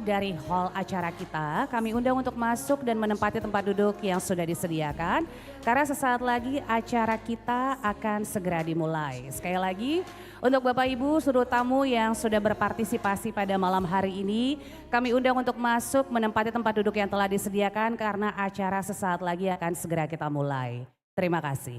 dari hall acara kita, kami undang untuk masuk dan menempati tempat duduk yang sudah disediakan. Karena sesaat lagi acara kita akan segera dimulai. Sekali lagi, untuk Bapak Ibu seluruh tamu yang sudah berpartisipasi pada malam hari ini, kami undang untuk masuk menempati tempat duduk yang telah disediakan karena acara sesaat lagi akan segera kita mulai. Terima kasih.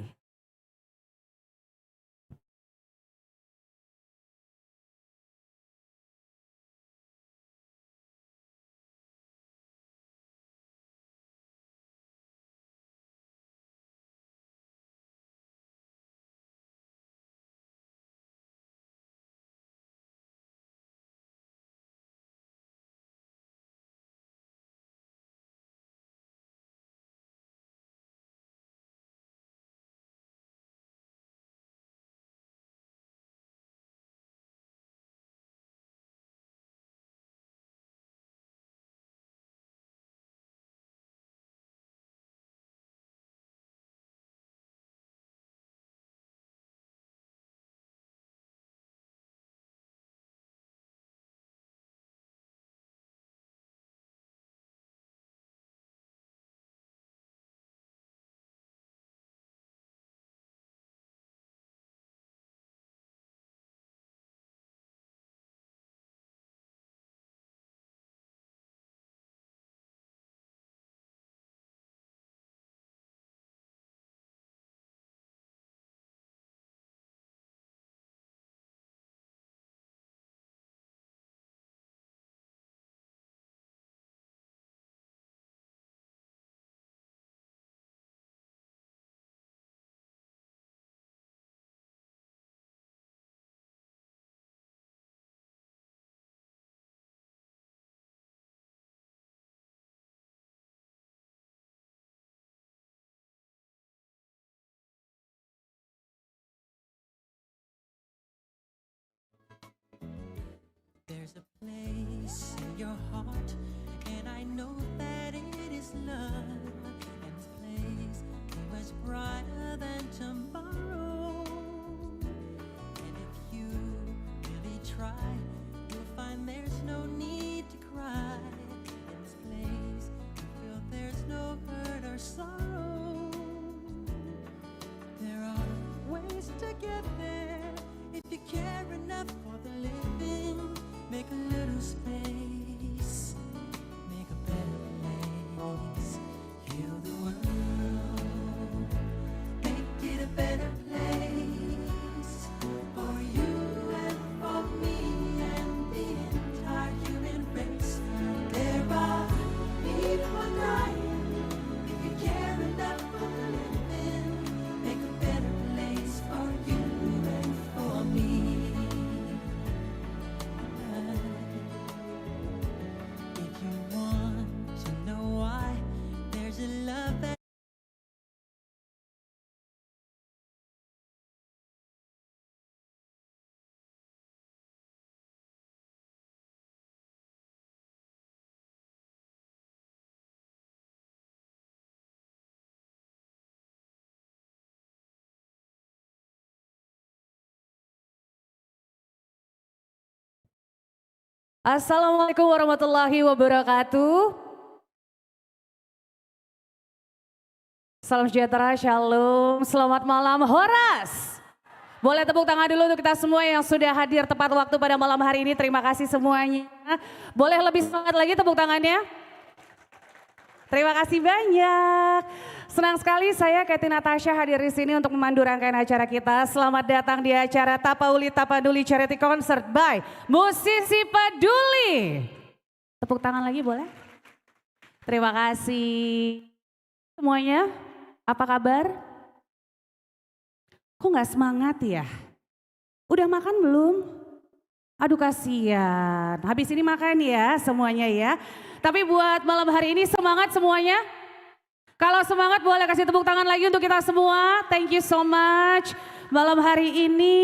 There's a place in your heart, and I know that it is love. And this place is much brighter than tomorrow. And if you really try, you'll find there's no need to cry. In this place, you feel there's no hurt or sorrow. There are ways to get there if you care enough for the living. Make a little space, make a better place, heal the world, make it a better place for you and for me and the entire human race. There are people dying. If you care enough for the living, make a better place for you and for me. If you want to know why, there's a love that Assalamualaikum warahmatullahi wabarakatuh. Salam sejahtera, shalom, selamat malam Horas. Boleh tepuk tangan dulu untuk kita semua yang sudah hadir tepat waktu pada malam hari ini. Terima kasih semuanya. Boleh lebih semangat lagi tepuk tangannya. Terima kasih banyak. Senang sekali saya Katy Natasha hadir di sini untuk memandu rangkaian acara kita. Selamat datang di acara Tapauli Tapaduli Charity Concert by Musisi Peduli. Tepuk tangan lagi boleh? Terima kasih semuanya. Apa kabar? Kok nggak semangat ya? Udah makan belum? Aduh kasihan. Habis ini makan ya semuanya ya. Tapi buat malam hari ini semangat semuanya. Kalau semangat boleh kasih tepuk tangan lagi untuk kita semua. Thank you so much. malam hari ini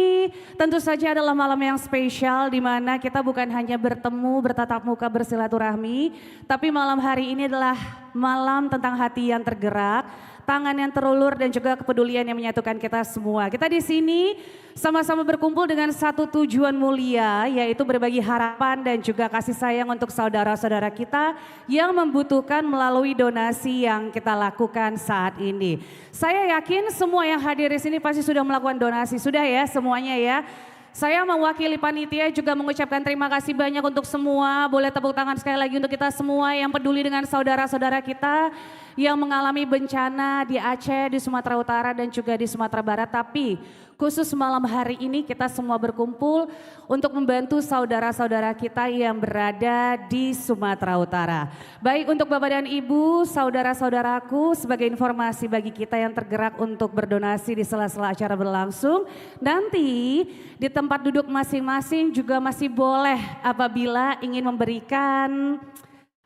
tentu saja adalah malam yang spesial di mana kita bukan hanya bertemu, bertatap muka, bersilaturahmi, tapi malam hari ini adalah malam tentang hati yang tergerak, tangan yang terulur dan juga kepedulian yang menyatukan kita semua. Kita di sini sama-sama berkumpul dengan satu tujuan mulia, yaitu berbagi harapan dan juga kasih sayang untuk saudara-saudara kita yang membutuhkan melalui donasi yang kita lakukan saat ini. Saya yakin semua yang hadir di sini pasti sudah melakukan donasi, sudah ya semuanya ya. Saya mewakili panitia juga mengucapkan terima kasih banyak untuk semua. Boleh tepuk tangan sekali lagi untuk kita semua yang peduli dengan saudara-saudara kita yang mengalami bencana di Aceh, di Sumatera Utara dan juga di Sumatera Barat. Tapi khusus malam hari ini kita semua berkumpul untuk membantu saudara-saudara kita yang berada di Sumatera Utara. Baik untuk Bapak dan Ibu, saudara-saudaraku, sebagai informasi bagi kita yang tergerak untuk berdonasi di sela-sela acara berlangsung, nanti di tempat duduk masing-masing juga masih boleh apabila ingin memberikan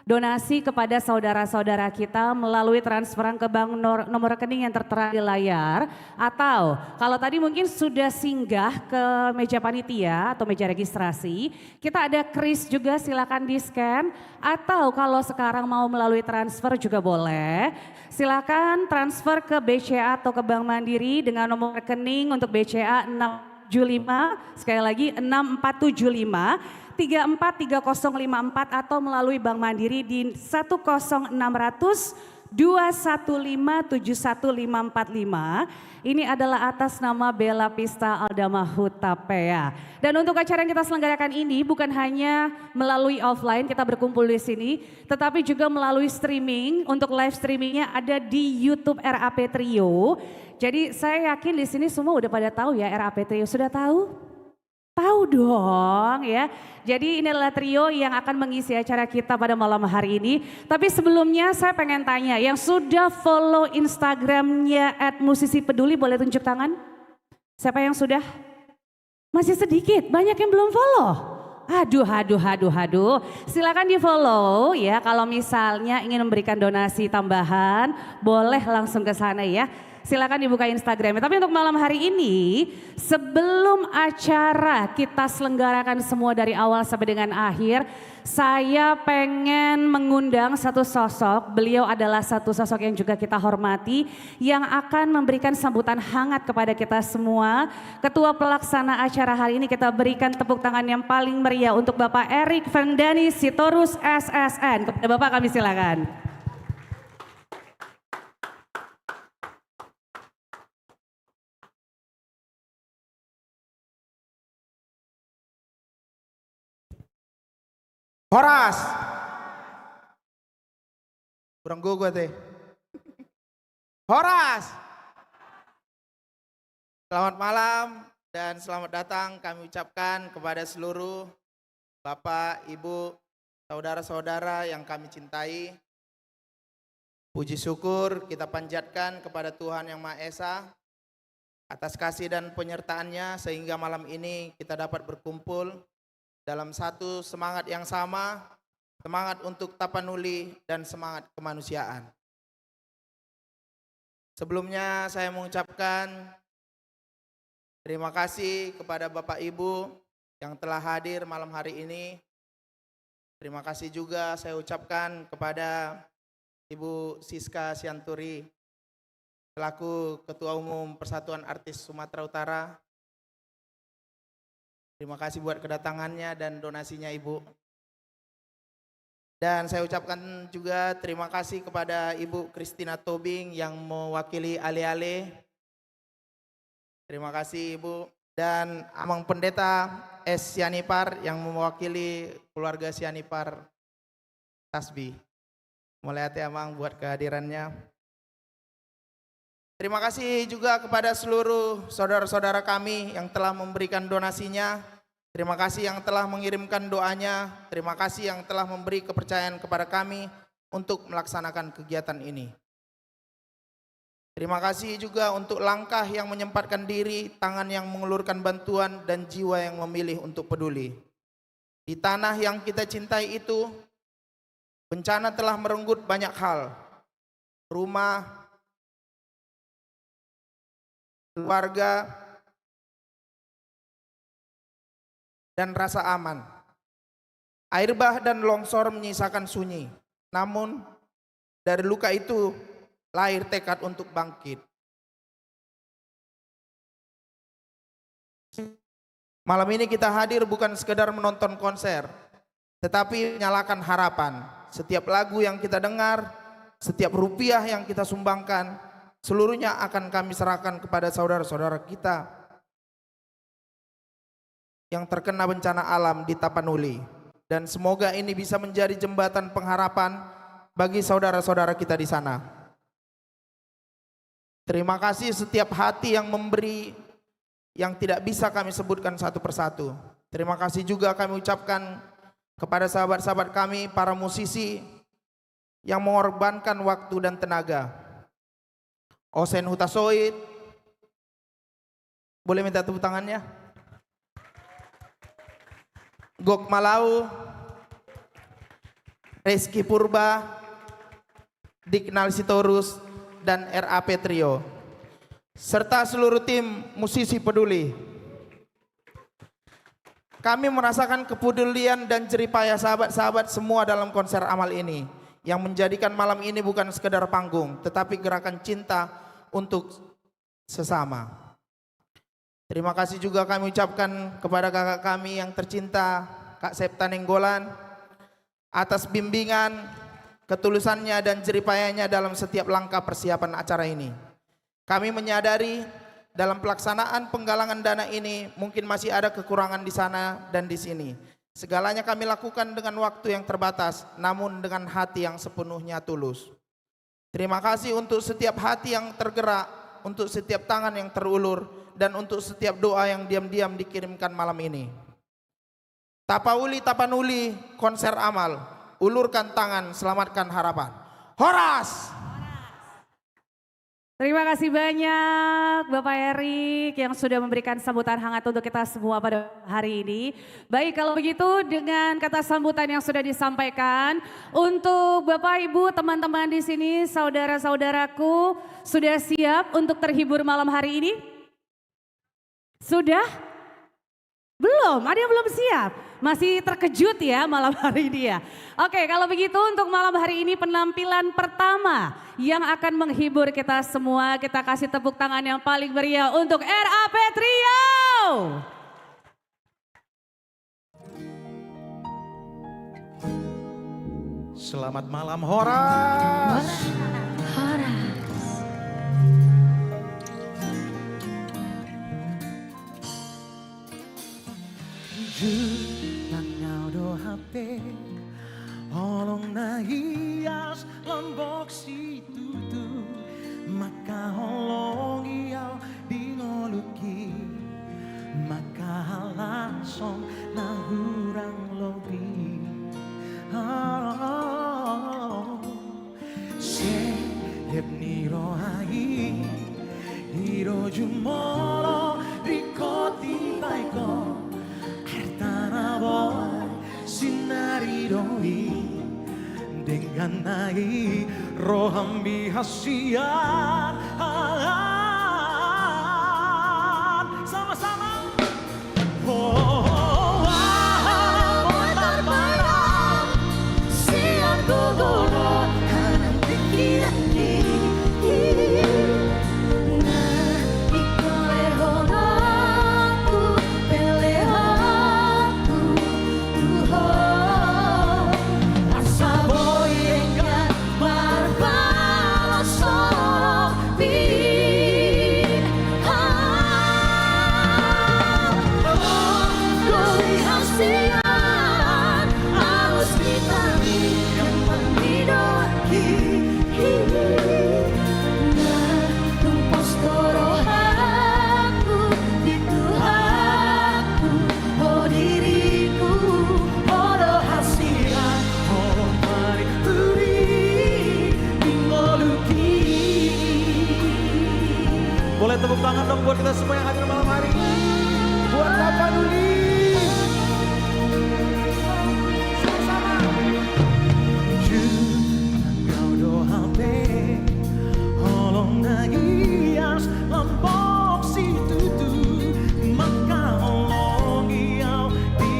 donasi kepada saudara-saudara kita melalui transferan ke bank nomor rekening yang tertera di layar, atau kalau tadi mungkin sudah singgah ke meja panitia atau meja registrasi, kita ada kris juga, silakan di scan, atau kalau sekarang mau melalui transfer juga boleh. Silakan transfer ke BCA atau ke Bank Mandiri dengan nomor rekening untuk BCA 675, sekali lagi 6475 343054 atau melalui Bank Mandiri di 10600 215 71545. Ini adalah atas nama Bella Pista Aldama Hutapea. Dan untuk acara yang kita selenggarakan ini bukan hanya melalui offline kita berkumpul di sini, tetapi juga melalui streaming. Untuk live streamingnya ada di YouTube RAP Trio. Jadi saya yakin di sini semua udah pada tahu ya RAP Trio, sudah tahu? Tahu dong ya. Jadi ini adalah trio yang akan mengisi acara kita pada malam hari ini. Tapi sebelumnya saya pengen tanya, yang sudah follow Instagramnya @musisipeduli boleh tunjuk tangan? Siapa yang sudah? Masih sedikit, banyak yang belum follow. Aduh. Silakan di follow ya. Kalau misalnya ingin memberikan donasi tambahan, boleh langsung ke sana ya. Silakan dibuka Instagramnya. Tapi untuk malam hari ini, sebelum acara kita selenggarakan semua dari awal sampai dengan akhir, saya pengen mengundang satu sosok. Beliau adalah satu sosok yang juga kita hormati, yang akan memberikan sambutan hangat kepada kita semua. Ketua pelaksana acara hari ini, kita berikan tepuk tangan yang paling meriah untuk Bapak Erik Vendani Sitorus SSN. Kepada Bapak kami silakan. Horas. Kurang gue teh. Horas. Selamat malam dan selamat datang kami ucapkan kepada seluruh Bapak, Ibu, saudara-saudara yang kami cintai. Puji syukur kita panjatkan kepada Tuhan Yang Maha Esa atas kasih dan penyertaannya sehingga malam ini kita dapat berkumpul dalam satu semangat yang sama, semangat untuk tapanuli dan semangat kemanusiaan. Sebelumnya saya mengucapkan terima kasih kepada Bapak Ibu yang telah hadir malam hari ini. Terima kasih juga saya ucapkan kepada Ibu Siska Sianturi selaku Ketua Umum Persatuan Artis Sumatera Utara. Terima kasih buat kedatangannya dan donasinya Ibu. Dan saya ucapkan juga terima kasih kepada Ibu Christina Tobing yang mewakili Ale-Ale. Terima kasih Ibu. Dan Amang Pendeta S. Sianipar yang mewakili keluarga Sianipar Tasbih. Mulai hati Amang buat kehadirannya. Terima kasih juga kepada seluruh saudara-saudara kami yang telah memberikan donasinya. Terima kasih yang telah mengirimkan doanya. Terima kasih yang telah memberi kepercayaan kepada kami untuk melaksanakan kegiatan ini. Terima kasih juga untuk langkah yang menyempatkan diri, tangan yang mengulurkan bantuan, dan jiwa yang memilih untuk peduli. Di tanah yang kita cintai itu, bencana telah merenggut banyak hal. Rumah, keluarga, dan rasa aman. Air bah dan longsor menyisakan sunyi. Namun dari luka itu lahir tekad untuk bangkit. Malam ini kita hadir bukan sekedar menonton konser, tetapi menyalakan harapan. Setiap lagu yang kita dengar, setiap rupiah yang kita sumbangkan, seluruhnya akan kami serahkan kepada saudara-saudara kita yang terkena bencana alam di Tapanuli. Dan semoga ini bisa menjadi jembatan pengharapan bagi saudara-saudara kita di sana. Terima kasih setiap hati yang memberi, yang tidak bisa kami sebutkan satu persatu. Terima kasih juga kami ucapkan kepada sahabat-sahabat kami, para musisi yang mengorbankan waktu dan tenaga. Osen Hutasoid, boleh minta tepuk tangannya? Gok Malau, Reski Purba, Dignal Sitorus, dan RAP Trio, serta seluruh tim musisi peduli. Kami merasakan kepedulian dan jeripayah sahabat-sahabat semua dalam konser amal ini, yang menjadikan malam ini bukan sekedar panggung, tetapi gerakan cinta untuk sesama. Terima kasih juga kami ucapkan kepada kakak kami yang tercinta, Kak Septa Nenggolan, atas bimbingan, ketulusannya dan jeripayahnya dalam setiap langkah persiapan acara ini. Kami menyadari dalam pelaksanaan penggalangan dana ini mungkin masih ada kekurangan di sana dan di sini. Segalanya kami lakukan dengan waktu yang terbatas, namun dengan hati yang sepenuhnya tulus. Terima kasih untuk setiap hati yang tergerak, untuk setiap tangan yang terulur, dan untuk setiap doa yang diam-diam dikirimkan malam ini. Tapanuli, konser amal, ulurkan tangan, selamatkan harapan. Horas! Terima kasih banyak Bapak Erik yang sudah memberikan sambutan hangat untuk kita semua pada hari ini. Baik, kalau begitu dengan kata sambutan yang sudah disampaikan, untuk Bapak Ibu, teman-teman di sini, saudara-saudaraku, sudah siap untuk terhibur malam hari ini? Sudah? Belum, ada yang belum siap. Masih terkejut ya malam hari ini ya. Oke, kalau begitu untuk malam hari ini penampilan pertama yang akan menghibur kita semua. Kita kasih tepuk tangan yang paling meriah untuk RAP Trio. Selamat malam Horas. Langau do HP Holong na hias lombok si tutu Maka holong iau di ngoluki Maka langsung na hurang lobi Seleb ni rohai Hiro jumoro rikoti baiko Sinari doi dengan naik rohambi hasian sama-sama terbayang siang gugur kanan pikiranku Boleh tepuk tangan dong buat kita semua yang hadir malam hari ini. Buat Tapanuli. Sama-sama. Kau doa be, holong nagias lombok si tutu, maka holong iau di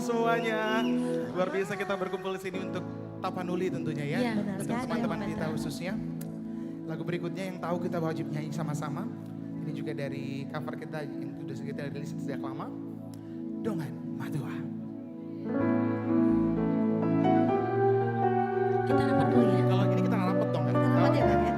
semuanya. Luar biasa kita berkumpul di sini untuk Tapanuli tentunya ya. Iya, benar Untuk sekali, teman-teman Om kita Pendeta. khususnya. Lagu berikutnya yang tahu kita wajib nyanyi sama-sama. Ini juga dari cover kita yang sudah kita rilis sejak lama. Dongan Madua. Kita rapat dulu ya. Kalau ini kita nggak rapet dong kan? Kita rapat ya, Oh, Bang ya.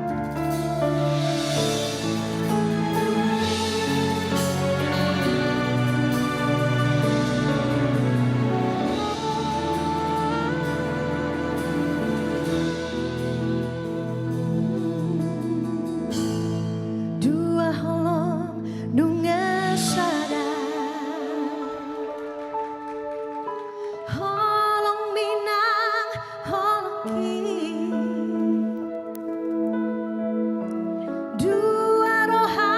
Dua holong nunga sada holong minang holong ki dua roha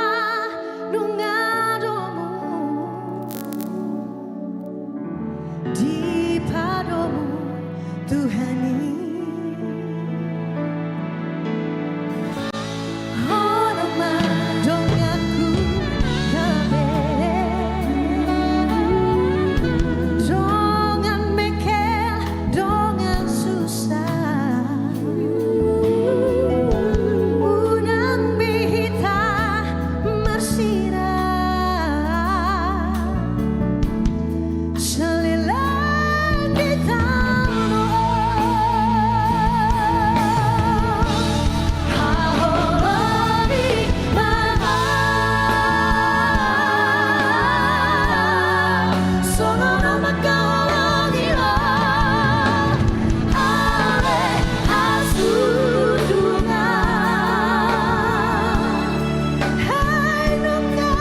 nunga domu di padomu Tuhani Ono madong aku kabeh dongan mekel dongan susah unang bihita marsira salilang ditano Hai nunga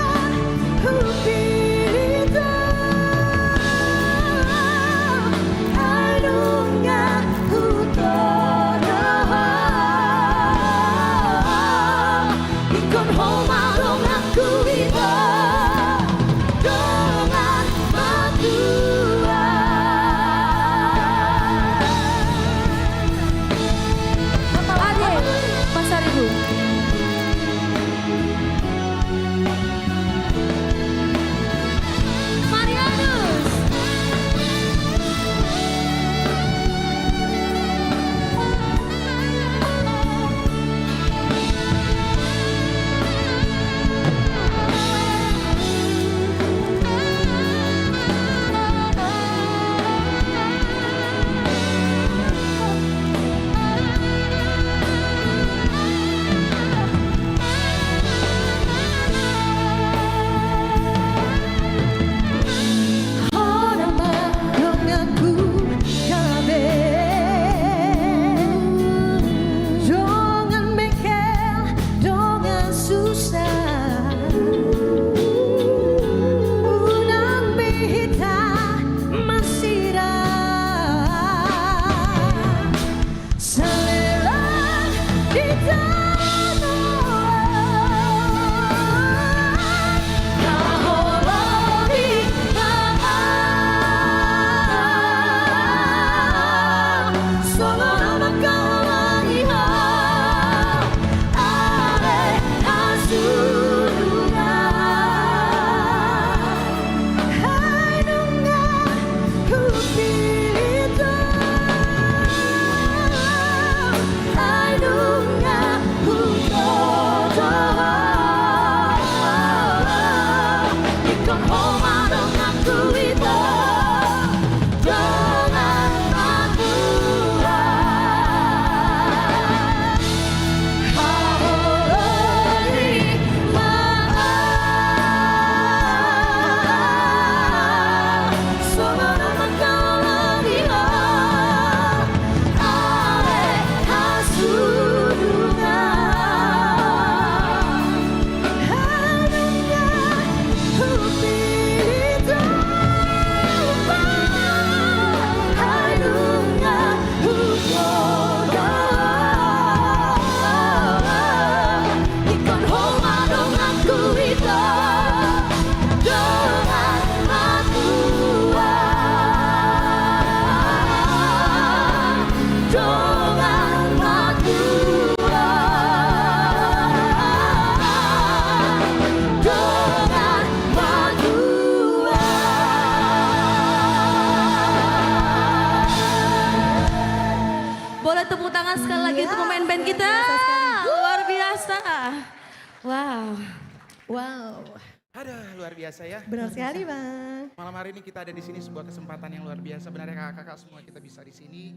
Ada luar biasa ya. Benar sekali Bang. Malam hari ini kita ada di sini sebuah kesempatan yang luar biasa. Benar ya kakak-kakak semua kita bisa di sini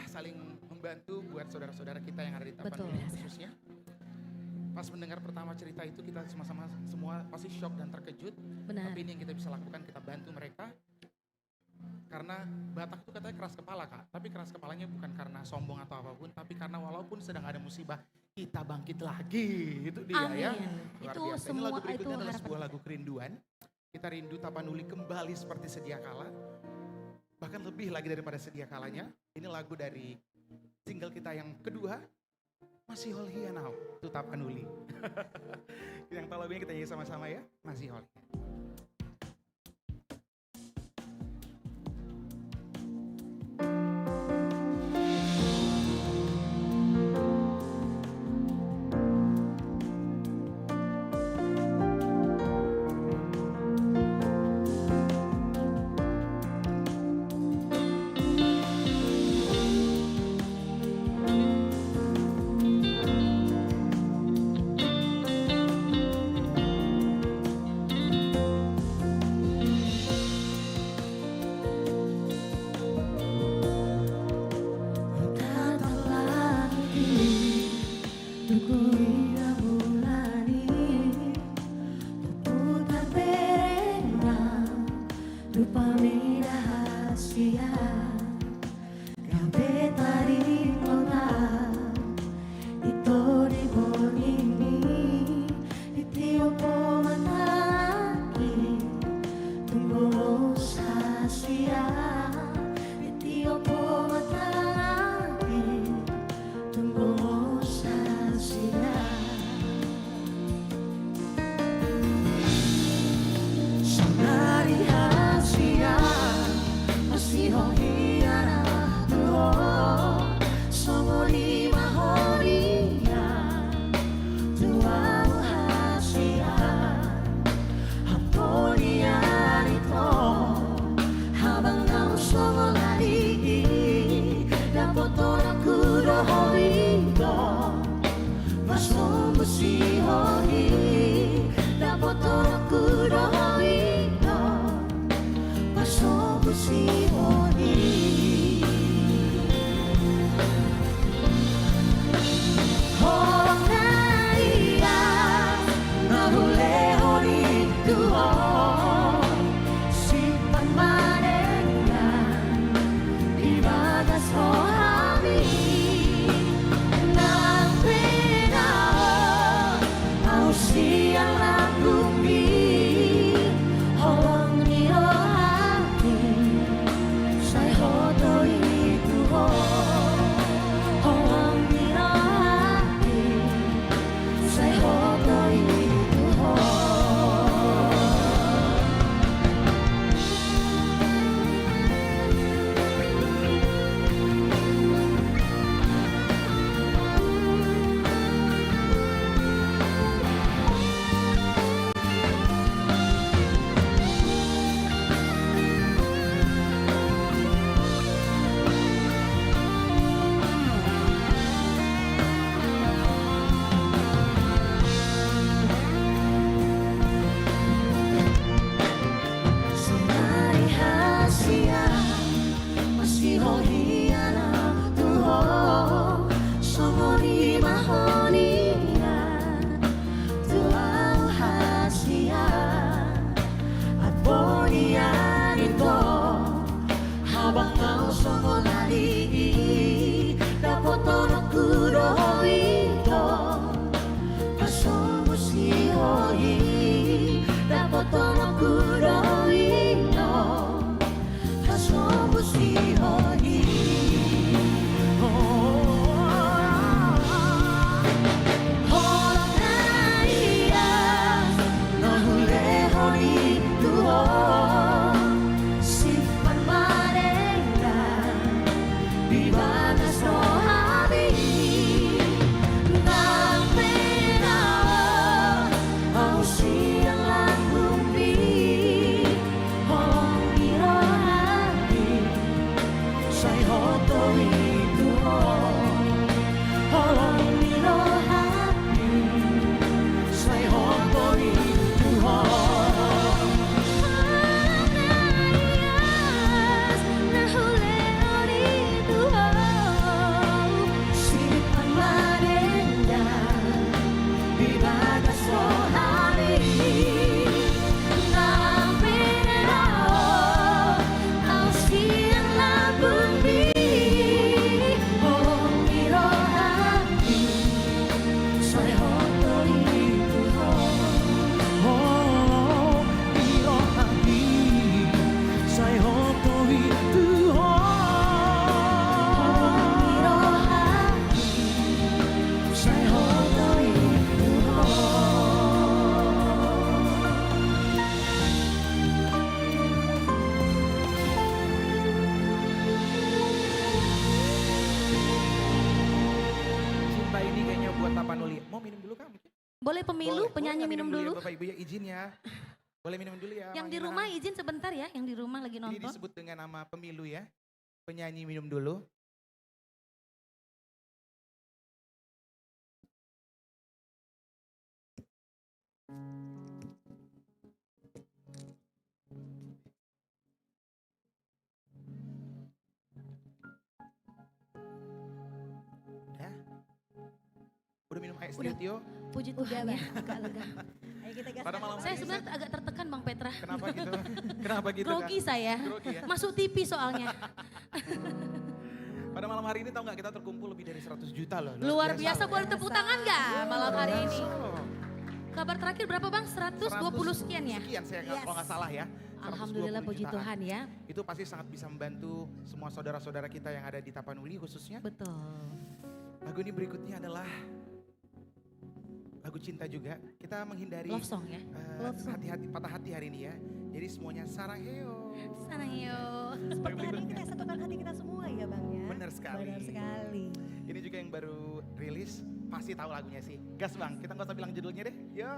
saling membantu buat saudara-saudara kita yang ada di Tapanuli khususnya. Pas mendengar pertama cerita itu kita sama-sama semua pasti shock dan terkejut. Benar. Tapi ini yang kita bisa lakukan, kita bantu mereka. Karena Batak itu katanya keras kepala kak, tapi keras kepalanya bukan karena sombong atau apapun, tapi karena walaupun sedang ada musibah, kita bangkit lagi. Itu dia ya. Luar Itu biasa. Ini semua lagu itu berikutnya adalah harapan. sebuah lagu kerinduan. Kita rindu Tapanuli kembali seperti sedia kala. Bahkan lebih lagi daripada sedia kalanya. Ini lagu dari single kita yang kedua, Masih Hol Hia Now, itu Tapanuli. Yang tahu lagunya kita nyanyi sama-sama ya, Masih Hol Hia. Boleh pemilu, penyanyi nggak minum ya, dulu. Bapak Ibu ya, izin ya. Boleh minum dulu ya. Yang Bang di Imam. rumah izin sebentar ya, yang di rumah lagi Ini nonton. disebut dengan nama pemilu ya. Penyanyi minum dulu. Udah? Udah minum air Udah. Tio? Puji Tuhan ya, agak lega. Ayo kita gas. Pada malam Saya hari ini sebenarnya agak tertekan Bang Petra. kenapa gitu? Kenapa gitu Grogi Kak? saya, Grogi ya? masuk TV soalnya. Pada malam hari ini tahu nggak kita terkumpul lebih dari 100 juta loh. Luar biasa, loh ya. boleh tepuk tangan nggak malam hari ini? Biasa. Kabar terakhir berapa Bang? 120 sekian ya? Sekian saya kalau nggak salah ya. 120 Alhamdulillah puji jutaan. Tuhan ya. Itu pasti sangat bisa membantu semua saudara-saudara kita yang ada di Tapanuli khususnya. Betul. Lagu ini berikutnya adalah lagu cinta juga. Kita menghindari Love song ya. hati-hati patah hati hari ini ya. Jadi semuanya sarangheyo. Sana yuk. Seperti hari ini kita satukan hati kita semua ya Bang ya. Benar sekali. Benar sekali. Ini juga yang baru rilis, pasti tahu lagunya sih. Gas Bang, kita nggak usah bilang judulnya deh. Yo.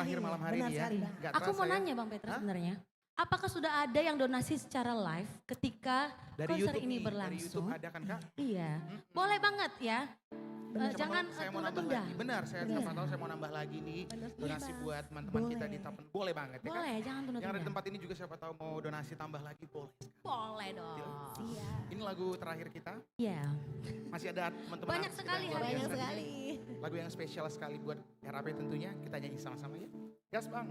terakhir malam hari benar ini ya. sekali, Bang. Nggak Aku mau terasa ya. nanya Bang Petra Hah? sebenarnya. Apakah sudah ada yang donasi secara live ketika Dari konser YouTube ini nih, dari YouTube berlangsung? ada kan Kak? Iya, boleh banget ya. Siapa Jangan tahu saya mau nambah tunda-tunda. lagi. Benar, siapa tahu saya mau nambah lagi nih donasi buat teman-teman kita di Tapen. Boleh banget ya kan? Boleh, jangan Yang ada di tunda-tunda. tempat ini juga siapa tahu mau donasi tambah lagi boleh. Boleh dong. Ini lagu terakhir kita. Iya. Masih ada teman-teman Banyak artis kita sekali yang luar hari Banyak biasa. sekali. Lagu yang spesial sekali buat RAP tentunya. Kita nyanyi sama-sama ya. Gas Bang.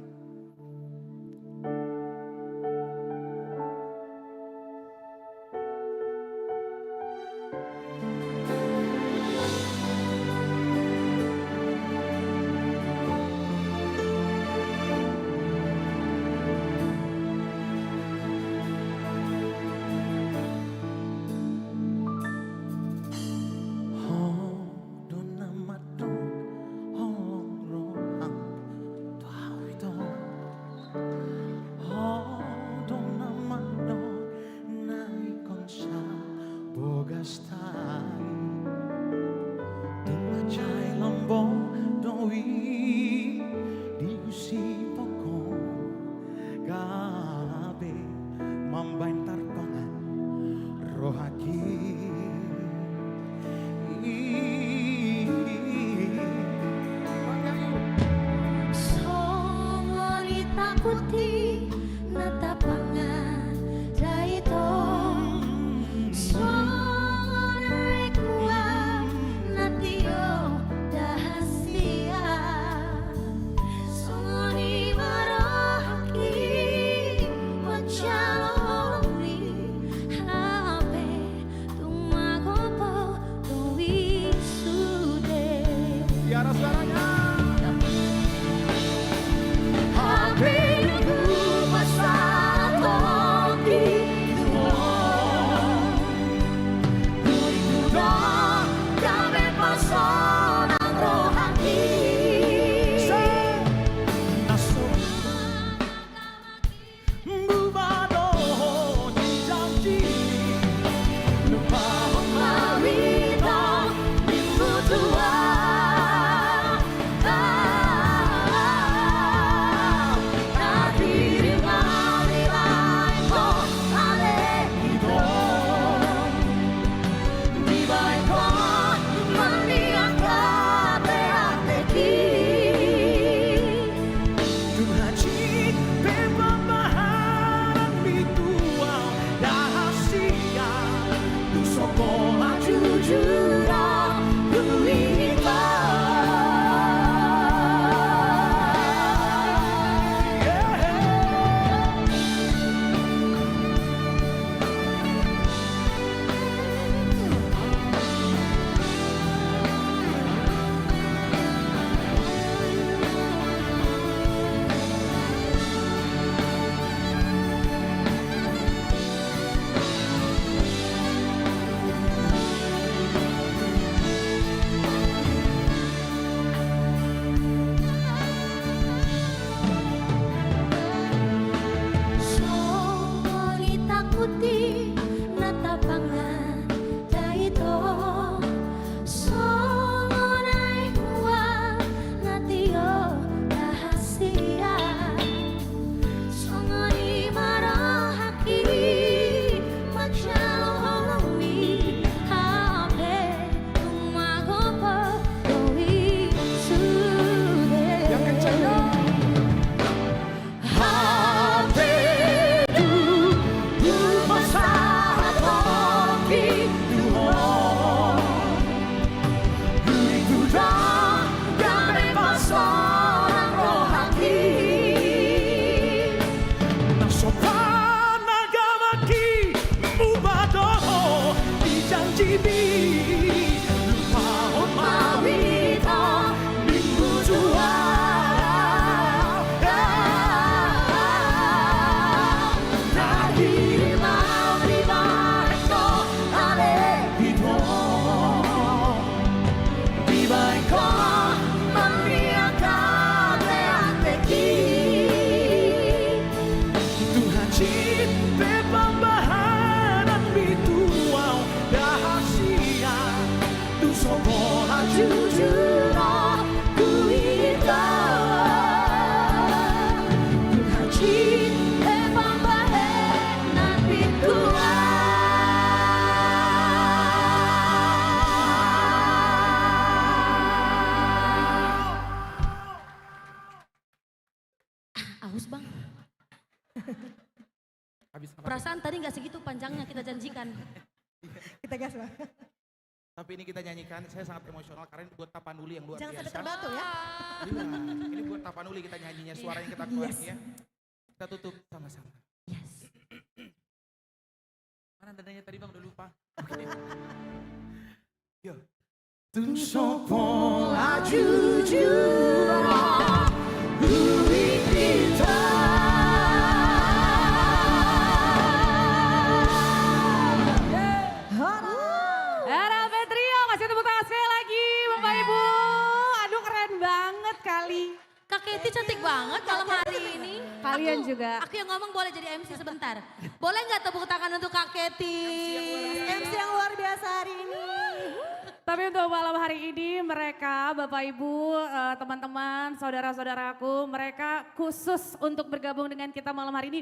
Mambain tarpangan rohaki Songo ditakuti natapangan jaito Songo naikua natio dahasia Songo di marahaki wacalori hape tumagopo tuwi sude Tiara suaranya Jujur aku itu bisa. Perasaan tadi nggak segitu panjangnya kita janjikan. Kita gas bang. Tapi ini kita nyanyikan, saya sangat emosional karena ini buat Tapanuli yang luar Jangan sampai biasa. terbatu ya. Iya, ini buat Tapanuli kita nyanyinya, suara yang kita keluarin ya. Kita tutup sama-sama. Yes. Mana dadanya tadi bang, udah lupa. Yo. Tung sopo jujur kita. RAP Trio, kasih tepuk tangan sekali lagi Bapak Ibu. Aduh keren banget kali. Kak Keti cantik banget malam hari ini. Kalian juga. Aku yang ngomong boleh jadi MC sebentar. Boleh nggak tepuk tangan untuk Kak Keti? MC yang luar biasa hari ini. Tapi untuk malam hari ini mereka Bapak Ibu, teman-teman, saudara-saudaraku, mereka khusus untuk bergabung dengan kita malam hari ini.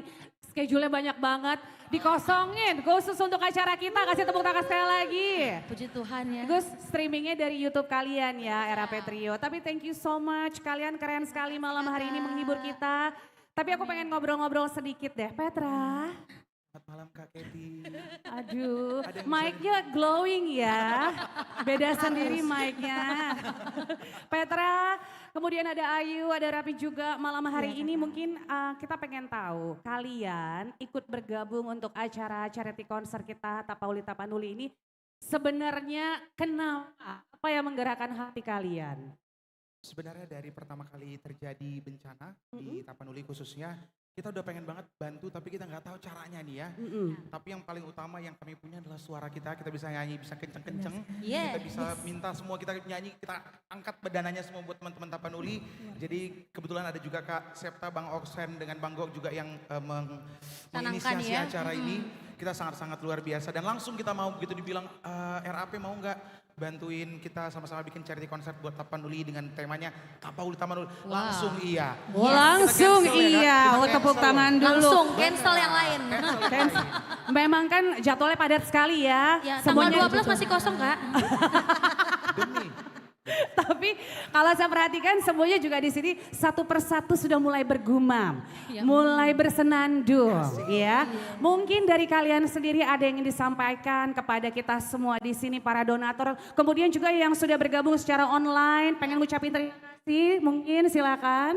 Schedule-nya banyak banget, dikosongin khusus untuk acara kita. Kasih tepuk tangan sekali lagi. Puji Tuhan ya. Gus, streamingnya dari YouTube kalian ya, RAP Trio. Tapi thank you so much, kalian keren sekali malam hari ini menghibur kita. Tapi aku pengen ngobrol-ngobrol sedikit deh, Petra. Selamat malam Kak Keti. Aduh, Ada yang mic-nya glowing ya. Beda sendiri mic-nya. Petra, kemudian ada Ayu, ada Rapi juga. Malam hari ini mungkin kita pengen tahu, kalian ikut bergabung untuk acara charity concert kita Tapauli Tapanuli ini. Sebenarnya kenapa? Apa yang menggerakkan hati kalian? Sebenarnya dari pertama kali terjadi bencana di Tapanuli khususnya, kita udah pengen banget bantu tapi kita nggak tahu caranya nih ya. Tapi yang paling utama yang kami punya adalah suara kita bisa nyanyi, bisa kenceng-kenceng. Yes. Kita bisa minta semua kita nyanyi, kita angkat dananya semua buat teman-teman Tapanuli. Jadi kebetulan ada juga Kak Septa, Bang Oksen dengan Bang Gok juga yang menginisiasi ya. acara ini. Kita sangat-sangat luar biasa dan langsung kita mau begitu dibilang RAP mau nggak bantuin kita sama-sama bikin charity concert buat Tapanuli dengan temanya Tapauli Tapanuli. Langsung iya. Langsung Kita cancel ya, iya, Kak? oh, Kita tepuk cancel. tangan dulu. Langsung cancel yang lain. Cancel. Memang kan jadwalnya padat sekali ya. Ya, tanggal 12 gitu. masih kosong Kak. Demi. Tapi kalau saya perhatikan semuanya juga di sini satu persatu sudah mulai bergumam, Ya. mulai bersenandung, ya. Mungkin dari kalian sendiri ada yang ingin disampaikan kepada kita semua di sini para donatur, kemudian juga yang sudah bergabung secara online, pengen ngucapin terima kasih, mungkin silakan.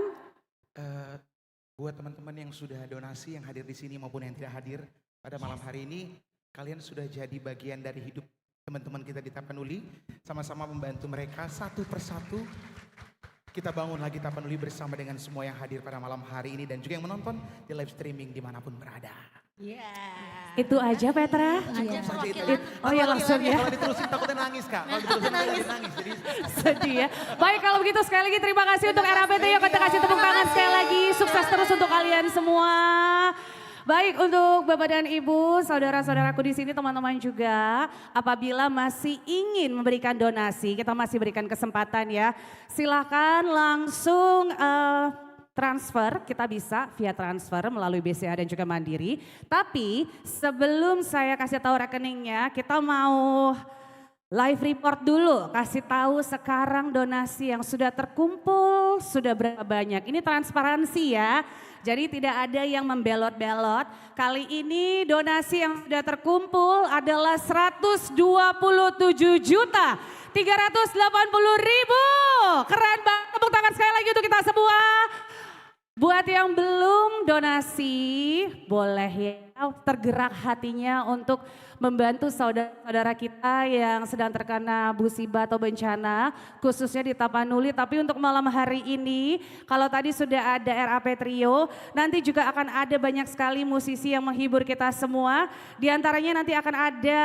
Buat teman-teman yang sudah donasi, yang hadir di sini maupun yang tidak hadir pada malam hari ini, kalian sudah jadi bagian dari hidup teman-teman kita di Tapanuli, sama-sama membantu mereka satu persatu. Kita bangun lagi Tapanuli bersama dengan semua yang hadir pada malam hari ini dan juga yang menonton di live streaming dimanapun berada. Itu aja Petra. Aja Saja itu. perwakilan. Oh ya langsung ya. Kalau diterusin takutnya nangis Kak. Kalau diterusin takutnya nangis. Jadi Sedih ya. Baik kalau begitu sekali lagi terima kasih untuk RAP Trio. Kita kasih tepuk tangan sekali lagi. Sukses terus untuk kalian semua. Baik untuk Bapak dan Ibu, saudara-saudaraku di sini, teman-teman juga, apabila masih ingin memberikan donasi, kita masih berikan kesempatan ya. Silakan langsung transfer, kita bisa via transfer melalui BCA dan juga Mandiri. Tapi sebelum saya kasih tahu rekeningnya, kita mau live report dulu, kasih tahu sekarang donasi yang sudah terkumpul sudah berapa banyak. Ini transparansi ya. Jadi tidak ada yang membelot-belot. Kali ini donasi yang sudah terkumpul adalah 127.380.000. Keren banget, tepuk tangan sekali lagi untuk kita semua. Buat yang belum donasi, boleh ya tergerak hatinya untuk membantu saudara-saudara kita yang sedang terkena musibah atau bencana, khususnya di Tapanuli. Tapi untuk malam hari ini, kalau tadi sudah ada RAP Trio, nanti juga akan ada banyak sekali musisi yang menghibur kita semua. Di antaranya nanti akan ada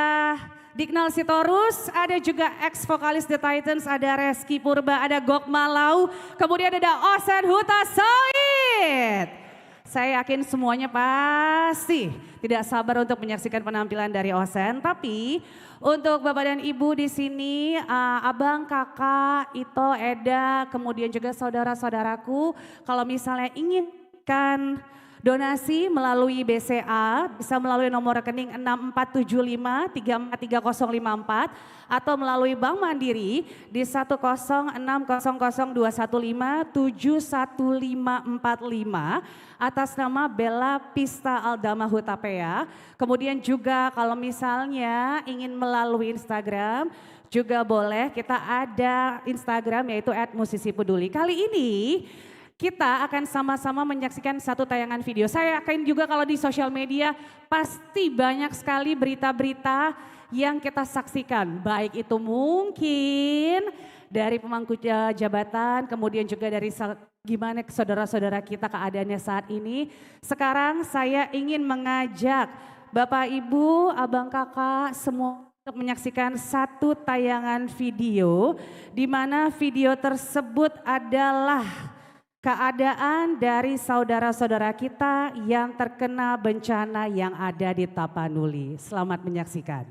Dignal Sitorus, ada juga ex-vokalis The Titans, ada Reski Purba, ada Gok Malau, kemudian ada Osen Huta Soid. Saya yakin semuanya pasti tidak sabar untuk menyaksikan penampilan dari Osen. Tapi untuk Bapak dan Ibu di sini, Abang, Kakak, Ito, Eda, kemudian juga saudara-saudaraku, kalau misalnya inginkan donasi melalui BCA bisa melalui nomor rekening 6475343054 atau melalui Bank Mandiri di 1060021571545 atas nama Bella Pista Aldama Hutapea. Kemudian juga kalau misalnya ingin melalui Instagram juga boleh, kita ada Instagram yaitu @musisipeduli. Kali ini kita akan sama-sama menyaksikan satu tayangan video. Saya yakin juga kalau di sosial media pasti banyak sekali berita-berita yang kita saksikan. Baik itu mungkin dari pemangku jabatan, kemudian juga dari gimana saudara-saudara kita keadaannya saat ini. Sekarang saya ingin mengajak Bapak Ibu, Abang Kakak semua untuk menyaksikan satu tayangan video di mana video tersebut adalah keadaan dari saudara-saudara kita yang terkena bencana yang ada di Tapanuli. Selamat menyaksikan.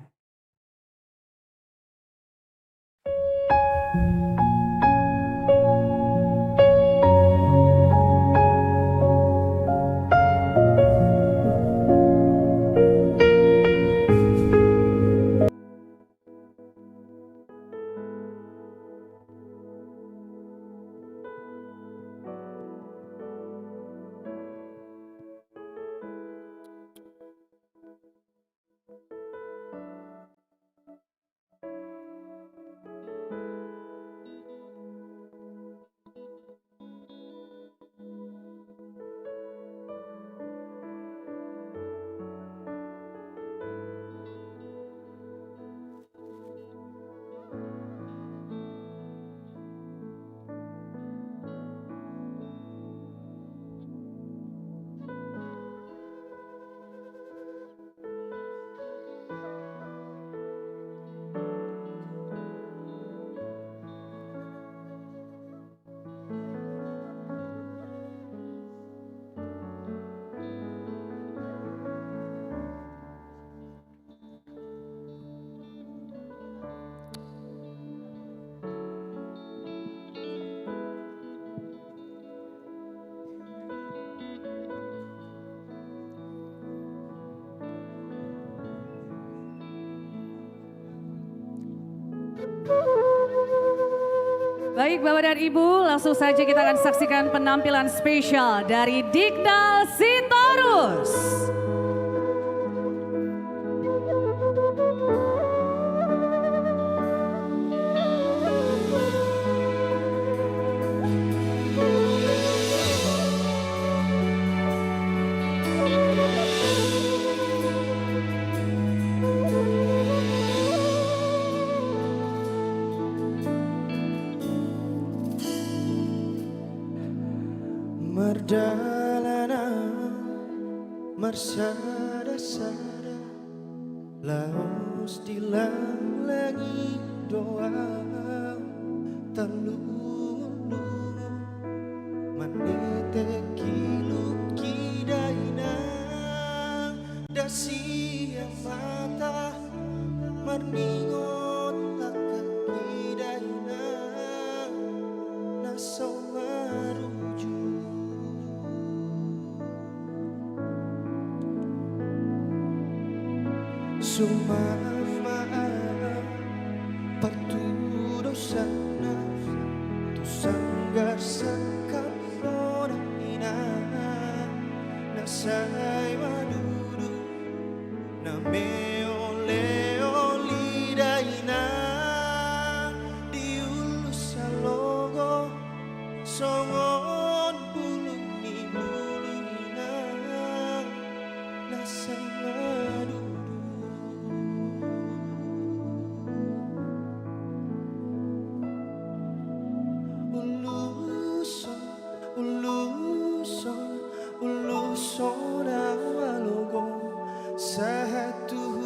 Baik Bapak dan Ibu, langsung saja kita akan saksikan penampilan spesial dari Dikdal Sitorus. Merdalana marsada-sada laos dilang langit doa talulu manete kiluki daina dasi mata marningot lakaki daina naso maruju Sumama parturo sana tu sanggar sakapora ina nasay maduru na meoleo lidaina diulu sa logo songon bulong ni bulina nasay maduru Uluson awalogo sa hatu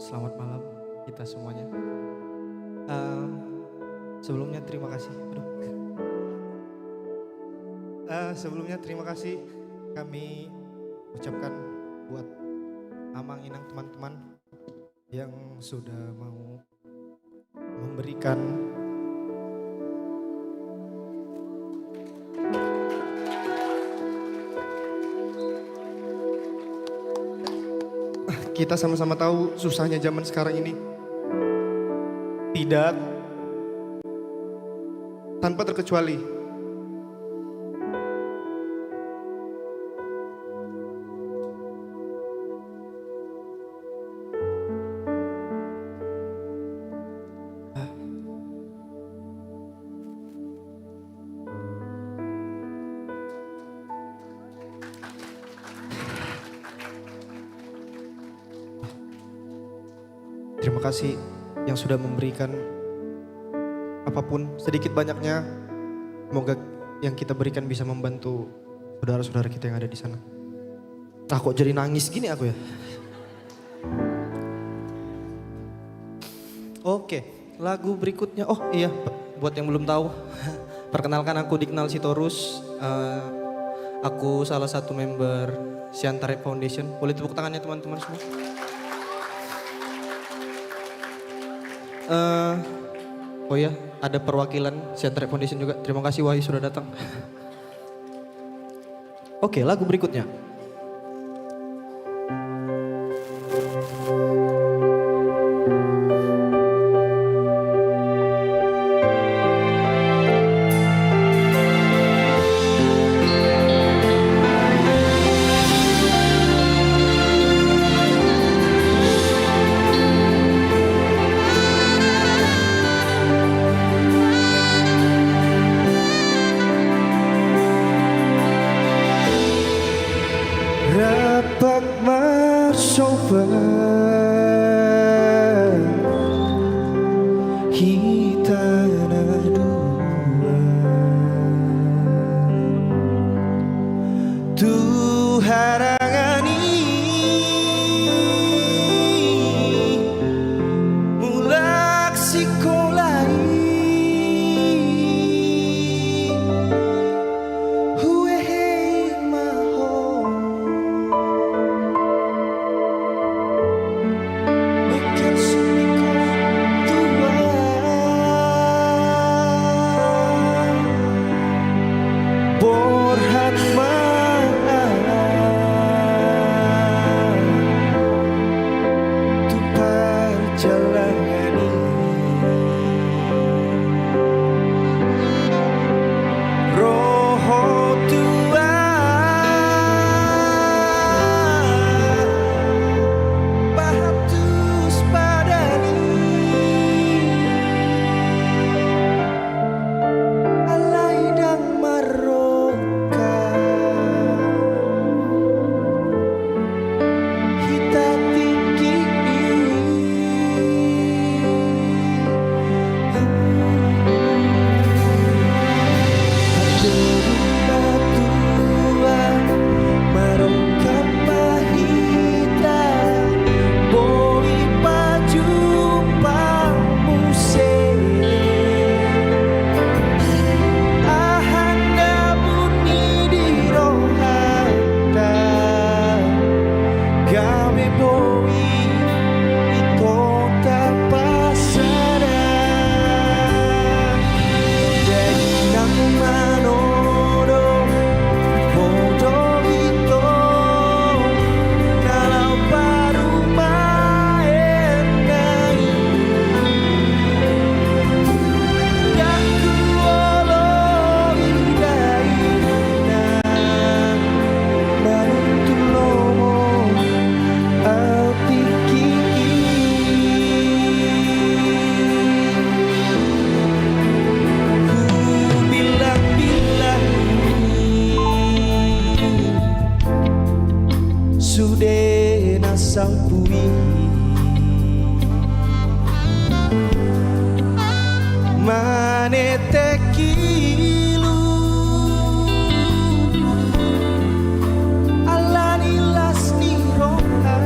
Selamat malam kita semuanya. Sebelumnya terima kasih. Sebelumnya terima kasih kami ucapkan buat Amang Inang teman-teman yang sudah mau memberikan kita sama-sama tahu susahnya zaman sekarang ini. Tidak tanpa terkecuali terima kasih yang sudah memberikan apapun sedikit banyaknya. Semoga yang kita berikan bisa membantu saudara-saudara kita yang ada di sana. Nah, kok jadi nangis gini aku ya? Oke, lagu berikutnya. Oh iya, buat yang belum tahu, perkenalkan aku Dignal Sitorus. Aku salah satu member Siantara Foundation. Boleh tepuk tangannya teman-teman semua. Oh ya, ada perwakilan Siantara Foundation juga. Terima kasih Wahyu sudah datang. Oke, lagu berikutnya. Rapat masoba kita dua Tuharangani mulak sikolai huehe maho Mekan sumiko tua Borhat mana Tu perjalanan Roho tua Bahatus padani Alai dan maroka Kita tinggi tua maroka pahita Boi pajumpa musik Ahanda bunyi di rohanda Gawe boi itu tak pasada Jadi nang manodo Modo itu Kalau baru main nai Daku olo idaina Manutun lomo Altiki Ku bilang-bilang Sudah nasang pui Manete kilu Alani las ni roha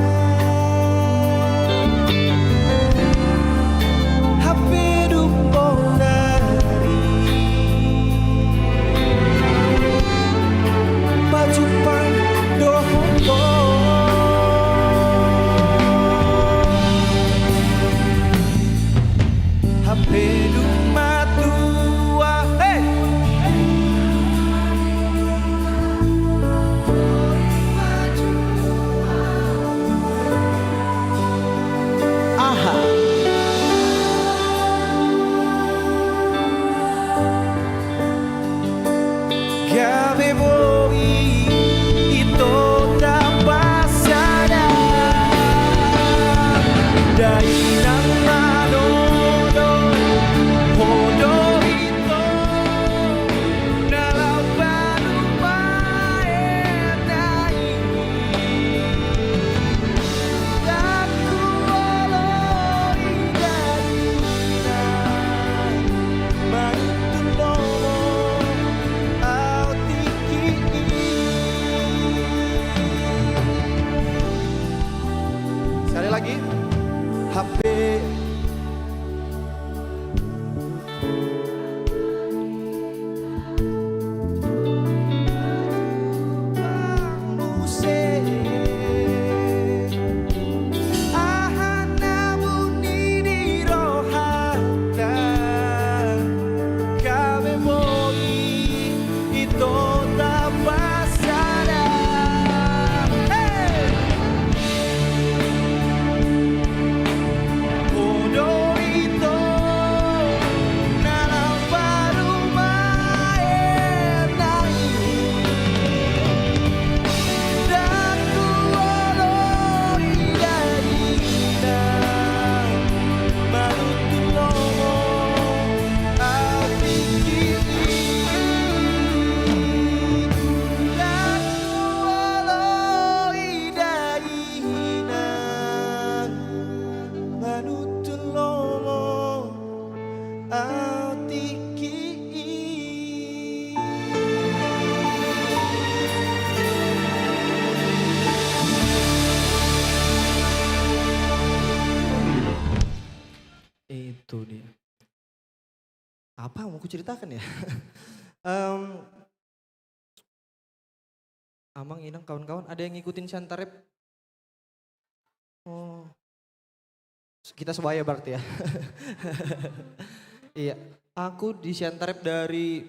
Apa mau ku ceritakan ya? Amang, Inang, kawan-kawan, ada yang ngikutin Shantarep? Oh, kita sebaya berarti ya. Iya, aku di Shantarep dari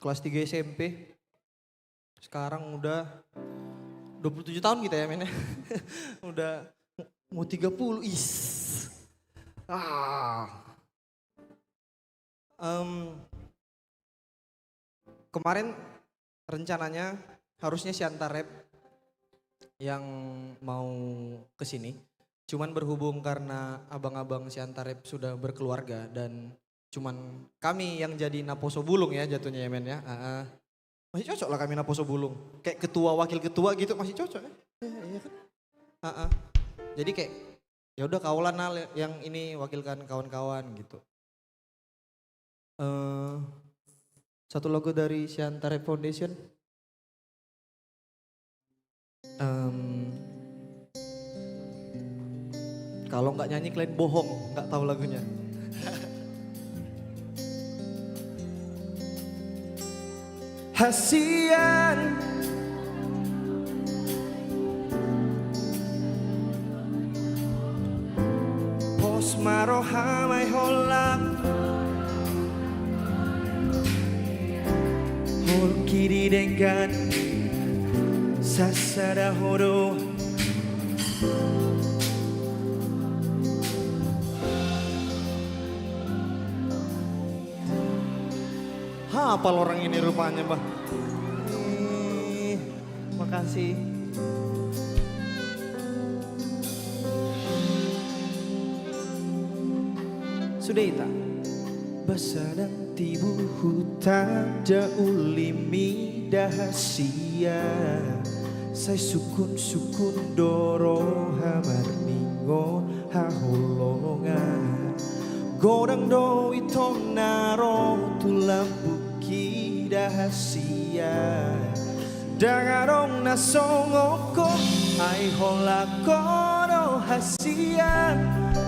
kelas 3 SMP. Sekarang udah 27 tahun kita ya mainnya. Udah mau 30, kemarin rencananya harusnya Shantarep yang mau kesini. Cuman berhubung karena abang-abang Shantarep sudah berkeluarga dan cuman kami yang jadi Naposo Bulung ya jatuhnya ya men ya. Masih cocok lah kami Naposo Bulung. Kayak ketua wakil ketua gitu masih cocok ya. Iya kan? Jadi kayak ya udah kaulan yang ini wakilkan kawan-kawan gitu. Satu logo dari Shantarep Foundation. Kalau nggak nyanyi kalian bohong, nggak tahu lagunya. Hasian Pos maroha may holak Hol kiri dengan Sasada horo Hafal orang ini rupanya, Bah. Makasih. Sudah ita. Basadang tibu hutan jaulimi dahasia. Say sukun doro hamar ningon haholongan. Godang do ito naro tulang buki dahasia Dangarong nasongoko ay holako do hasia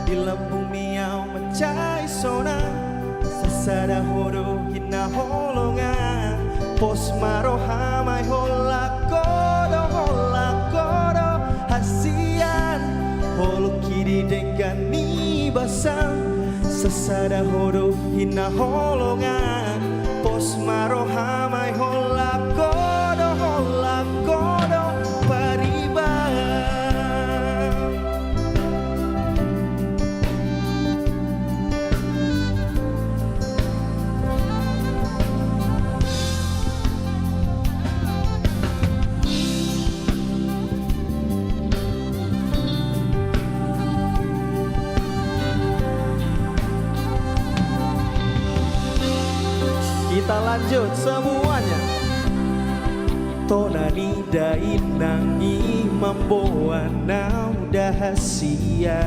Ilang bumiyaw mencay sona Sasada horo hinaholongan Pos maroham ay holako do hasia Holo kiri dengan ni basang Sasada horo hinaholongan Pos maroham ay holakodo pariba Kita lanjut semuanya. Tonani dainangi membawa nau dahasia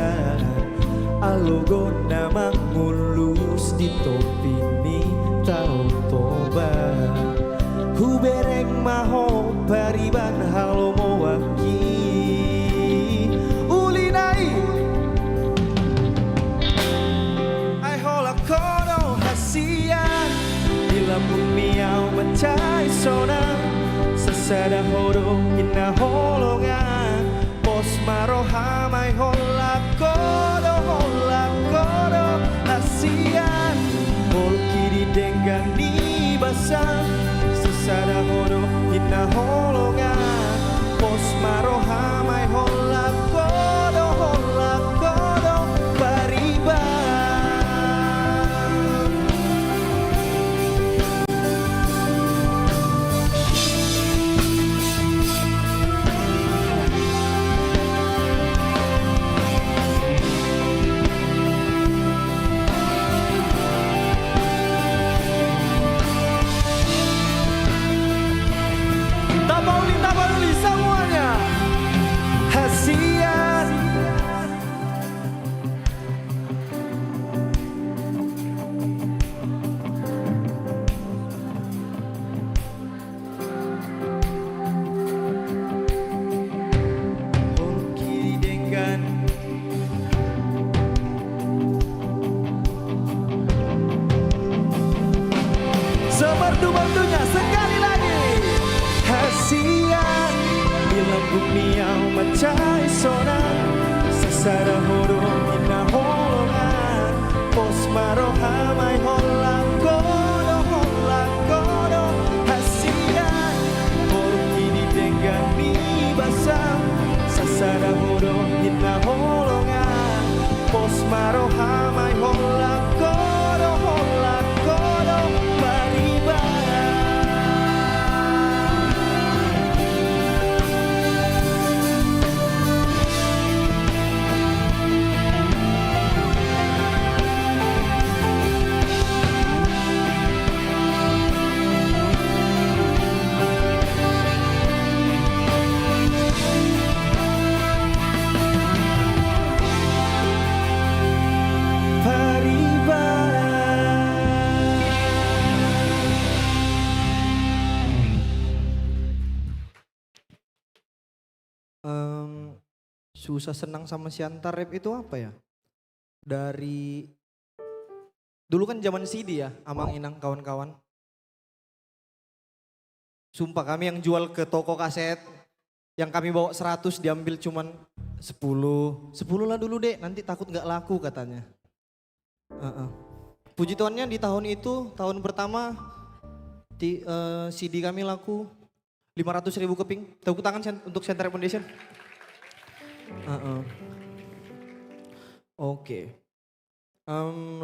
Alogo namang mulus di topi ni tau toba Hubereng maho pariban halo mowaki Ulinai Ay hola kono hasian Lambung miau mencai sona Sasada horo hinaholongan Pos maroham ay holakodo Asian Hol kiri dengan ni basah Sasada horo hinaholongan Pos maroham ay holakodo pariba Tapoli semuanya. dunia macai sonan sasara horo ina holongan pos maro hamai holang godo hasian horo kini dengan ni basam sasara horo ina holongan pos maro hamai holang godo paribara. Susah senang sama Siantar Rap itu apa ya? Dari dulu kan zaman CD ya, Amang Inang kawan-kawan. Sumpah kami yang jual ke toko kaset, yang kami bawa 100 diambil cuman 10 lah dulu dek, nanti takut gak laku katanya. Puji Tuhannya di tahun itu, tahun pertama CD kami laku 500.000 keping. Tepuk tangan untuk Siantar Rap Foundation. Oke.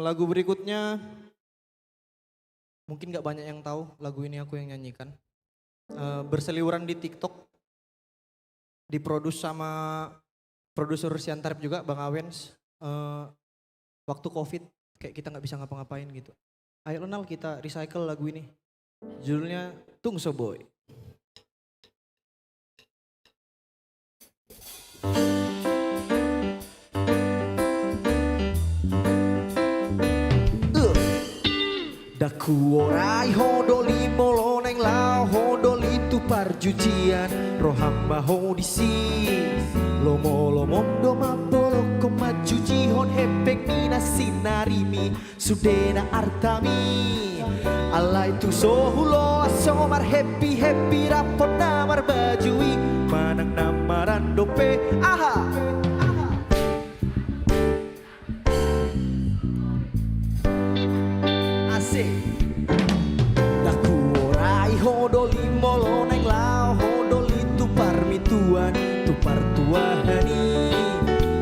Lagu berikutnya mungkin gak banyak yang tahu, lagu ini aku yang nyanyikan. Berseliweran di TikTok, diproduksi sama produser Siantar Rap juga, Bang Awens. Waktu COVID kayak kita gak bisa ngapa-ngapain gitu. Ayo Lonal kita recycle lagu ini. Judulnya Tungso Boy. Daku orai hodoli moloneng lao hodoli tu parjujian rohamba hodisi lomo mondo mapolo komajuji hon hepek nina sinarimi sudena artami alai tu sohulo asomar happy rapot namar bajui manang namaran dope aha. Daku orai hodoli moloneng lao hodoli tu parmituan tu partuahani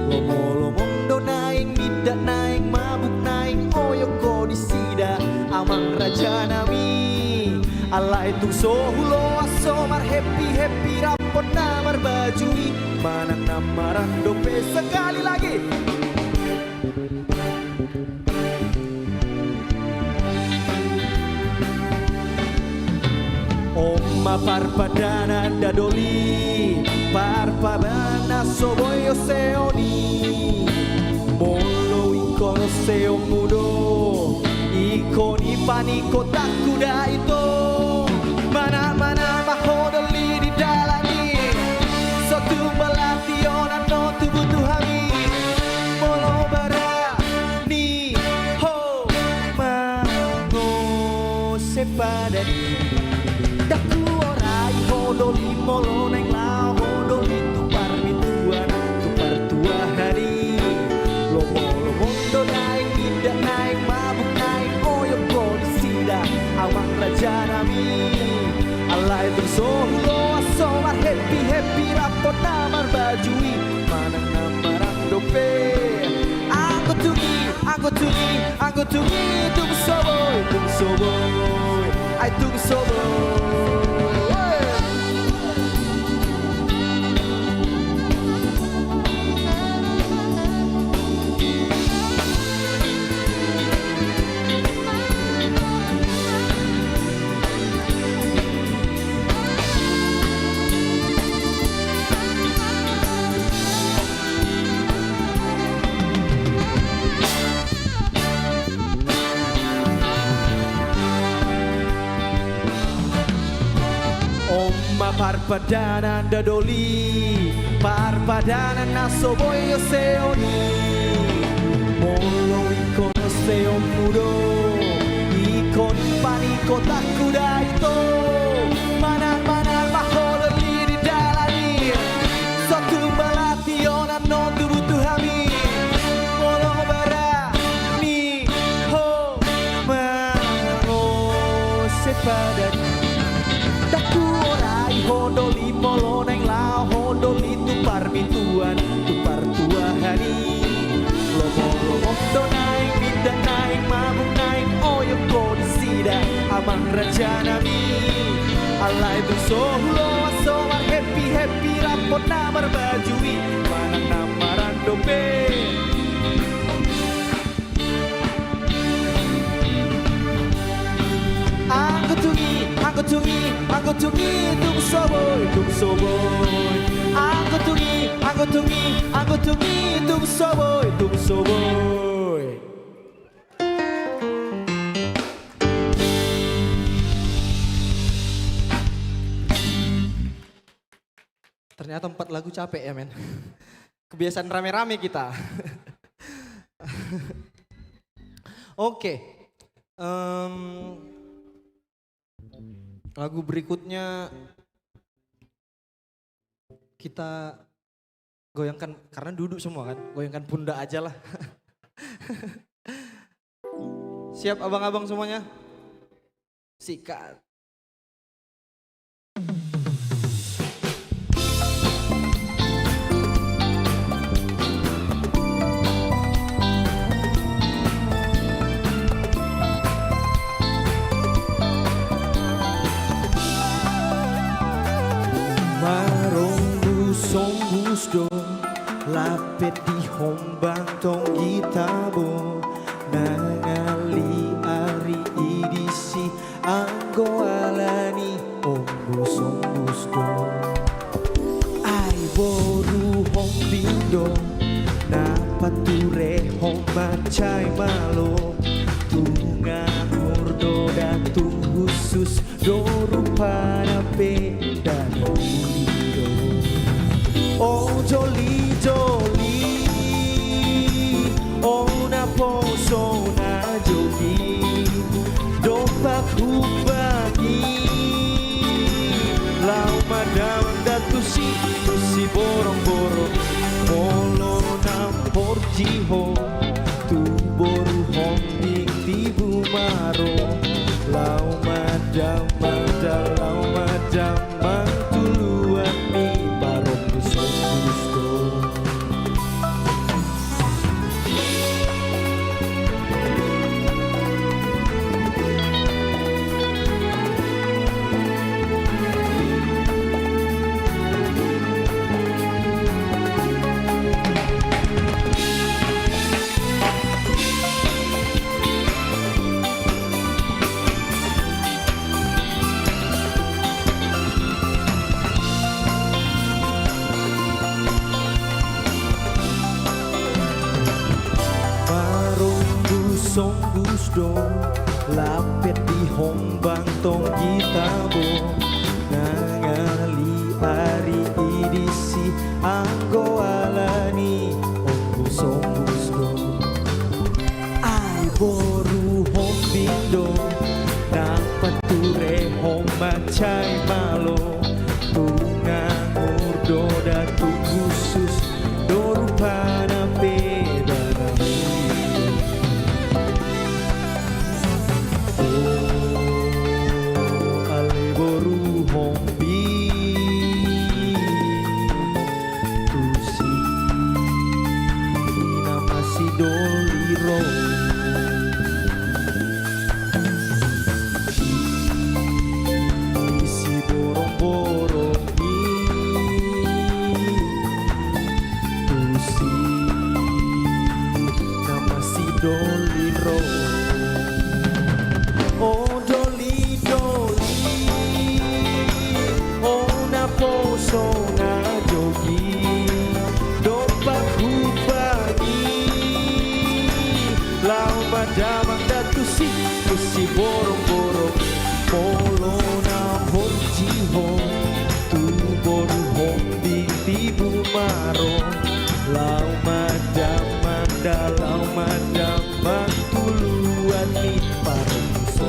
lomo mondo naing midak naing mabuk naing oyoko disida amang raja nami alai tu sohulo asomar happy rapot namar bajui manang namaran dope sekali lagi. Oma parpadana dadoli parpadana soboyo seoni molo ikono seo mudo ikoni paniko takuda itu mana mahodoli di dalani sotu balation no tubutuhami molo bara ni ho mango sepadani. Daku orai hodoli moloneng lao hodoli tu parmituan tu partuahani lomo mondo naik tidak naik mabuk naik oyoko disida amang raja nami alai bersohulo asomar happy rapot namar bajui manang namaran dope aku tungi tung soboy ai tung soboy. Parpadanan dadoli parpadanan nasoboyo seoni molo ikono seo mudo ikon paniko takuda itu mana mahodoli di dalani raja nami alai tu solo asomar happy happy rapot namar bajui manang namaran dope Angko tungi tung soboy tung soboy Ternyata 4 lagu capek ya men. Kebiasaan rame-rame kita. Oke. Lagu berikutnya kita goyangkan karena duduk semua kan. Goyangkan pundak aja lah. Siap abang-abang semuanya? Sikat. Busdo lapet di hombang tong gitabo nangali ari idisi anggo alani ombusdo ai boru hombindo napature hombacai malo tunga hurdo datu khusus dorupada beda Oh jolly jolly, oh na poso na jogi, dopak hubagi, lau madam datu si borong-borong, molo na porjiho, tu boru hombing tibu maro, lau madam tuluan mi barong. Busdo lapet di hombang tong gitabo nangali ari idisi anggo alani busdo ai boru hombindo napature hombacai malo tunga murdo datu khusus dorupana beda isi borong-borong tusi nama si doliro oh doli doli oh na poso na jogi dopak hubagi lau madamang datu si borong-borong polo na honjiho tu boru hombing tibu maro lau madamang tuluan ni parang gusto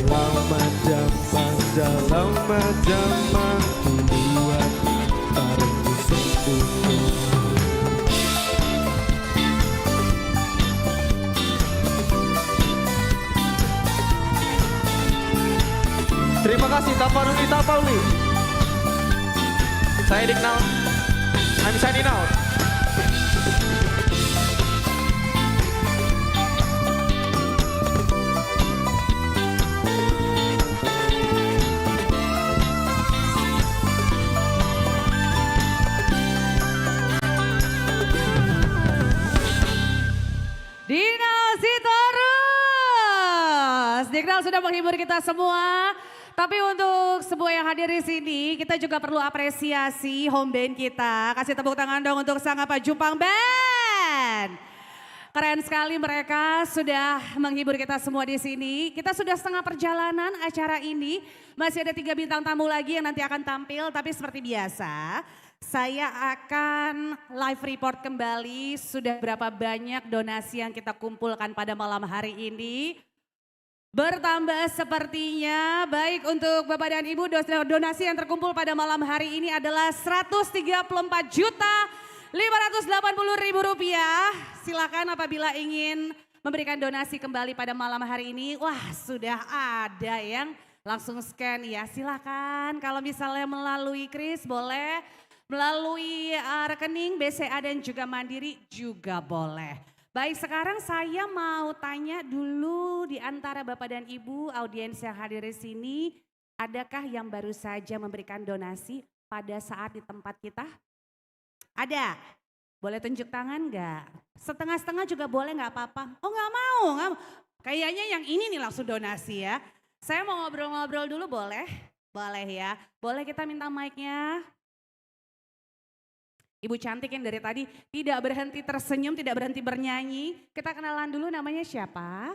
lau madamang tuluan ni parang gusto. Terima kasih Tapauli. Saya Diknal. I'm signing out. Iqdal sudah menghibur kita semua. Tapi untuk semua yang hadir di sini, kita juga perlu apresiasi home band kita. Kasih tepuk tangan dong untuk sang apa Jupang Band. Keren sekali mereka sudah menghibur kita semua di sini. Kita sudah setengah perjalanan acara ini. Masih ada 3 bintang tamu lagi yang nanti akan tampil. Tapi seperti biasa, saya akan live report kembali sudah berapa banyak donasi yang kita kumpulkan pada malam hari ini. Bertambah sepertinya, baik untuk Bapak dan Ibu, donasi yang terkumpul pada malam hari ini adalah 134.580.000 rupiah. Silakan apabila ingin memberikan donasi kembali pada malam hari ini. Wah, sudah ada yang langsung scan ya, silakan. Kalau misalnya melalui Kris boleh, melalui rekening BCA dan juga Mandiri juga boleh. Baik, sekarang saya mau tanya dulu di antara Bapak dan Ibu audiens yang hadir di sini, adakah yang baru saja memberikan donasi pada saat di tempat kita? Ada? Boleh tunjuk tangan enggak? Setengah-setengah juga boleh enggak apa-apa? Oh enggak mau, enggak mau. Kayaknya yang ini nih langsung donasi ya. Saya mau ngobrol-ngobrol dulu boleh? Boleh ya. Boleh kita minta mic-nya? Ibu cantik yang dari tadi tidak berhenti tersenyum, tidak berhenti bernyanyi. Kita kenalan dulu, namanya siapa?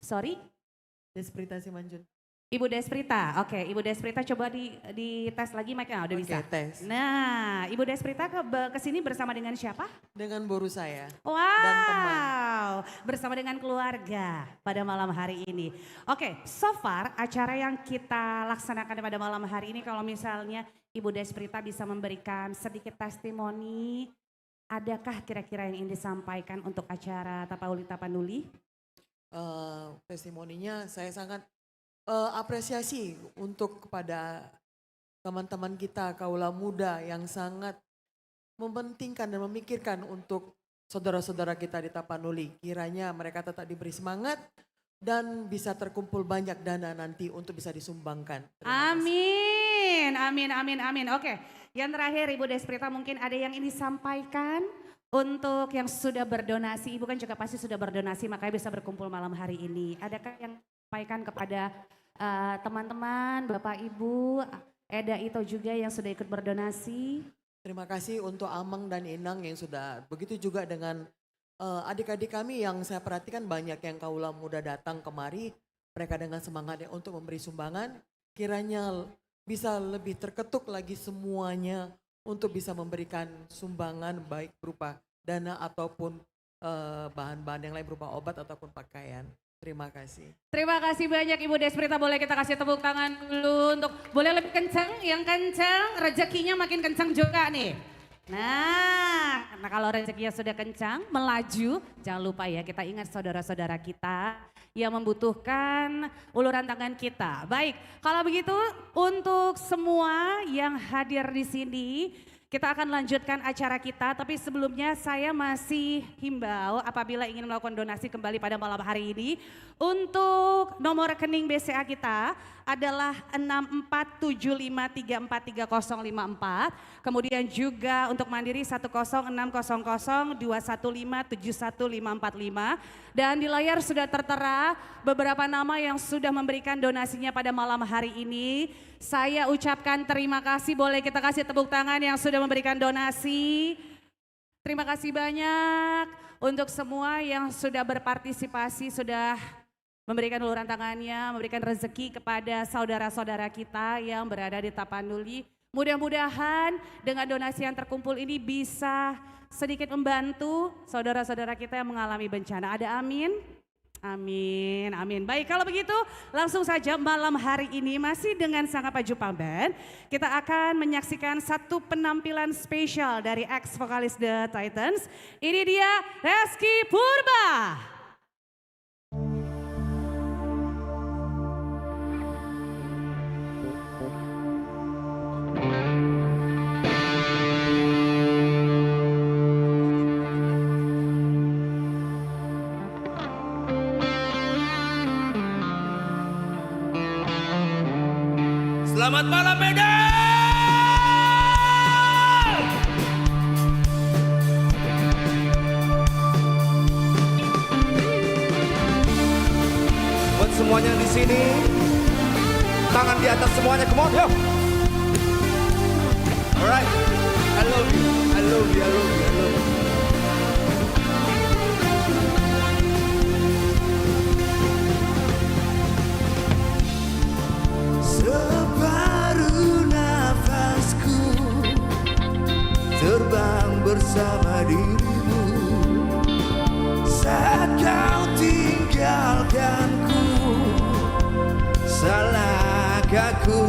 Sorry? Desprita Simanjun. Ibu Desprita, oke. Ibu Desprita coba di tes lagi mic-nya, udah bisa. Tes. Nah, Ibu Desprita ke sini bersama dengan siapa? Dengan boru saya. Wow, Dan teman. bersama dengan keluarga pada malam hari ini. Oke, so far acara yang kita laksanakan pada malam hari ini, kalau misalnya Ibu Desprita bisa memberikan sedikit testimoni, adakah kira-kira yang ingin disampaikan untuk acara Tapauli Tapanuli? Testimoninya saya sangat apresiasi untuk kepada teman-teman kita kaula muda yang sangat mementingkan dan memikirkan untuk saudara-saudara kita di Tapanuli. Kiranya mereka tetap diberi semangat dan bisa terkumpul banyak dana nanti untuk bisa disumbangkan. Amin, amin, amin, amin. Oke, yang terakhir Ibu Desprita mungkin ada yang ingin disampaikan untuk yang sudah berdonasi. Ibu kan juga pasti sudah berdonasi makanya bisa berkumpul malam hari ini. Adakah yang sampaikan kepada teman-teman, Bapak Ibu, Eda Ito juga yang sudah ikut berdonasi? Terima kasih untuk Amang dan Inang yang sudah, begitu juga dengan adik-adik kami yang saya perhatikan banyak yang kaula muda datang kemari, mereka dengan semangatnya untuk memberi sumbangan, kiranya bisa lebih terketuk lagi semuanya untuk bisa memberikan sumbangan baik berupa dana ataupun bahan-bahan yang lain berupa obat ataupun pakaian. Terima kasih. Terima kasih banyak Ibu Desprita, boleh kita kasih tepuk tangan dulu untuk boleh lebih kencang, yang kencang rezekinya makin kencang juga nih. Nah, karena kalau rezekinya sudah kencang, melaju, jangan lupa ya kita ingat saudara-saudara kita yang membutuhkan uluran tangan kita. Baik, kalau begitu untuk semua yang hadir di sini, kita akan lanjutkan acara kita, tapi sebelumnya saya masih himbau apabila ingin melakukan donasi kembali pada malam hari ini. Untuk nomor rekening BCA kita adalah 6475343054. Kemudian juga untuk Mandiri 1060021571545. Dan di layar sudah tertera beberapa nama yang sudah memberikan donasinya pada malam hari ini. Saya ucapkan terima kasih, boleh kita kasih tepuk tangan yang sudah memberikan donasi. Terima kasih banyak untuk semua yang sudah berpartisipasi, sudah memberikan uluran tangannya, memberikan rezeki kepada saudara-saudara kita yang berada di Tapanuli. Mudah-mudahan dengan donasi yang terkumpul ini bisa sedikit membantu saudara-saudara kita yang mengalami bencana. Ada amin? Amin, amin. Baik, kalau begitu langsung saja malam hari ini masih dengan Sang Apa Jupang Band. Kita akan menyaksikan satu penampilan spesial dari ex-vokalis The Titans. Ini dia Reski Purba. Selamat malam Medan. Buat sini. Tangan di atas semuanya, come on, yo. Alright, I love you, I love you, I love you, I love you. Separuh nafasku terbang bersama dirimu saat kau tinggalkanku. Salahkah aku?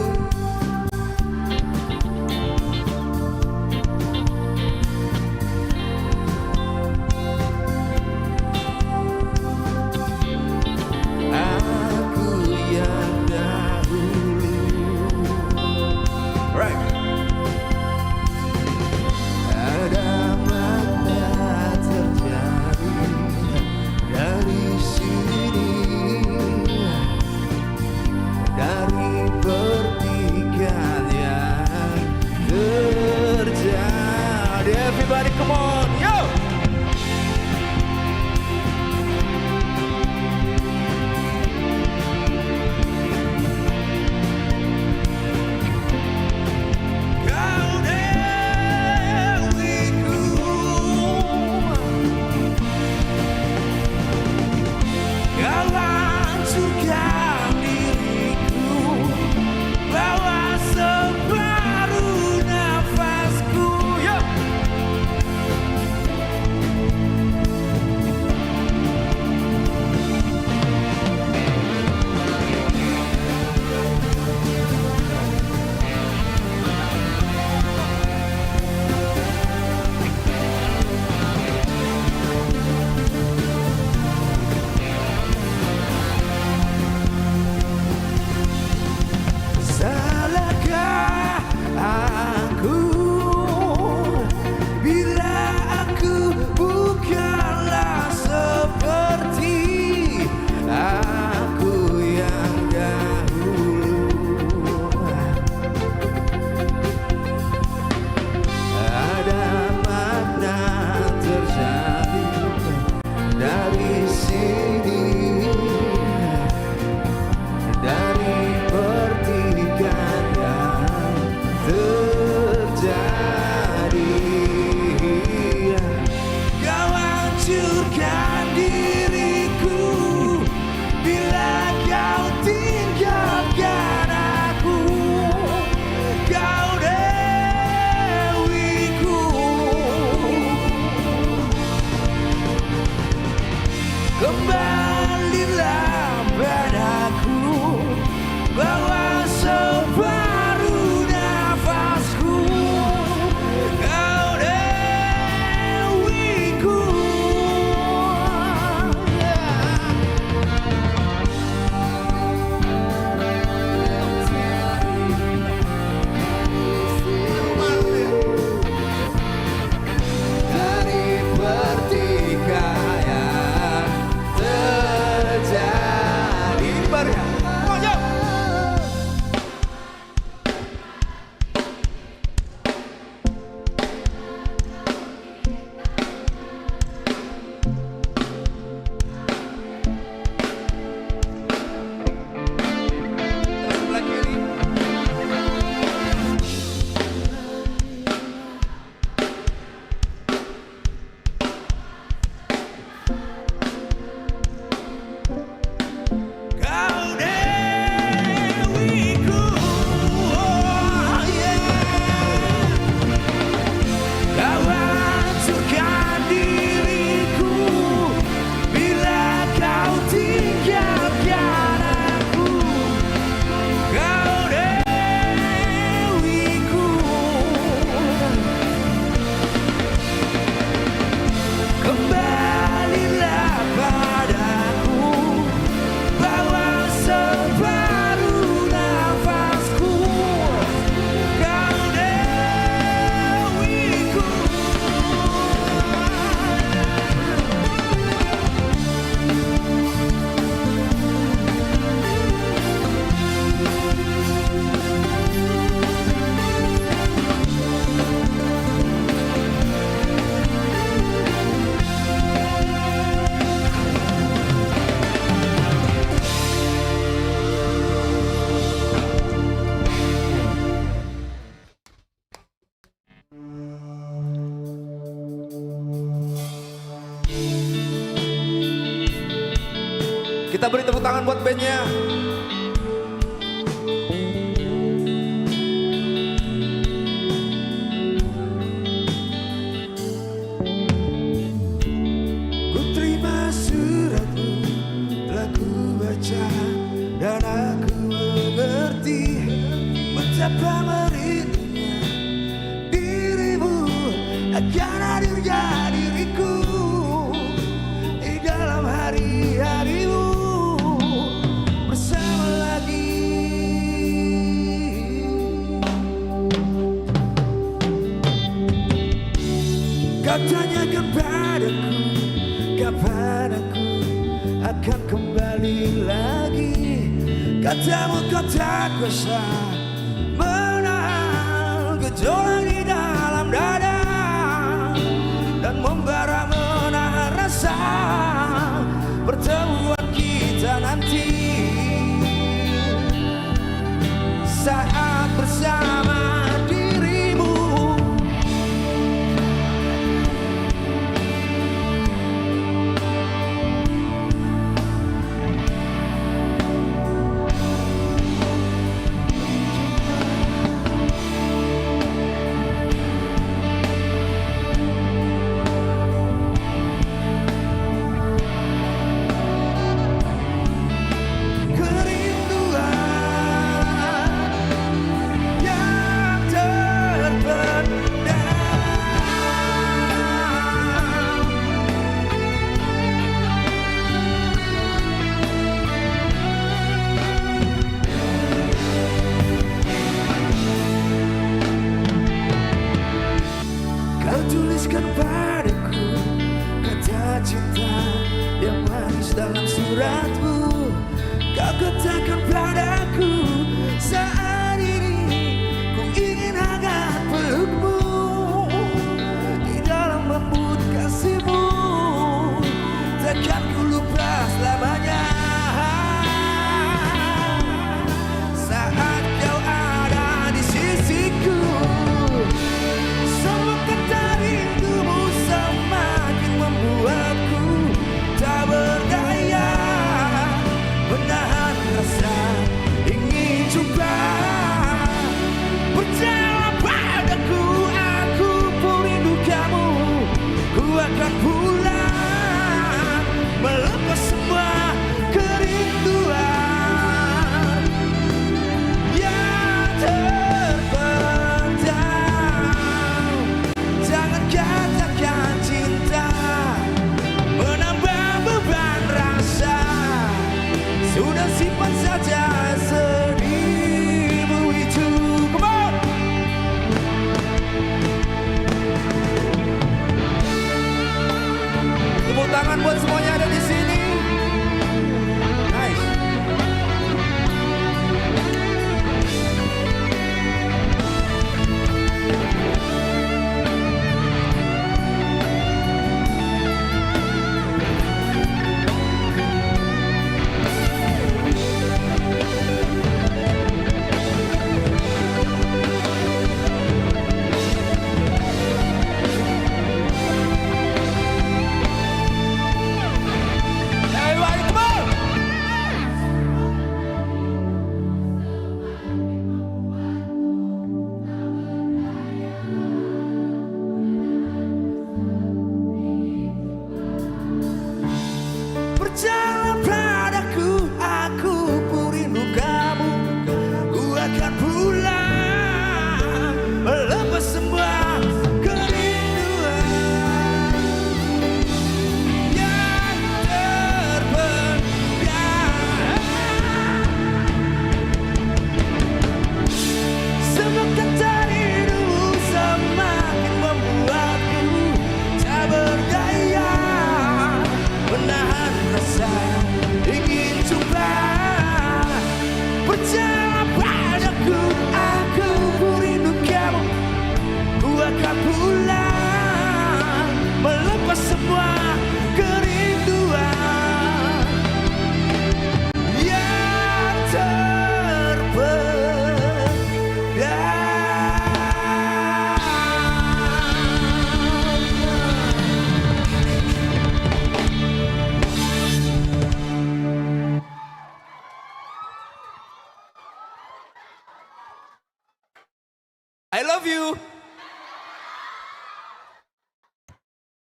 Aku yang dahulu. Right. Ada makna terjadi dari sini, dari pertikaian yang terjadi. Everybody come on, yo! Kau dewiku, kau hancurkan diriku, bawa separuh nafasku, yo. Kita beri tepuk tangan buat bandnya. Ku terima suratmu, telah ku baca dan aku mengerti betapa merindunya dirimu akan hadirnya diriku di dalam hari-harimu bersama lagi. Kau tanyakan padaku kapan aku akan kembali lagi. Katamu kau tak kuasa menahan gejolak di dalam dada dan membara menahan rasa pertemuan kita nanti saat bersama dirimu. Kau tuliskan padaku kata cinta yang manis dalam suratmu. Kau katakan padaku saat ini ku ingin hangat pelukmu di dalam lembut kasihmu. Takkan ku lupa selamanya saat kau ada di sisiku. Semua kata rindumu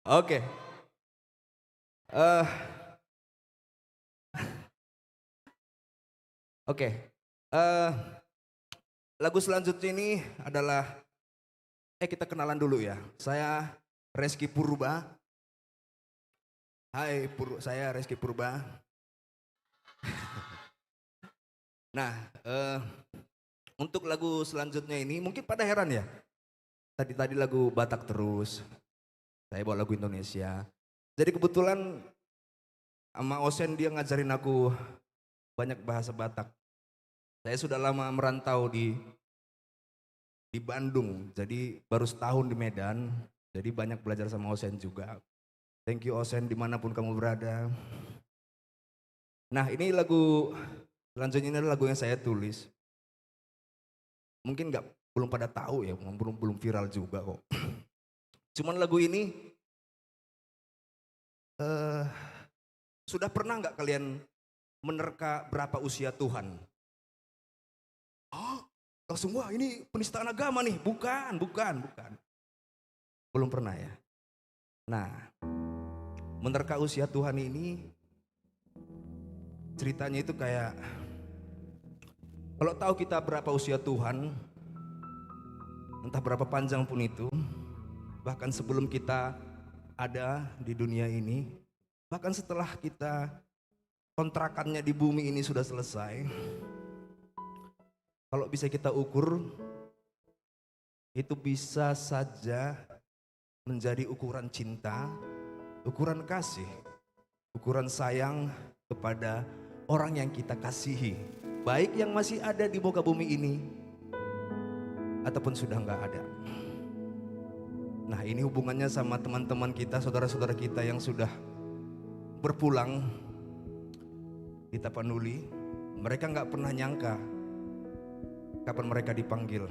Oke. Eh, Oke. Lagu selanjutnya ini adalah kita kenalan dulu ya. Saya Reski Purba. Hai, saya Reski Purba. Nah, untuk lagu selanjutnya ini mungkin pada heran ya. Tadi lagu Batak terus. Saya bawa lagu Indonesia. Jadi kebetulan sama Osen dia ngajarin aku banyak bahasa Batak. Saya sudah lama merantau di Bandung, jadi baru setahun di Medan. Jadi banyak belajar sama Osen juga. Thank you Osen dimanapun kamu berada. Nah ini lagu selanjutnya ini adalah lagu yang saya tulis. Mungkin belum pada tahu ya, belum viral juga kok. Cuman lagu ini sudah pernah nggak kalian menerka berapa usia Tuhan? Oh, langsung wah ini penistaan agama nih. Bukan. Belum pernah ya. Nah, menerka usia Tuhan ini ceritanya itu kayak kalau tahu kita berapa usia Tuhan, entah berapa panjang pun itu, bahkan sebelum kita ada di dunia ini, bahkan setelah kita kontrakannya di bumi ini sudah selesai, kalau bisa kita ukur, itu bisa saja menjadi ukuran cinta, ukuran kasih, ukuran sayang kepada orang yang kita kasihi, baik yang masih ada di muka bumi ini ataupun sudah nggak ada. Nah ini hubungannya sama teman-teman kita, saudara-saudara kita yang sudah berpulang di Tapanuli. Mereka nggak pernah nyangka kapan mereka dipanggil.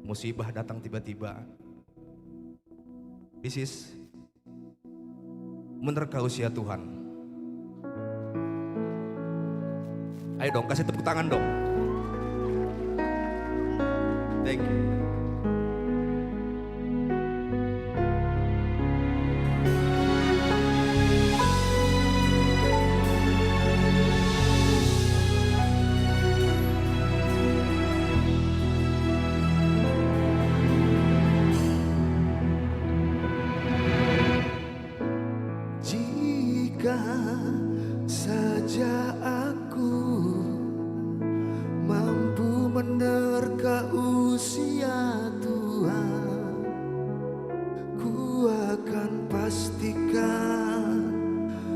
Musibah datang tiba-tiba. This is menerka usia Tuhan. Ayo dong, kasih tepuk tangan dong. Thank you. Jika saja aku mampu menerka usia Tuhan, ku akan pastikan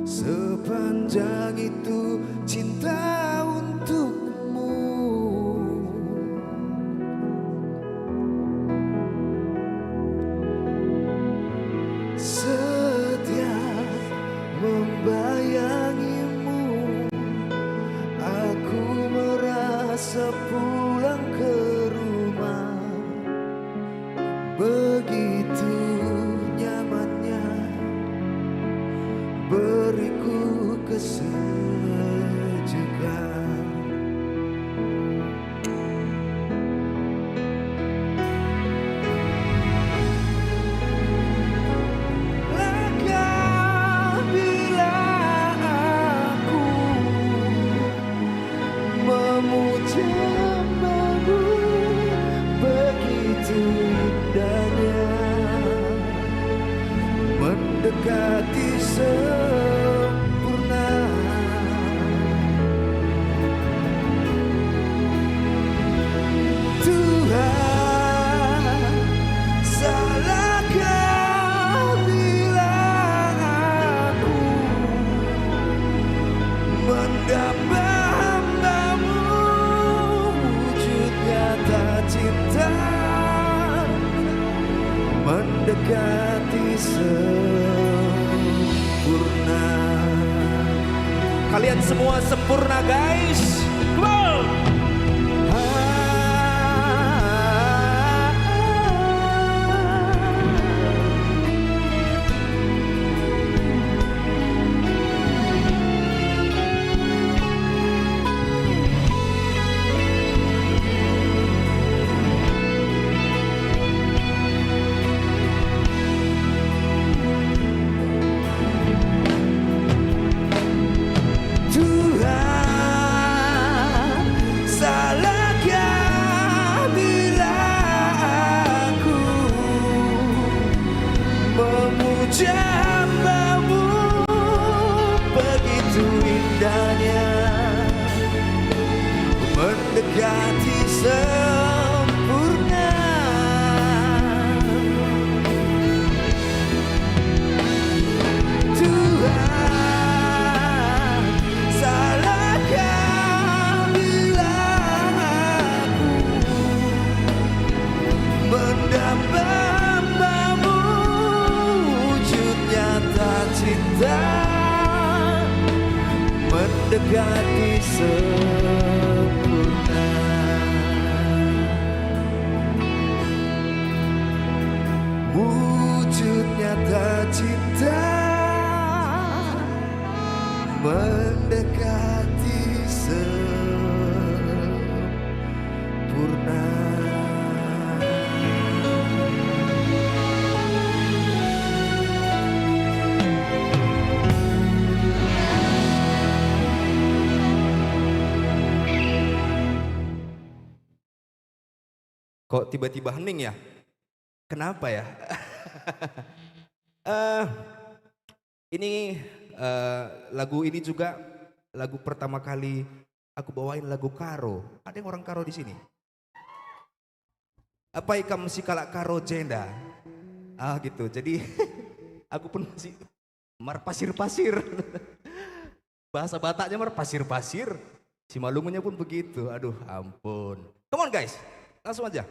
sepanjang itu cinta untukmu. Setiap membayangimu, aku merasa pulang ke rumah. Begitu nyamannya beriku kesejukan. Lega bila aku memujamu, begitu indahnya mendekati sempurna. Tuhan, salahkah bila aku mendamba hambamu, wujud nyata cinta mendekati sempurna. Kalian semua sempurna guys. Come on. puja hambamu begitu indahnya mendekati sempurna. Tuhan, salahkah bila aku mendamba-hambamu wujud nyata cinta mendekati sempurna. Wujud nyata cinta mendekati sempurna. Kok tiba-tiba hening ya? Kenapa ya? Ini lagu ini juga lagu pertama kali aku bawain lagu Karo. Ada yang orang Karo di sini? Apa ikam si kalak Karo jenda? Ah gitu. Jadi aku pun masih marpasir-pasir. Bahasa Bataknya marpasir-pasir. Si Malungunya pun begitu. Aduh ampun. Come on guys, langsung aja.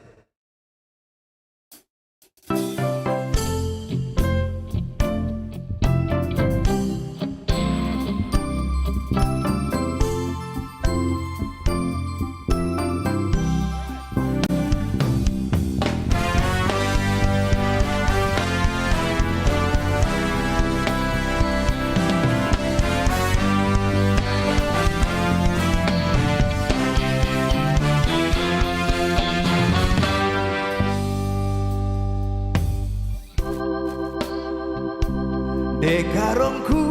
Dekarongku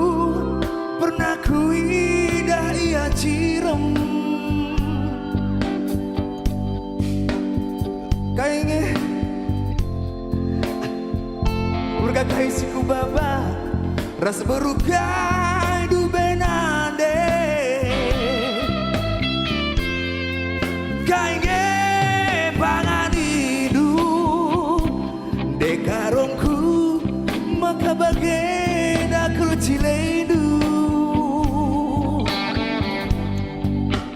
pernah kuidah ia cirem kainge bergagai siku baba ras berukai du benande kainge pangan hidu dekarongku maka bagai Ciledu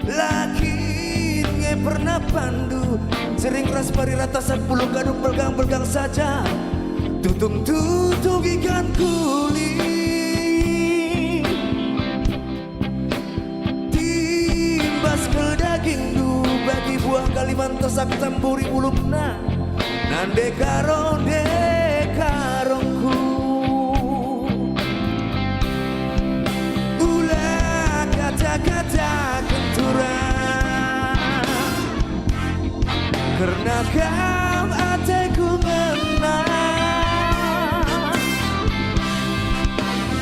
lakinya pernah pandu sering ras pari rata 10 gadung belgang-belgang saja tutung-tutung ikan kulit timbas ke daging du bagi buah Kalimantan sak tamburi ulumna nande karo dekarongku kata kenturan karena kam ateku menang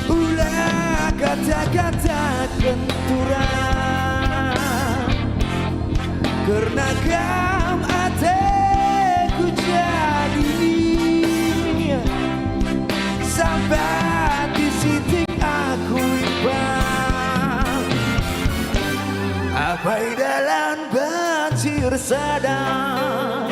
ulah kata-kata kenturan karena kam ateku jadi sampai di titik aku iba abai dalam banjir sadar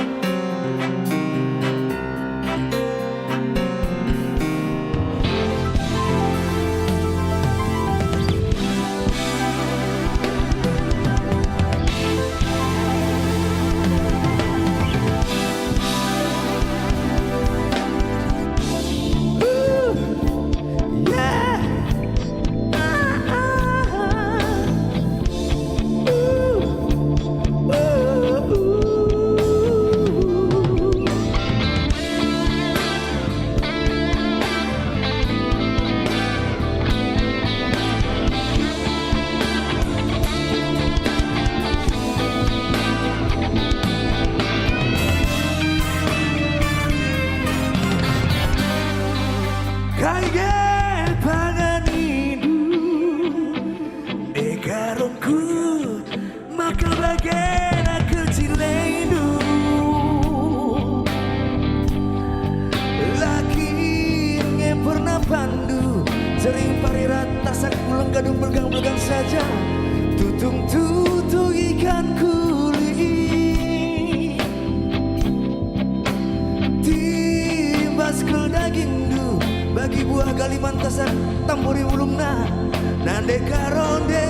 pandu Sering parirat tasak pulang gadung belgang-belgang saja Tutung-tutung ikan kuli Timbas ke daging du Bagi buah galiman tasak tamburi ulungna Nande karongku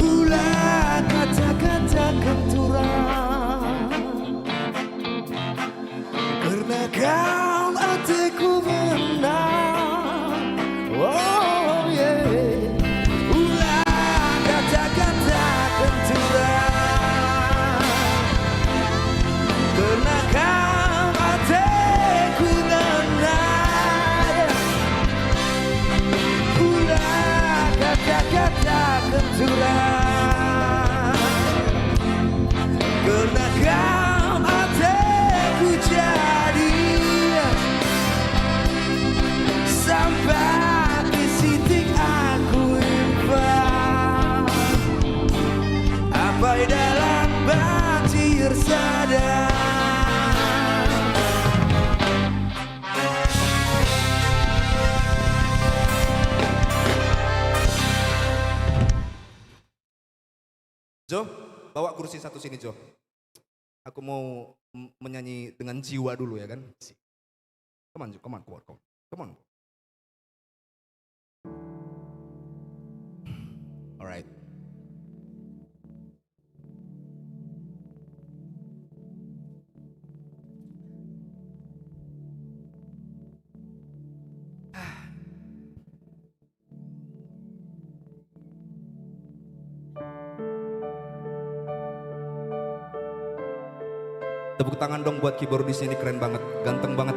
Ulah kata-kata kenturang Karena kau hatiku menang Oh yeah Ulah kata-kata kenturang Karena kau hatiku menang Ulah kata-kata kenturang Karena kau hatiku jadi Sampai di titik aku impan Apa dalam banjir sadar Jo, bawa kursi satu sini Jo. Aku mau menyanyi dengan jiwa dulu ya kan. Come on Jo, come on. Alright. Tepuk tangan dong buat keyboardis ini, keren banget, ganteng banget.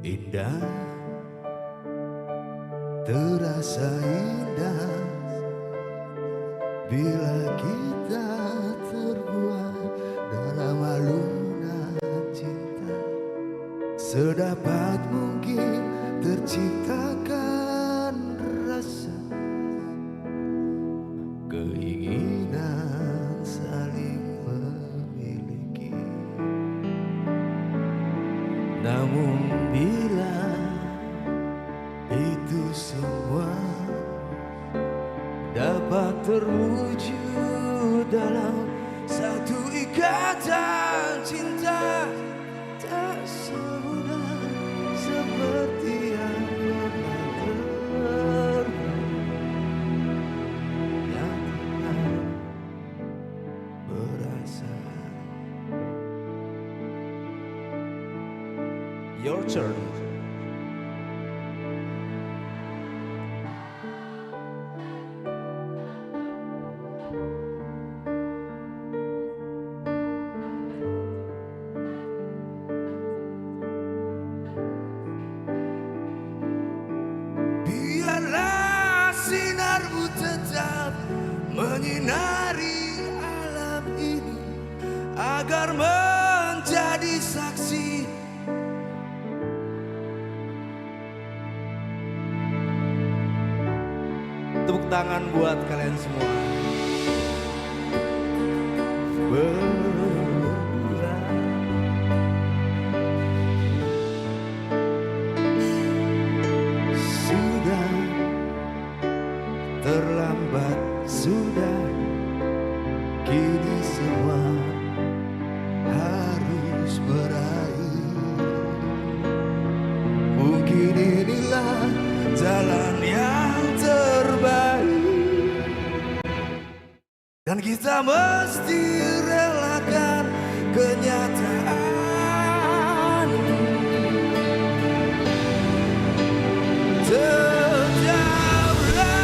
Indah, terasa indah bila kita terbuai dalam alunan cinta. Sedapat mungkin terciptakan rasa keinginan saling memiliki. Namun bila itu semua dapat terwujud dalam satu ikatan cinta, tak semudah seperti yang pernah ternyata berasa. Your turn. Biarlah sinarmu tetap menyinari alam ini agar menjadi saksi Tepuk tangan buat kalian semua. berdua. Sudah terlambat, sudah kini semua harus berakhir. Mungkin inilah jalan yang terbaik, dan kita mesti relakan kenyataan. Tetaplah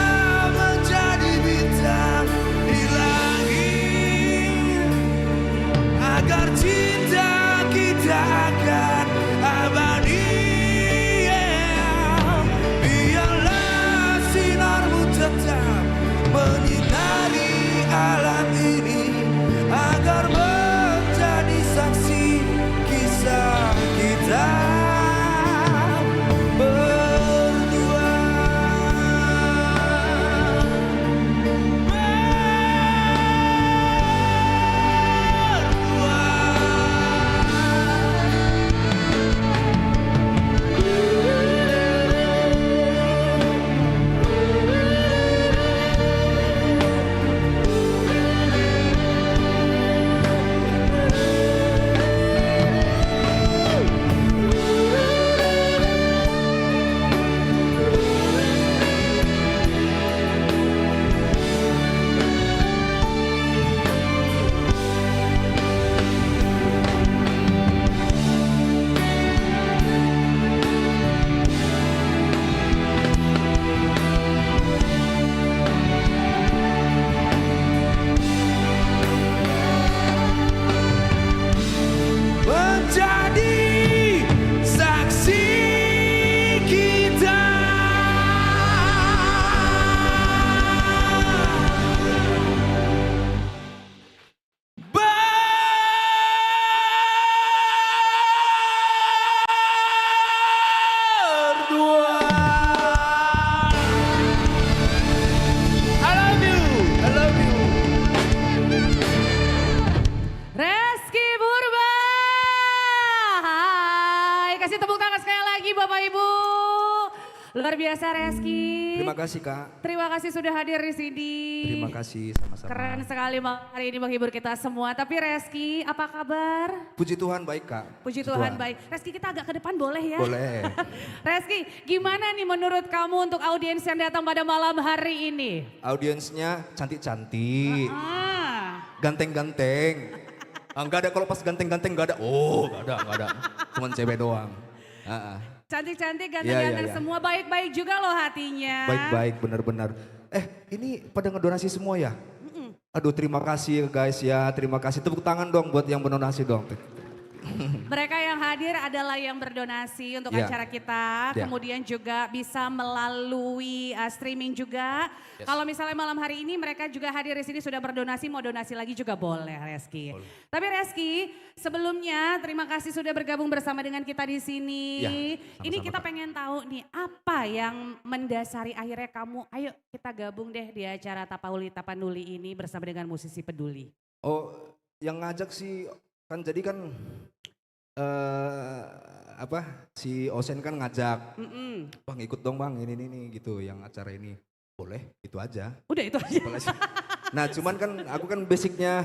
menjadi bintang di langit, agar cinta kita akan abadi. Biarlah sinarmu tetap menyinari alam ini, agar Luar biasa Reski. Terima kasih Kak. Terima kasih sudah hadir di sini. Terima kasih sama-sama. Keren sekali malam hari ini menghibur kita semua. Tapi Reski, apa kabar? Puji Tuhan baik Kak. Puji Tuhan baik. Reski, kita agak ke depan boleh ya? Boleh. Reski, gimana nih menurut kamu untuk audiens yang datang pada malam hari ini? Audiensnya cantik-cantik, ganteng-ganteng. Enggak ada kalau pas ganteng-ganteng enggak ada. Oh, enggak ada. Cuman cewek doang. Cantik-cantik, ganteng-ganteng Iya. semua. Baik-baik juga loh hatinya. Baik-baik, benar-benar. Ini pada ngedonasi semua ya? Aduh, terima kasih guys ya. Terima kasih. Tepuk tangan dong buat yang berdonasi dong. Mereka yang hadir adalah yang berdonasi untuk Ya. acara kita, Ya. kemudian juga bisa melalui streaming juga. Kalau misalnya malam hari ini mereka juga hadir di sini sudah berdonasi, mau donasi lagi juga boleh Reski. Tapi Reski, sebelumnya terima kasih sudah bergabung bersama dengan kita di sini. Ya, Ini sama-sama, kita Kak. pengen tahu nih apa yang mendasari akhirnya kamu, ayo kita gabung deh di acara Tapauli Tapanuli ini bersama dengan musisi peduli. Oh, yang ngajak sih kan jadi kan si Osen kan ngajak, bang ikut dong bang ini gitu yang acara ini. Boleh, itu aja. Udah itu aja. Nah cuman kan aku kan basicnya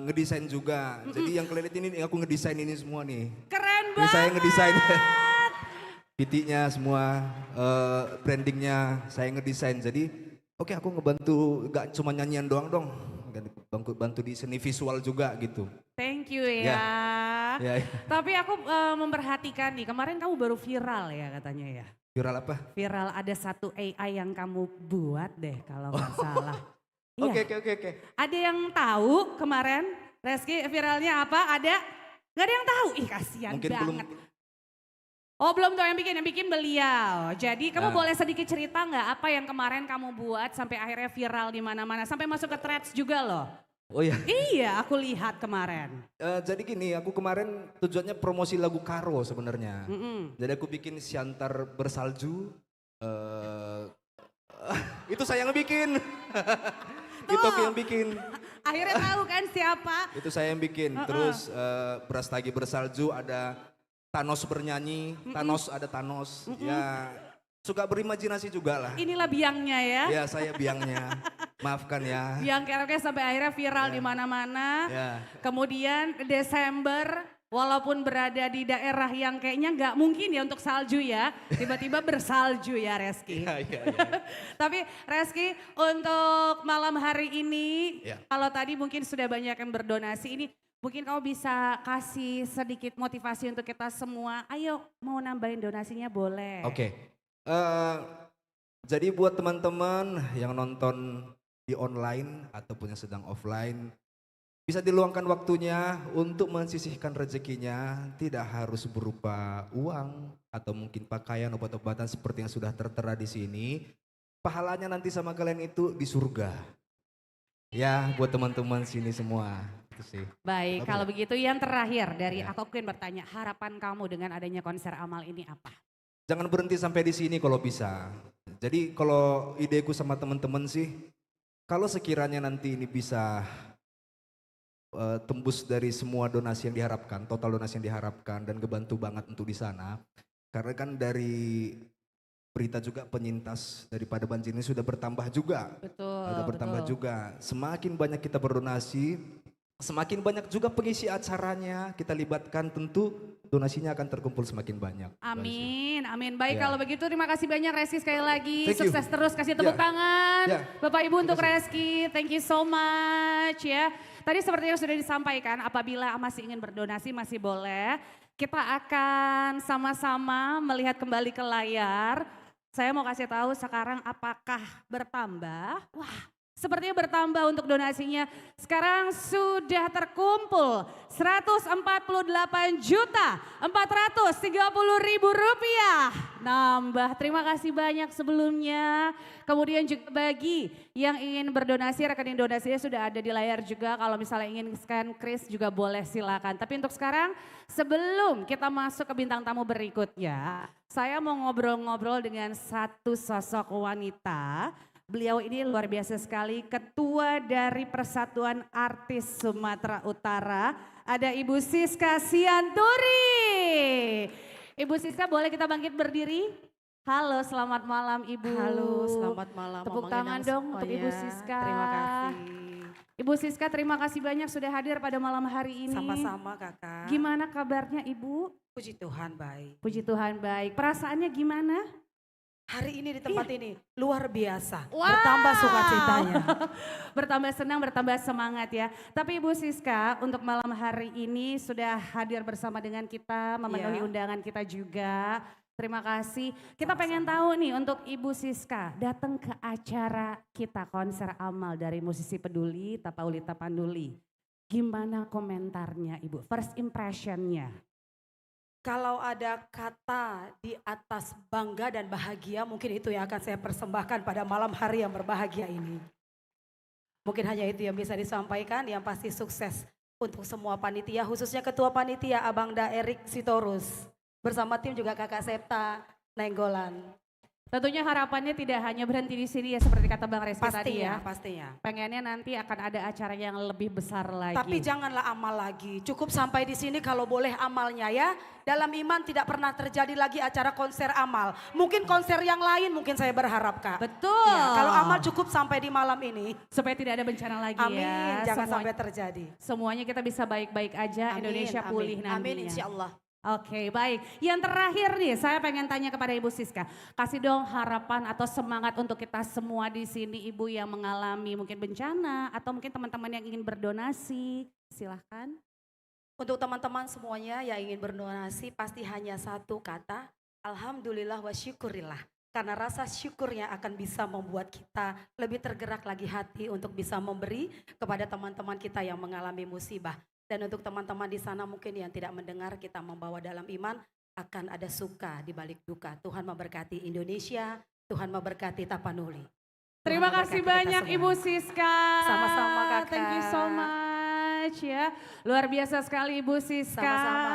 ngedesain juga. Jadi yang kelilit ini aku ngedesain ini semua nih. Keren Ini banget. saya ngedesain. PT-nya semua, brandingnya saya ngedesain. Jadi oke aku ngebantu gak cuma nyanyian doang dong. Bantu di seni visual juga gitu. Thank you ya. Ya. Tapi aku memperhatikan nih, kemarin kamu baru viral ya katanya ya. Viral apa? Viral ada satu AI yang kamu buat deh kalau nggak salah. Iya. Oke. Ada yang tahu kemarin Reski viralnya apa? Ada? Gak ada yang tahu? Ih kasihan Mungkin banget. belum. Oh belum tahu yang bikin beliau. Jadi kamu Nah. boleh sedikit cerita nggak apa yang kemarin kamu buat sampai akhirnya viral di mana-mana, sampai masuk ke threads juga loh. Oh ya. Iya aku lihat kemarin. Jadi gini, aku kemarin tujuannya promosi lagu Karo sebenarnya. Mm-mm. Jadi aku bikin Siantar Bersalju. Itu saya yang bikin. Itu aku yang bikin. Akhirnya tahu kan siapa? Itu saya yang bikin. Terus Brastagi Bersalju ada Thanos bernyanyi. Thanos ada Thanos. Ya suka berimajinasi juga lah. Inilah biangnya ya. Ya saya biangnya. Maafkan ya. Yang keroknya sampai akhirnya viral di mana-mana. Ya. Kemudian Desember, walaupun berada di daerah yang kayaknya nggak mungkin ya untuk salju ya, tiba-tiba bersalju ya Reski. Iya. Tapi Reski untuk malam hari ini, Ya. kalau tadi mungkin sudah banyak yang berdonasi, ini mungkin kamu bisa kasih sedikit motivasi untuk kita semua. Ayo mau nambahin donasinya boleh. Oke. Jadi buat teman-teman yang nonton di online ataupun yang sedang offline, bisa diluangkan waktunya untuk mensisihkan rezekinya, tidak harus berupa uang atau mungkin pakaian, obat-obatan seperti yang sudah tertera di sini. Pahalanya nanti sama kalian itu di surga. Ya, buat teman-teman sini semua. Itu sih. Baik, kalau begitu yang terakhir dari Ya. aku ingin bertanya, harapan kamu dengan adanya konser amal ini apa? Jangan berhenti sampai di sini kalau bisa. Jadi kalau ideku sama teman-teman sih, kalau sekiranya nanti ini bisa tembus dari semua donasi yang diharapkan, total donasi yang diharapkan dan kebantu banget untuk di sana. Karena kan dari berita juga penyintas daripada banjir ini sudah bertambah juga. Betul. Sudah bertambah betul. juga. Semakin banyak kita berdonasi, semakin banyak juga pengisi acaranya kita libatkan, tentu donasinya akan terkumpul semakin banyak. Amin, amin. Baik Ya. kalau begitu terima kasih banyak Reski sekali lagi. Thank you. Sukses terus, kasih tepuk Ya. tangan. Ya. Bapak Ibu untuk Reski, thank you so much ya. Tadi seperti yang sudah disampaikan, apabila masih ingin berdonasi masih boleh. Kita akan sama-sama melihat kembali ke layar. Saya mau kasih tahu sekarang apakah bertambah. Wah, sepertinya bertambah untuk donasinya. Sekarang sudah terkumpul 148.430.000 rupiah. Nambah, terima kasih banyak sebelumnya. Kemudian juga bagi yang ingin berdonasi, rekening donasinya sudah ada di layar juga. Kalau misalnya ingin scan kris juga boleh silakan. Tapi untuk sekarang sebelum kita masuk ke bintang tamu berikutnya, saya mau ngobrol-ngobrol dengan satu sosok wanita. Beliau ini luar biasa sekali, ketua dari Persatuan Artis Sumatera Utara. Ada Ibu Siska Sianturi. Ibu Siska boleh kita bangkit berdiri? Halo, selamat malam Ibu. Halo, selamat malam. Tepuk Mama tangan Inang dong untuk semuanya. Ibu Siska. Terima kasih. Ibu Siska, terima kasih banyak sudah hadir pada malam hari ini. Sama-sama kakak. Gimana kabarnya Ibu? Puji Tuhan baik. Puji Tuhan baik. Perasaannya gimana? Hari ini di tempat ini luar biasa. Wow. Bertambah sukacitanya. Bertambah senang, bertambah semangat ya. Tapi Ibu Siska untuk malam hari ini sudah hadir bersama dengan kita, memenuhi Iya. undangan kita juga. Terima kasih. Kita pengen tahu nih untuk Ibu Siska datang ke acara kita konser amal dari musisi peduli Tapaulita Panduli. Gimana komentarnya Ibu? First impressionnya? Kalau ada kata di atas bangga dan bahagia, mungkin itu yang akan saya persembahkan pada malam hari yang berbahagia ini. Mungkin hanya itu yang bisa disampaikan, yang pasti sukses untuk semua panitia, khususnya Ketua Panitia Abang Da Erik Sitorus. Bersama tim juga Kakak Septa Nenggolan. Tentunya harapannya tidak hanya berhenti di sini ya seperti kata Bang Reski tadi ya. Pastinya. Pengennya nanti akan ada acara yang lebih besar lagi. Tapi janganlah amal lagi, cukup sampai di sini kalau boleh amalnya ya. Dalam iman tidak pernah terjadi lagi acara konser amal. Mungkin konser yang lain mungkin saya berharap Kak. Betul. Ya, kalau amal cukup sampai di malam ini. Supaya tidak ada bencana lagi Amin, ya. jangan Semuanya- sampai terjadi. Semuanya kita bisa baik-baik aja, Amin, Indonesia amin. pulih nantinya. Amin insya Allah. Oke baik, yang terakhir nih saya pengen tanya kepada Ibu Siska. Kasih dong harapan atau semangat untuk kita semua di sini Ibu yang mengalami mungkin bencana atau mungkin teman-teman yang ingin berdonasi. Silahkan. Untuk teman-teman semuanya yang ingin berdonasi pasti hanya satu kata, alhamdulillah wa syukurillah. Karena rasa syukurnya akan bisa membuat kita lebih tergerak lagi hati untuk bisa memberi kepada teman-teman kita yang mengalami musibah. Dan untuk teman-teman di sana mungkin yang tidak mendengar, kita membawa dalam iman akan ada suka di balik duka. Tuhan memberkati Indonesia, Tuhan memberkati Tapanuli. Terima Tuhan kasih memberkati kita banyak semua. Ibu Siska. Sama-sama, Kakak. Thank you so much ya. Luar biasa sekali Ibu Siska. Sama-sama.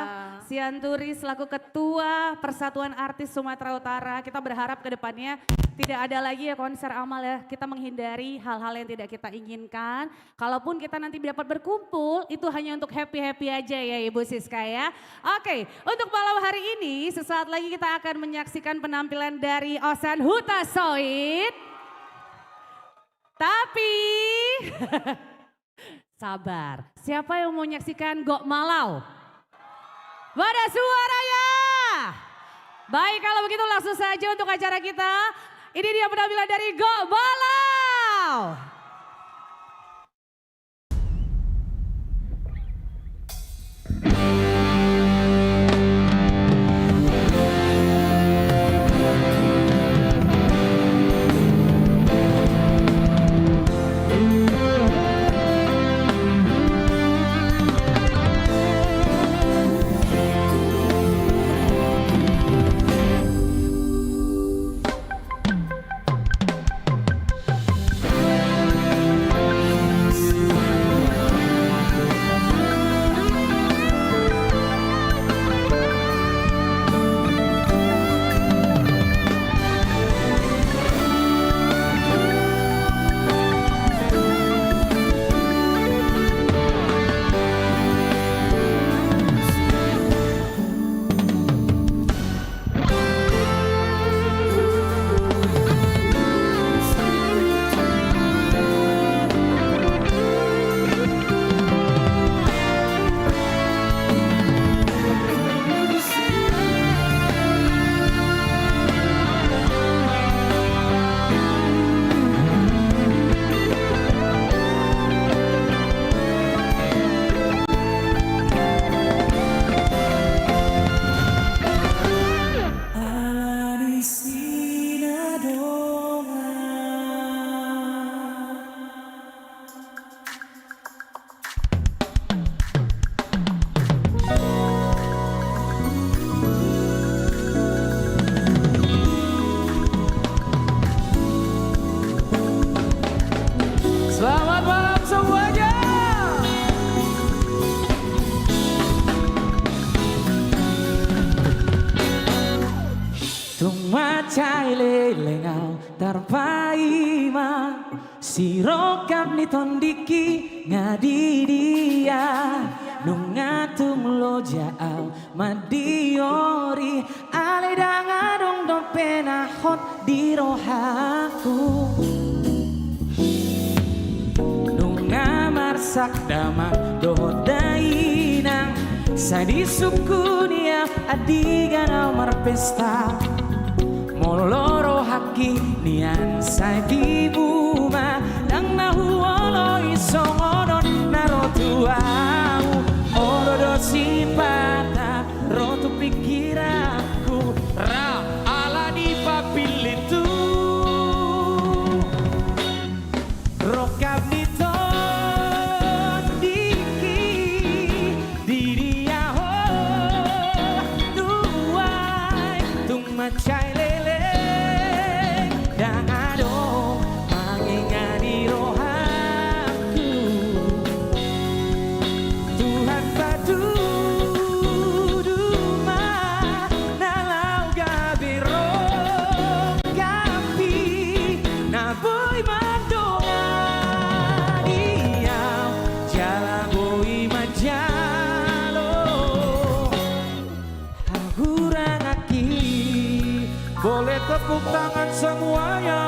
Sianturi selaku Ketua Persatuan Artis Sumatera Utara. Kita berharap ke depannya tidak ada lagi ya konser amal ya. Kita menghindari hal-hal yang tidak kita inginkan. Kalaupun kita nanti dapat berkumpul itu hanya untuk happy-happy aja ya Ibu Siska ya. Oke, untuk malam hari ini sesaat lagi kita akan menyaksikan penampilan dari Osan Huta Soit. Tapi sabar, siapa yang mau menyaksikan Gok Malau? Ada suaranya. Baik kalau begitu langsung saja untuk acara kita. Ini dia penampilan dari Gok Malau. Selamat malam semuanya. Tung macai lelengau tarpaima sirokap ni tondiki ngadi dia nungatung lo jaal madiori ale dangadong dong penahot di rohaku nunga marsak damang dohodainang sa di suku dia adigan amar pesta moloro haki nian sa di buma nang nahuolo isongonon narotuau orodo sipata rotu pikiranku ra ala di papilitu rokab nito diki diria ho duai tung macai lele dan ado mangingani rohaku Tuhan batu duma nalau gabiro kapi na boy mandonga diam jalan boy majalo hagurang aki boleh tepuk tangan semuanya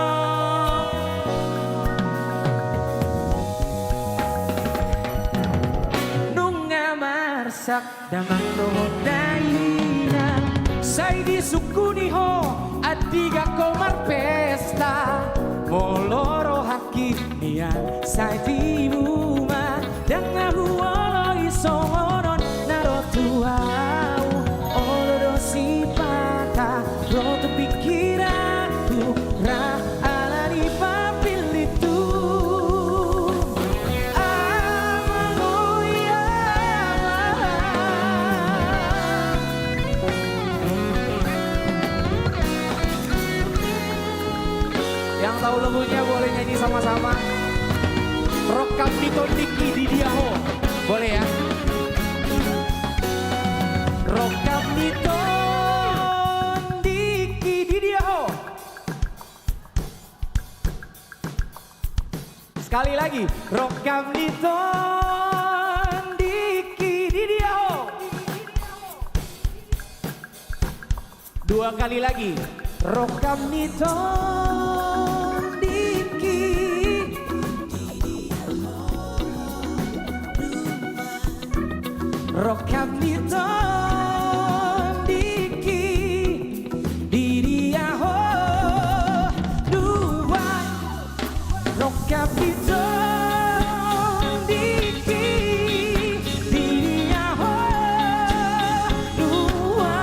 nunga marsak damang rohodaina say di suku ni ho adiga komar pesta moloro haki nian say di buma dengan huolo isongoron narotuau olodo sipata roto pikiranku ra ala di papilitu Amangoya yang tahu lagunya boleh nyanyi sama-sama Rokam Nito Diki di Diaho boleh ya Rokam Nito Diki di Diaho sekali lagi Rokam Nito Diki di Diaho dua kali lagi Rokam Nito Diki Rokam Nito Diki Diriaho dua Rokam Nito Diki Diriaho dua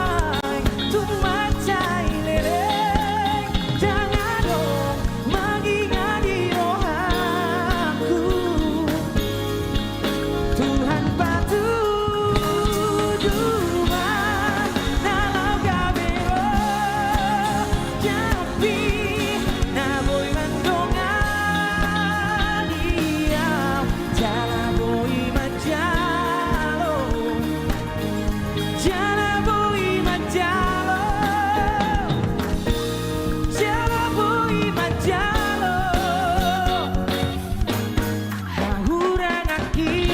Tumacai leleng jangan dong mengingat di rohaku Tuhan batu duma nalau gabero japi naboy mandonga diam jala boy majalo jala boy majalo jala boy majalo hahurang aki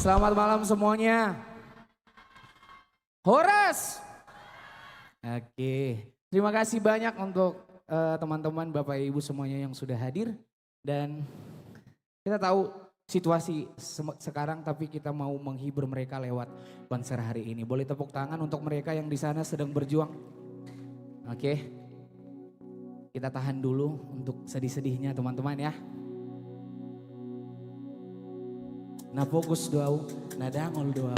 Selamat malam semuanya. Horas. Oke. Terima kasih banyak untuk teman-teman Bapak Ibu semuanya yang sudah hadir. Dan kita tahu situasi sekarang tapi kita mau menghibur mereka lewat konser hari ini. Boleh tepuk tangan untuk mereka yang di sana sedang berjuang. Oke. Kita tahan dulu untuk sedih-sedihnya teman-teman ya. Na fokus doau, na dangol doau.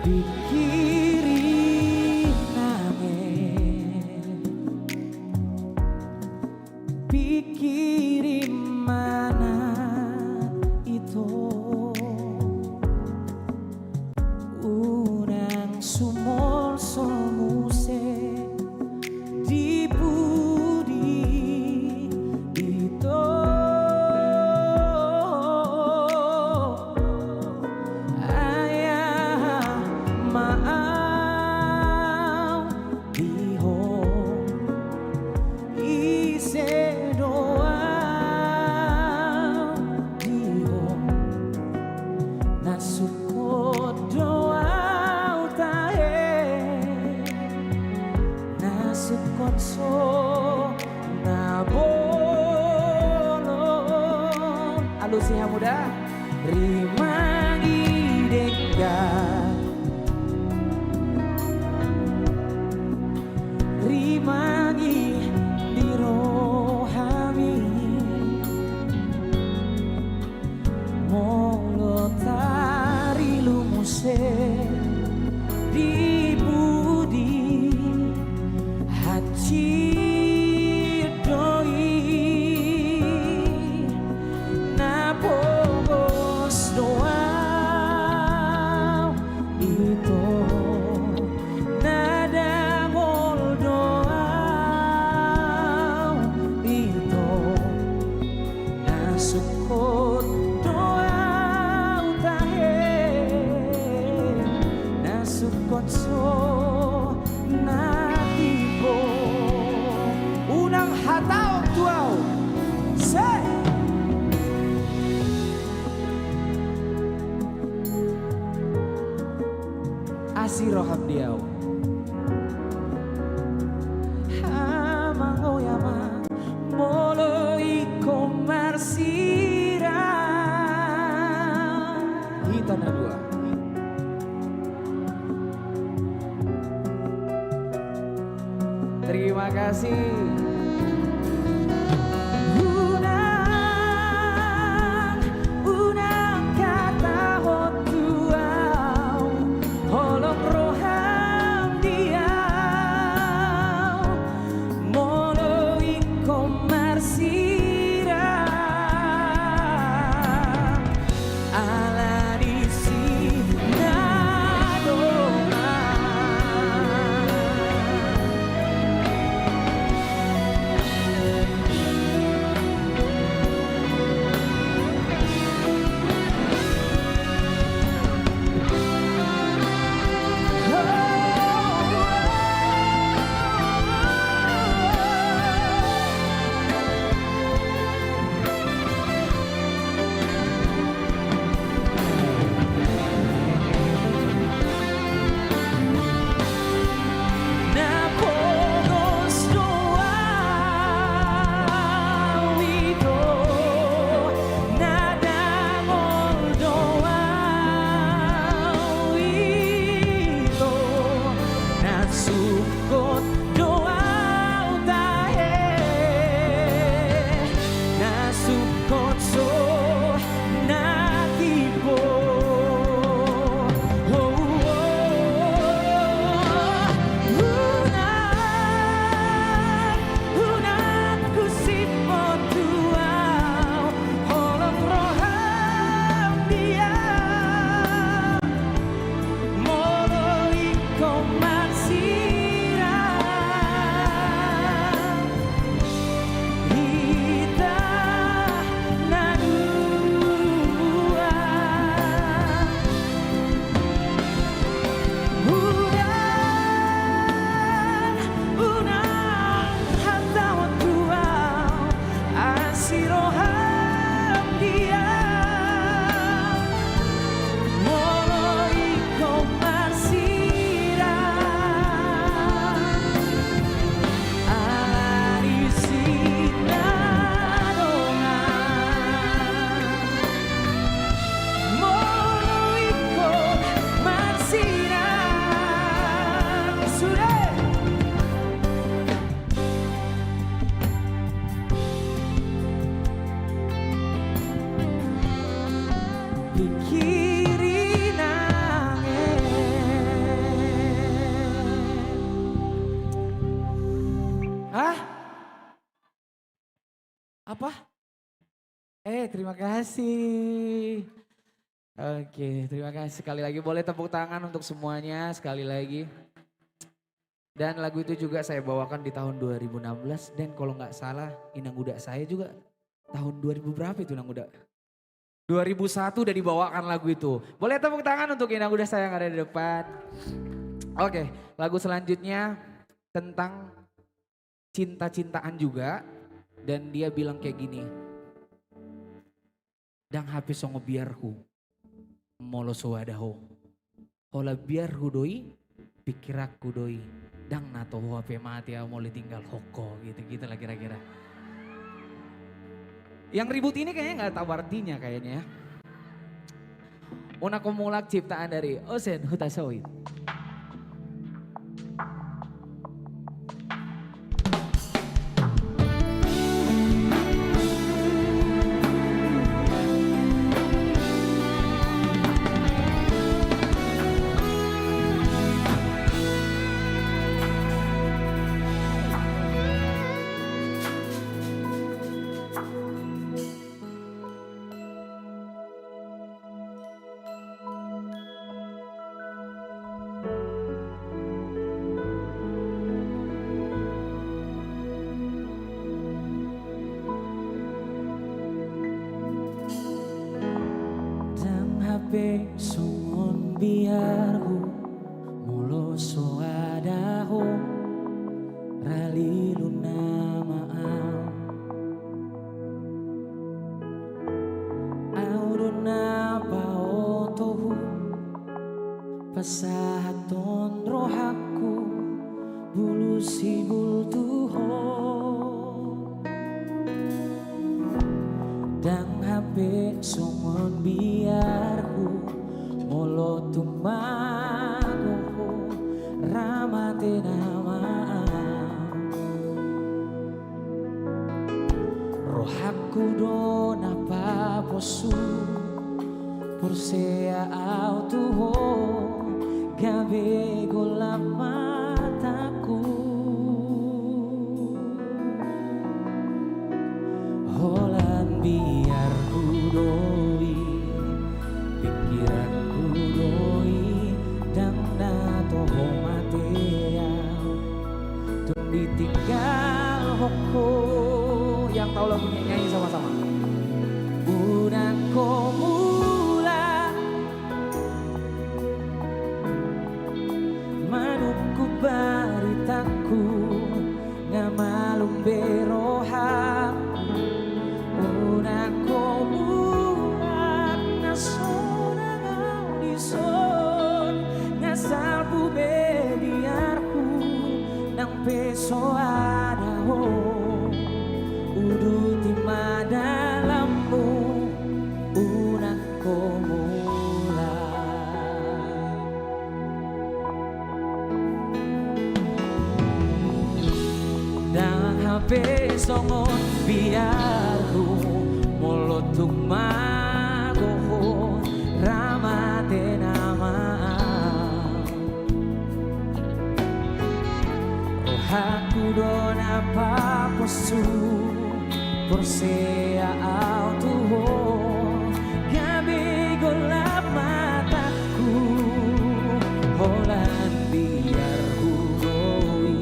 Pikirin angin, pikirin mana itu unang sumol Rimangi dekat, rimangi di rohami, molotari lumuse di budi hati doi napogos doa itu nada mol doa itu nasukot doa utahe nasukot so natibo unang hatao tuaw say asiroham diaw hamangoyama molo ikomarsira hita na dua. Terima kasih. Unang kata hotuau, holong roham diau, molo ikomarsira, ala di sinadoma. Napogos doa itu nadangol doa itu nasukot doa utahe nasukot so natibo unang kusipot tuaw holong roham dia molo ikomarsira hita na dua unang hatawat tuaw asiroham dia molo ikomarsira ari sinadonga molo ikomarsira sudah pikirin hah? Apa? Terima kasih. Oke, terima kasih sekali lagi. Boleh tepuk tangan untuk semuanya sekali lagi. Dan lagu itu juga saya bawakan di tahun 2016. Dan kalau nggak salah Inang Uda saya juga tahun 2000 berapa itu Inang Uda? 2001 udah dibawakan lagu itu. Boleh tepuk tangan untuk Inang Uda saya yang ada di depan. Oke, lagu selanjutnya tentang cinta-cintaan juga. Dan dia bilang kayak gini. Dang HP songo biarku. Molo sowadaho. Hola biarku doi. Pikirakku doi. Dang nato HP mati ya mulai tinggal hoko gitu-gitu lah kira-kira. Yang ribut ini kayaknya gak tahu artinya kayaknya ya. Una kumulak ciptaan dari Osen Hutasawit. Sungon biarku mulo soadaho rali luna maam auruna paotohu pasahaton rohaku bulu sibul tuho dan hape sungon biarku molo tumago ramate nama rohaku dona paposu porsea autuho gabe gola mataku holan biar ku doi pikiranku doi dan natoho matea tung ditinggal hoko yang tahu lagunya nyanyi sama-sama udah komula manungku baritaku ngamalum beroha udah komula nasona ngaudison ngasalbu biarku nang peso adaho udu di dalammu udah komula dan HP songon biarku mulut tumago ramate nama rohaku dona paposu porsea autuho gabe golap mataku holan biar hudoi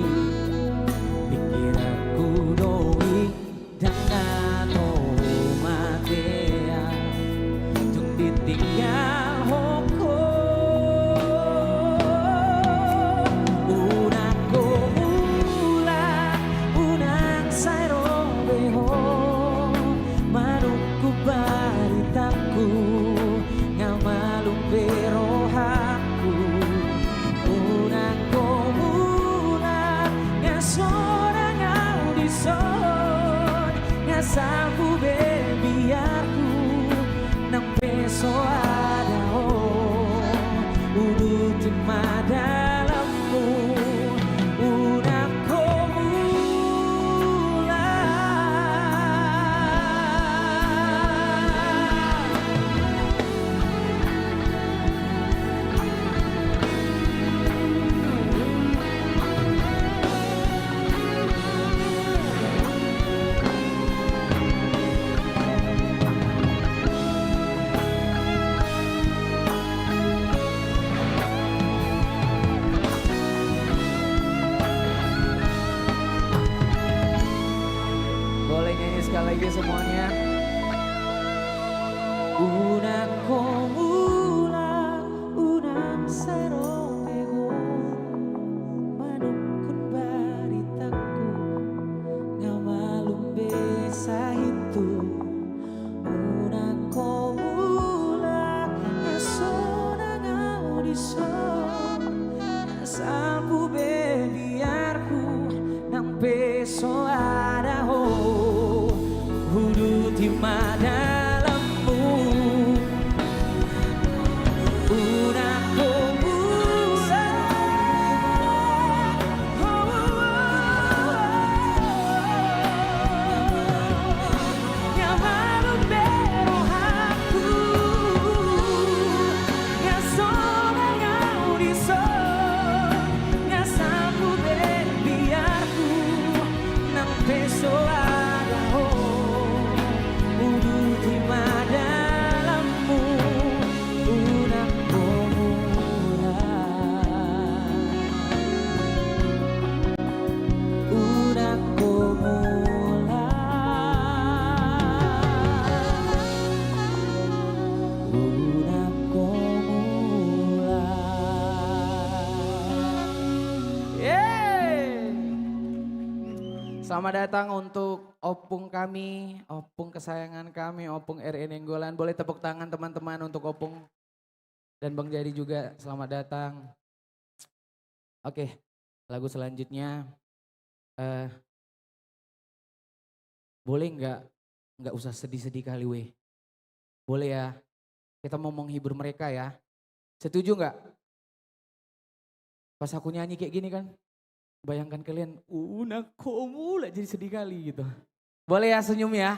pikiranku doi dan nano matea tung ditinggal hoko unang komula unang sairo beho manungku baritaku ngamalum berohaku unang komula ngasora ngaudison ngasabu bebiarku nang peso adao udu timah dalammu unang komula boleh nyanyi sekali lagi semuanya unang komula unang saroteho manungkun baritaku ngamalum besa itu unang komula ngasona ngaudison ngasalbu bebiarku nang peso adaho hudu timah dalammu Selamat datang untuk opung kami, opung kesayangan kami, opung RN Nenggolan. Boleh tepuk tangan teman-teman untuk opung dan Bang Jadi juga. Selamat datang. Oke, lagu selanjutnya. Boleh nggak usah sedih-sedih kali weh. Boleh ya, kita mau menghibur mereka ya. Setuju nggak? Pas aku nyanyi kayak gini kan, bayangkan kalian, nakomu lah jadi sedih kali gitu. Boleh ya senyum ya?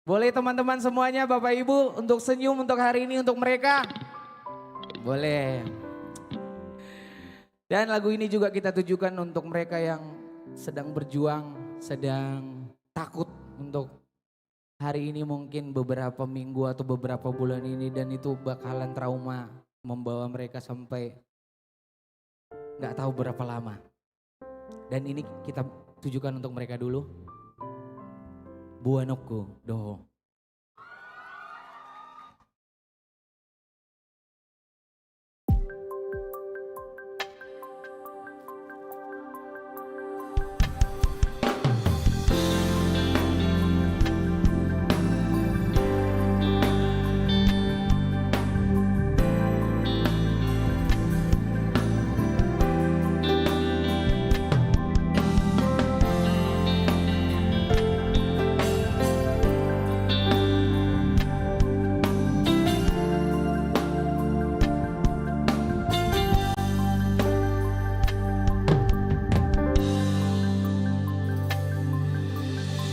Boleh teman-teman semuanya, Bapak Ibu untuk senyum untuk hari ini untuk mereka? Boleh. Dan lagu ini juga kita tujukan untuk mereka yang sedang berjuang, sedang takut untuk hari ini mungkin beberapa minggu atau beberapa bulan ini, dan itu bakalan trauma membawa mereka sampai nggak tahu berapa lama. Dan ini kita tujukan untuk mereka dulu. Buanokku doho.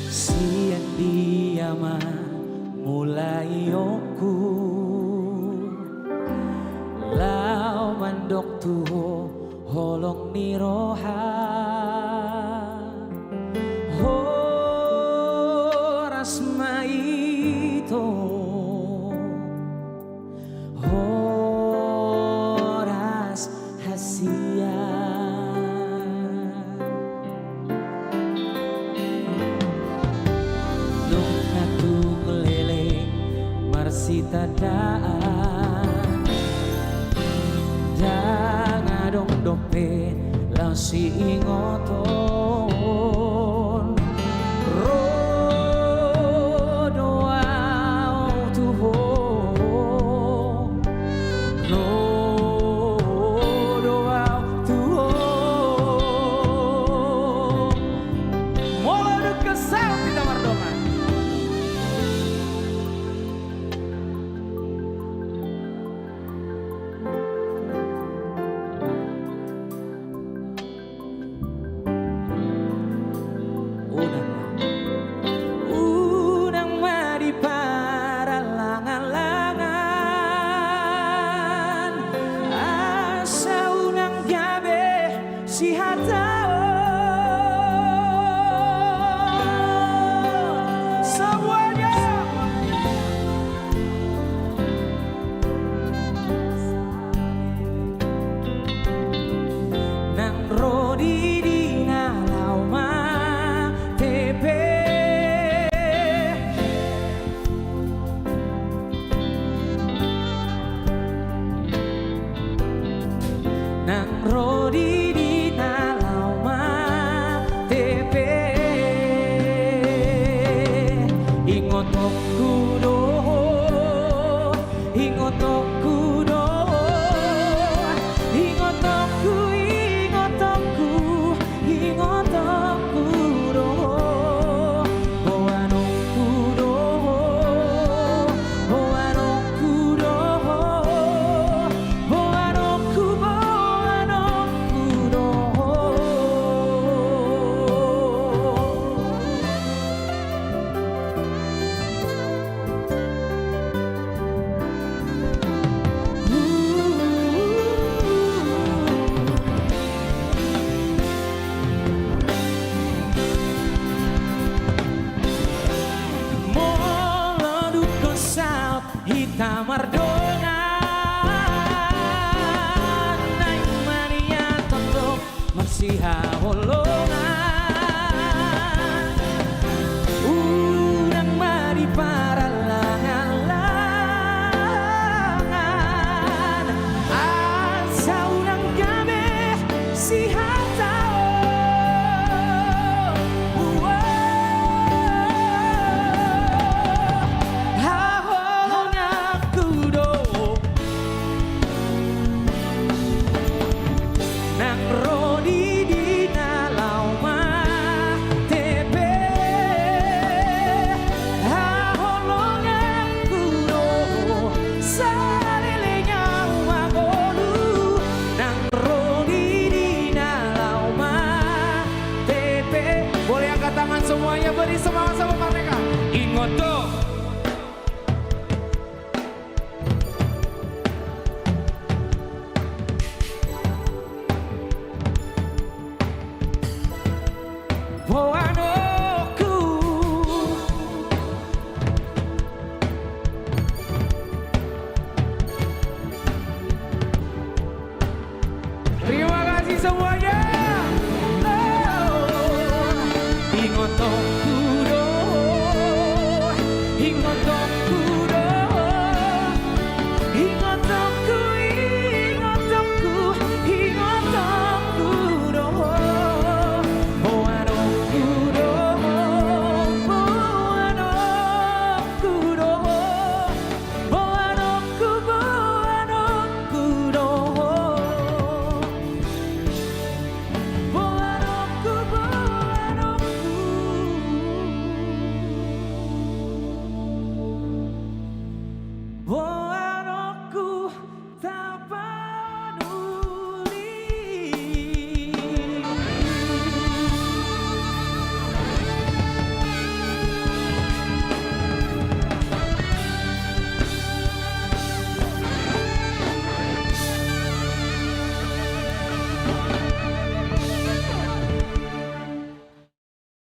Siang diama mulai yoku lau mandok tuho holong niroha horas maito horas hasia. Marsita daan dangadong dope lasi ingoton rodoau tuho rodoau tuho mola dekesal kita mardongan. Si hatao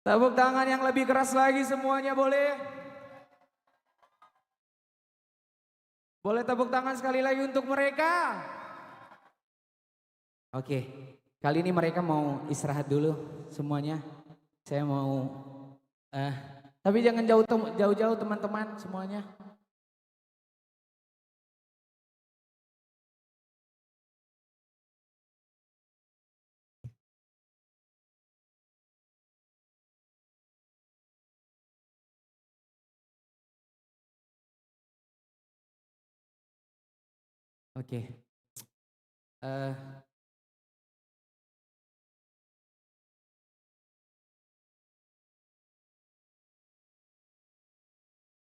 Tepuk tangan yang lebih keras lagi semuanya boleh? Boleh tepuk tangan sekali lagi untuk mereka? Oke, kali ini mereka mau istirahat dulu semuanya. Saya mau, tapi jangan jauh-jauh teman-teman semuanya. Oke.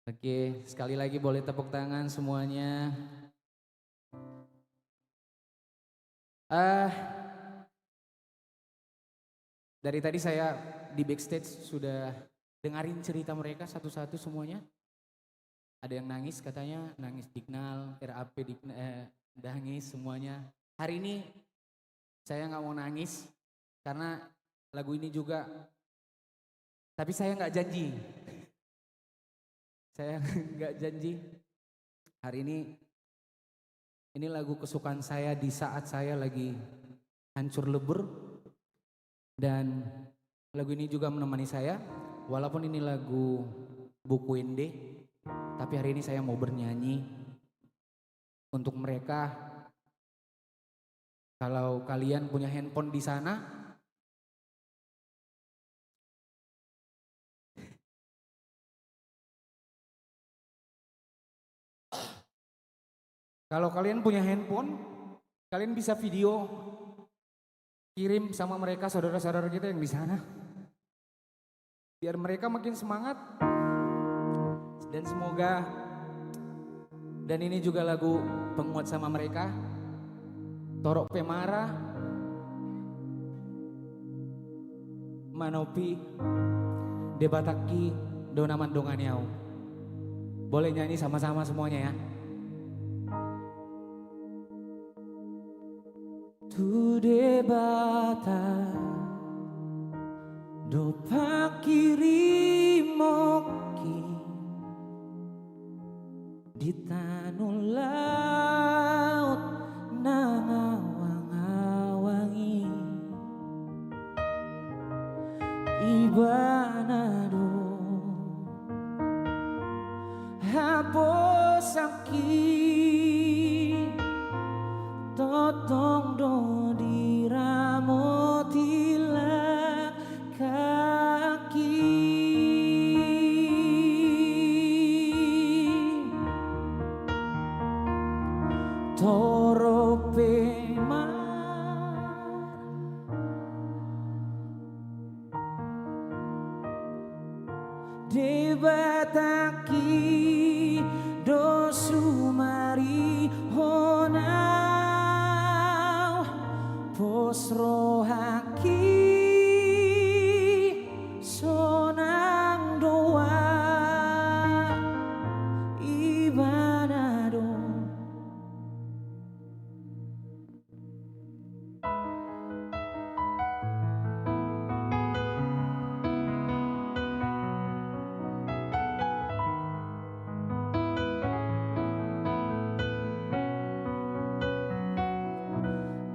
Oke, sekali lagi boleh tepuk tangan semuanya. Dari tadi saya di backstage sudah dengarin cerita mereka satu-satu semuanya. Ada yang nangis katanya, nangis Dignal, RAP nangis semuanya. Hari ini saya nggak mau nangis karena lagu ini juga, tapi saya nggak janji. Saya nggak janji. Hari ini lagu kesukaan saya di saat saya lagi hancur lebur. Dan lagu ini juga menemani saya, walaupun ini lagu buku Inde. Tapi hari ini saya mau bernyanyi untuk mereka. Kalau kalian punya handphone di sana, kalau kalian punya handphone, kalian bisa video kirim sama mereka saudara-saudara kita yang di sana. Biar mereka makin semangat. Dan semoga, dan ini juga lagu penguat sama mereka, Torok Pemara, Manopi, Debataki, Donaman Donganiau. Boleh nyanyi sama-sama semuanya ya. Tu debata do pakiri moki di tanah laut nangawang-awangi ibanado haposaki totong do diramotila kaki Toro Pemar Debataki do sumari honau posrohaki sonang doa ibanado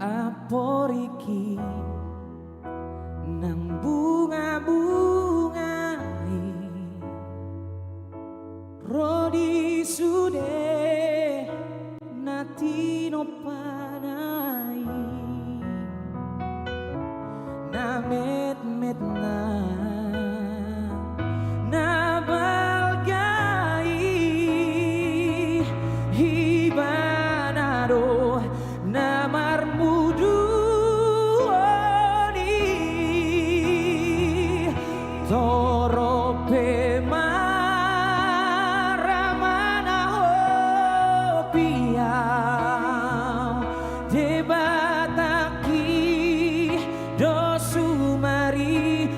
aporiki nang bunga-bungai rodi sude natino panai na met na balgai hibanado na marmudu Toro Pemara manaho piau Debataki do sumari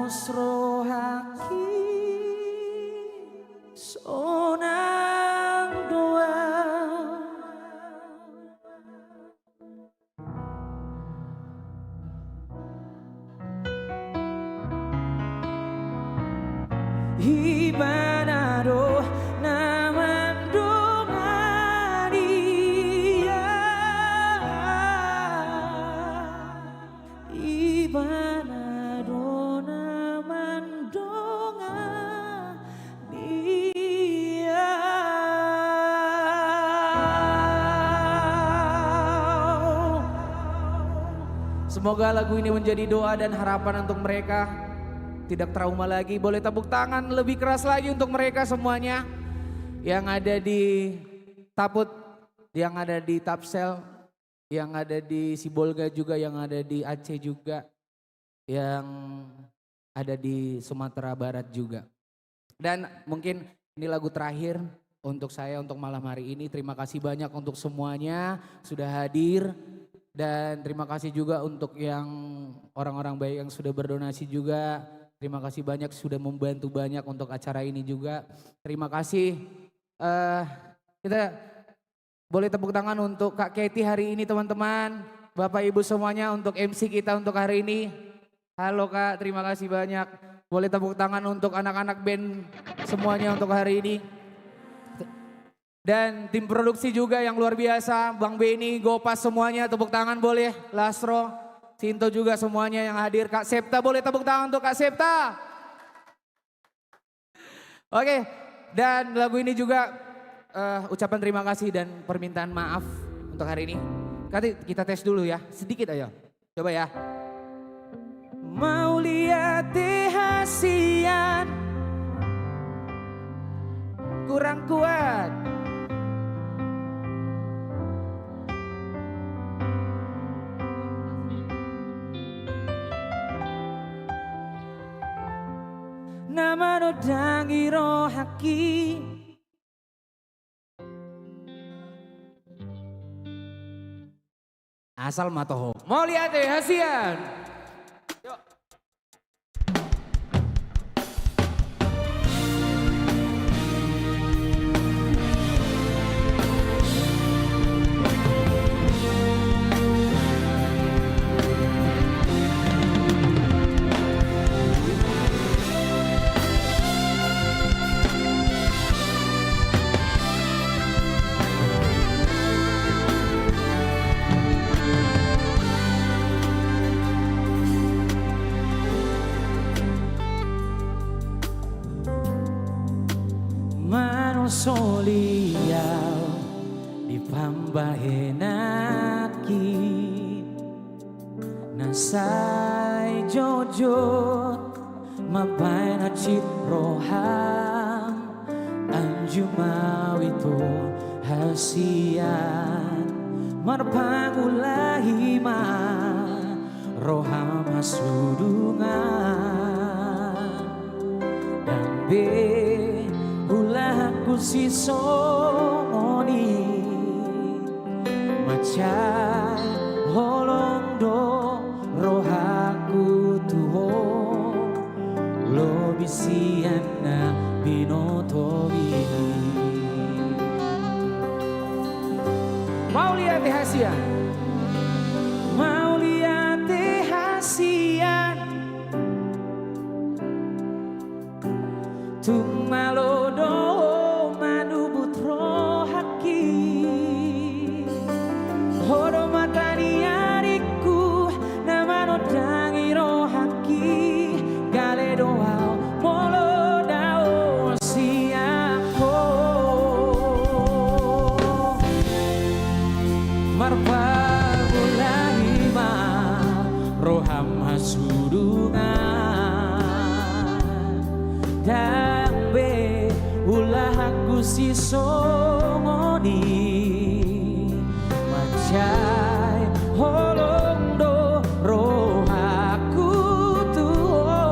Mosrohaki sonang doa Ibanado naman dongaria Ibanado naman dongaria Semoga lagu ini menjadi doa dan harapan untuk mereka tidak trauma lagi. Boleh tepuk tangan lebih keras lagi untuk mereka semuanya yang ada di Taput, yang ada di Tapsel, yang ada di Sibolga juga, yang ada di Aceh juga, yang ada di Sumatera Barat juga. Dan mungkin ini lagu terakhir untuk saya untuk malam hari ini. Terima kasih banyak untuk semuanya sudah hadir. Dan terima kasih juga untuk yang orang-orang baik yang sudah berdonasi juga. Terima kasih banyak sudah membantu banyak untuk acara ini juga. Terima kasih. Kita boleh tepuk tangan untuk Kak Katy hari ini teman-teman. Bapak Ibu semuanya untuk MC kita untuk hari ini. Halo Kak, terima kasih banyak. Boleh tepuk tangan untuk anak-anak band semuanya untuk hari ini. Dan tim produksi juga yang luar biasa. Bang Benny, Gopas semuanya tepuk tangan boleh. Lasro. Sinto juga semuanya yang hadir. Kak Septa boleh tepuk tangan untuk Kak Septa. Oke, dan lagu ini juga ucapan terima kasih dan permintaan maaf untuk hari ini. Kita tes dulu ya, sedikit aja. Coba ya. Mau lihat hasian kurang kuat. Nama nodangi rohaki asal matoho. Mau lihat deh hasian. Yuk. Soliau di pambahenaki nasai jojot mabai na citroham anjumawito hasian marpangulahi ma roham hasudungan dan Ulaku si somoni macai holondo rohaku tuho lo bisiana binoto ini. Mau lihat hasian? Mau lihat hasian? Tumalodo madu butro haki Horo matani ariku nama nodangi rohaki Gale doa molo dao siako Marpagulahi ma roham hasudungan Dambe ulahaku si somoni Macai holondo rohaku tuo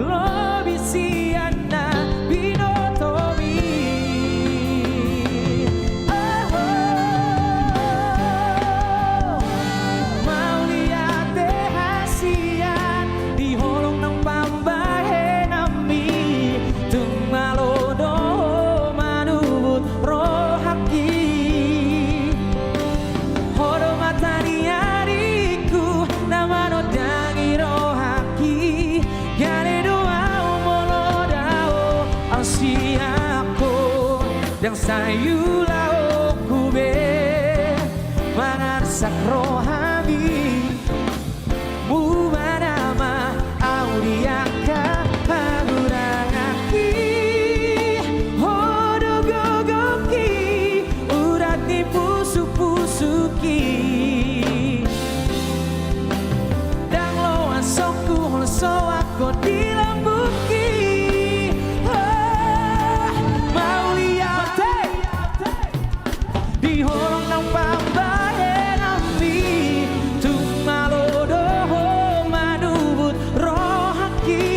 Lobi siana binotomi Mau lihat hasian di holong ng pamba sayula okube mangarsak rohani mumanama audiaka pagurangaki hodogogoki urati pusuk-pusuki dang loan sokku holso aku dilambuki mauliate di horong ng pambayan ami tumalodo manubut rohaki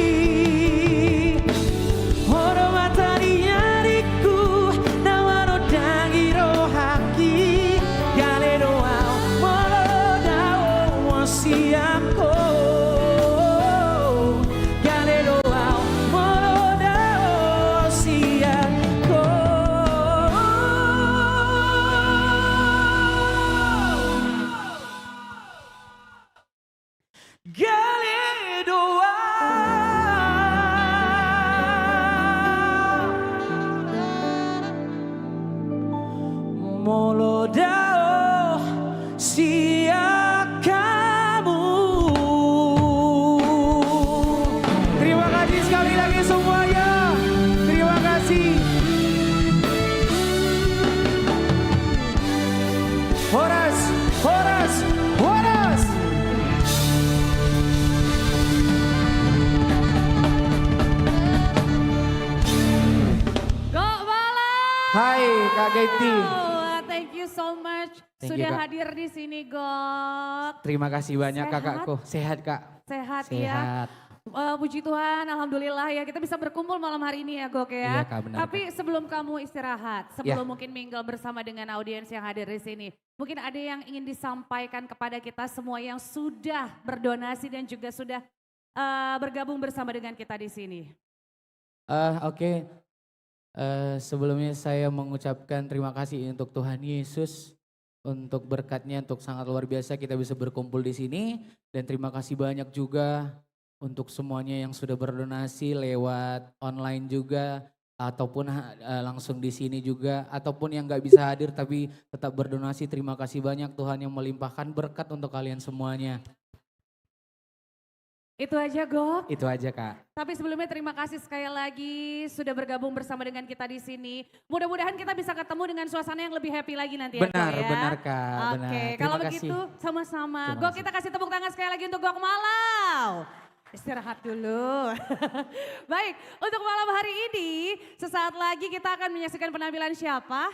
hormatan nyariku nawaro dangi rohaki galero au molodao wasiako galero au molodao siako Galedoa Molodao siakamu. Terima kasih sekali lagi semuanya. Terima kasih. Horas, Horas, Horas. Go Malam. Hai Kak Geti. Thank you so much Thank you, sudah Kak. hadir di sini Gok. Terima kasih banyak Sehat? kakakku. Sehat Kak. Sehat, ya. Sehat. Puji Tuhan, alhamdulillah ya kita bisa berkumpul malam hari ini ya Gok ya. Iya, Kak, benar, Tapi sebelum kamu istirahat, sebelum Ya. mungkin mingle bersama dengan audiens yang hadir di sini, mungkin ada yang ingin disampaikan kepada kita semua yang sudah berdonasi dan juga sudah bergabung bersama dengan kita di sini. Oke. Sebelumnya saya mengucapkan terima kasih untuk Tuhan Yesus untuk berkatnya, untuk sangat luar biasa kita bisa berkumpul di sini, dan terima kasih banyak juga untuk semuanya yang sudah berdonasi lewat online juga ataupun langsung di sini juga, ataupun yang nggak bisa hadir tapi tetap berdonasi. Terima kasih banyak, Tuhan yang melimpahkan berkat untuk kalian semuanya. Itu aja Gok. Itu aja Kak. Tapi sebelumnya terima kasih sekali lagi sudah bergabung bersama dengan kita di sini. Mudah-mudahan kita bisa ketemu dengan suasana yang lebih happy lagi nanti ya Benar, Gok ya. benar Kak. Oke, Benar. kalau Terima begitu kasih. sama-sama. Terima Gok kasih. kita kasih tepuk tangan sekali lagi untuk Gok Malau. Istirahat dulu. Baik, untuk malam hari ini sesaat lagi kita akan menyaksikan penampilan siapa?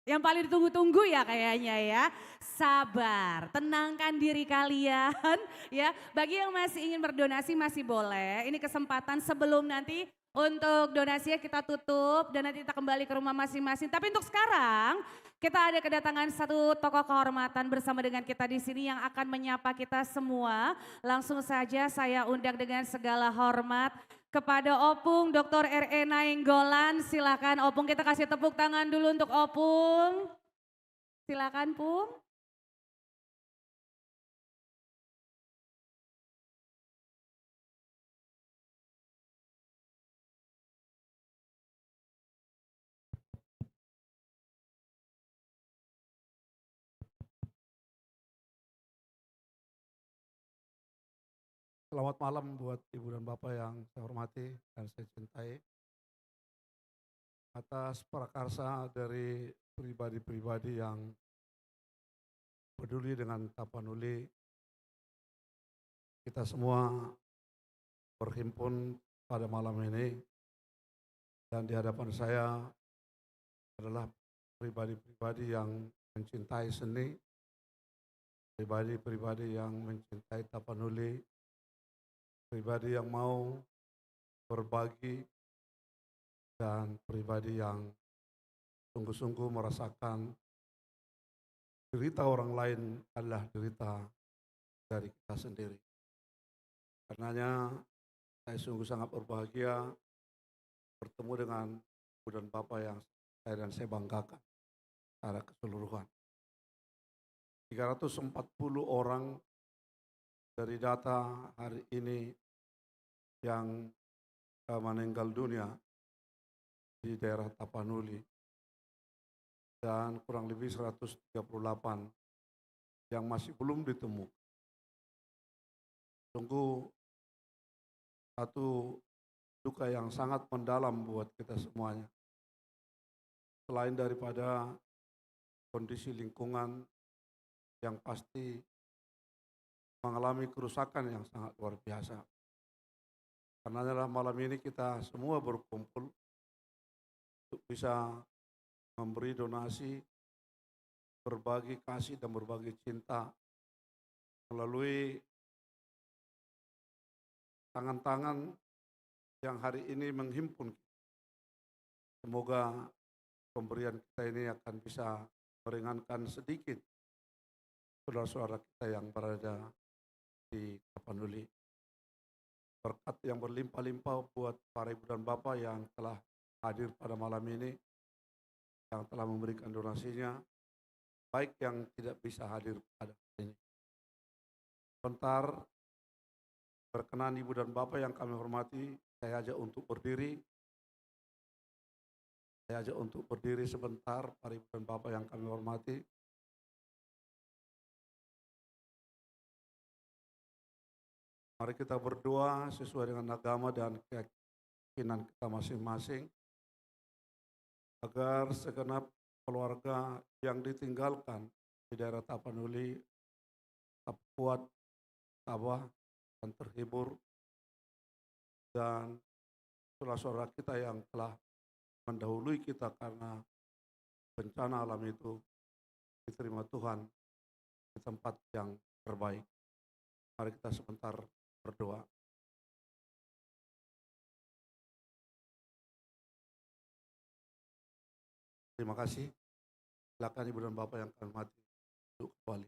Yang paling ditunggu-tunggu ya kayaknya ya. Sabar, tenangkan diri kalian ya. Bagi yang masih ingin berdonasi masih boleh. Ini kesempatan sebelum nanti untuk donasinya kita tutup dan nanti kita kembali ke rumah masing-masing. Tapi untuk sekarang kita ada kedatangan satu tokoh kehormatan bersama dengan kita di sini yang akan menyapa kita semua. Langsung saja saya undang dengan segala hormat kepada Opung Dr. R.E. Nainggolan. Silakan Opung, kita kasih tepuk tangan dulu untuk Opung. Silakan Pung. Selamat malam buat Ibu dan Bapak yang saya hormati dan saya cintai. Atas prakarsa dari pribadi-pribadi yang peduli dengan Tapanuli, kita semua berhimpun pada malam ini, dan di hadapan saya adalah pribadi-pribadi yang mencintai seni, pribadi-pribadi yang mencintai Tapanuli, pribadi yang mau berbagi, dan pribadi yang sungguh-sungguh merasakan derita orang lain adalah derita dari kita sendiri. Karenanya saya sungguh sangat berbahagia bertemu dengan Ibu dan Bapak yang saya banggakan secara keseluruhan. 340 orang dari data hari ini yang meninggal dunia, di daerah Tapanuli dan kurang lebih 138 yang masih belum ditemukan. Sungguh satu duka yang sangat mendalam buat kita semuanya. Selain daripada kondisi lingkungan yang pasti mengalami kerusakan yang sangat luar biasa. Karena malam ini kita semua berkumpul untuk bisa memberi donasi, berbagi kasih dan berbagi cinta melalui tangan-tangan yang hari ini menghimpun. Semoga pemberian kita ini akan bisa meringankan sedikit saudara-saudara kita yang berada di Tapanuli. Berkat yang berlimpah-limpah buat para ibu dan bapak yang telah hadir pada malam ini, yang telah memberikan donasinya, baik yang tidak bisa hadir pada hari ini. Sebentar, berkenan ibu dan bapak yang kami hormati, saya ajak untuk berdiri. Saya ajak untuk berdiri sebentar, para ibu dan bapak yang kami hormati. Mari kita berdoa sesuai dengan agama dan keyakinan kita masing-masing, agar segenap keluarga yang ditinggalkan di daerah Tapanuli tetap kuat, tabah, dan terhibur, dan saudara-saudara kita yang telah mendahului kita karena bencana alam itu diterima Tuhan di tempat yang terbaik. Mari kita sebentar berdoa. Terima kasih. Silakan ibu dan bapak yang kami hormati duduk kembali.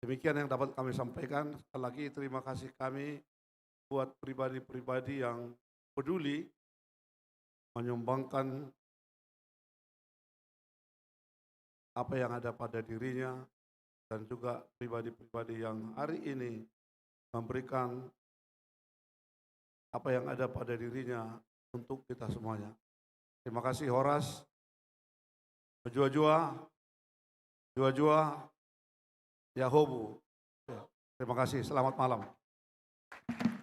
Demikian yang dapat kami sampaikan. Sekali lagi terima kasih kami buat pribadi-pribadi yang peduli menyumbangkan apa yang ada pada dirinya, dan juga pribadi-pribadi yang hari ini memberikan apa yang ada pada dirinya untuk kita semuanya. Terima kasih Horas, Jua-Jua, Yahobu. Terima kasih, selamat malam.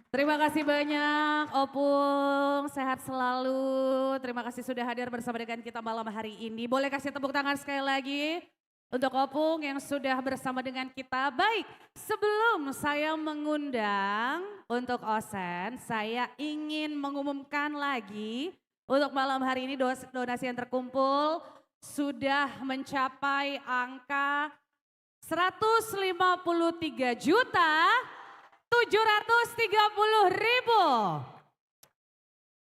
Terima kasih banyak Opung, sehat selalu. Terima kasih sudah hadir bersama dengan kita malam hari ini. Boleh kasih tepuk tangan sekali lagi untuk Opung yang sudah bersama dengan kita. Baik, sebelum saya mengundang untuk Osen, saya ingin mengumumkan lagi untuk malam hari ini donasi yang terkumpul sudah mencapai angka 153.730.000.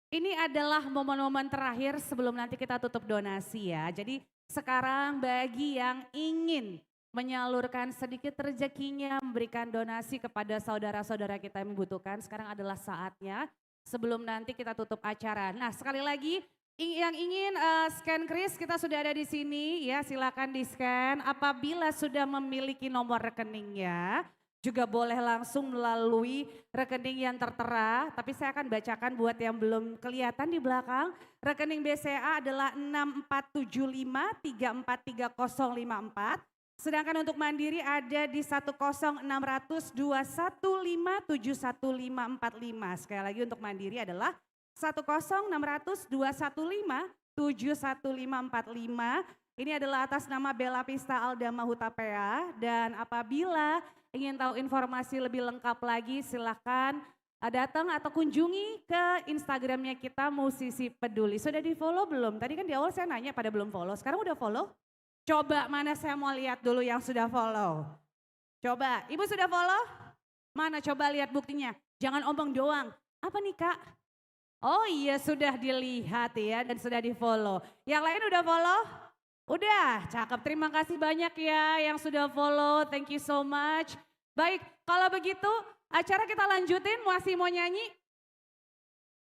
Ini adalah momen-momen terakhir sebelum nanti kita tutup donasi ya. Jadi sekarang bagi yang ingin menyalurkan sedikit rezekinya, memberikan donasi kepada saudara-saudara kita yang membutuhkan, sekarang adalah saatnya sebelum nanti kita tutup acara. Nah sekali lagi yang ingin scan kris kita sudah ada di sini ya, silakan di scan. Apabila sudah memiliki nomor rekeningnya, juga boleh langsung melalui rekening yang tertera, tapi saya akan bacakan buat yang belum kelihatan di belakang. Rekening BCA adalah 6475343054. Sedangkan untuk Mandiri ada di 1060021571545. Sekali lagi untuk Mandiri adalah 1060021571545. Ini adalah atas nama Bella Pista Aldama Hutapea, dan apabila ingin tahu informasi lebih lengkap lagi silakan datang atau kunjungi ke Instagramnya kita Musisi Peduli. Sudah di follow belum? Tadi kan di awal saya nanya pada belum follow, sekarang udah follow? Coba mana saya mau lihat dulu yang sudah follow. Coba, Ibu sudah follow? Mana coba lihat buktinya. Jangan omong doang. Apa nih Kak? Oh iya sudah dilihat ya dan sudah di follow. Yang lain udah follow? Udah, cakep. Terima kasih banyak ya yang sudah follow. Thank you so much. Baik, kalau begitu acara kita lanjutin, masih mau nyanyi?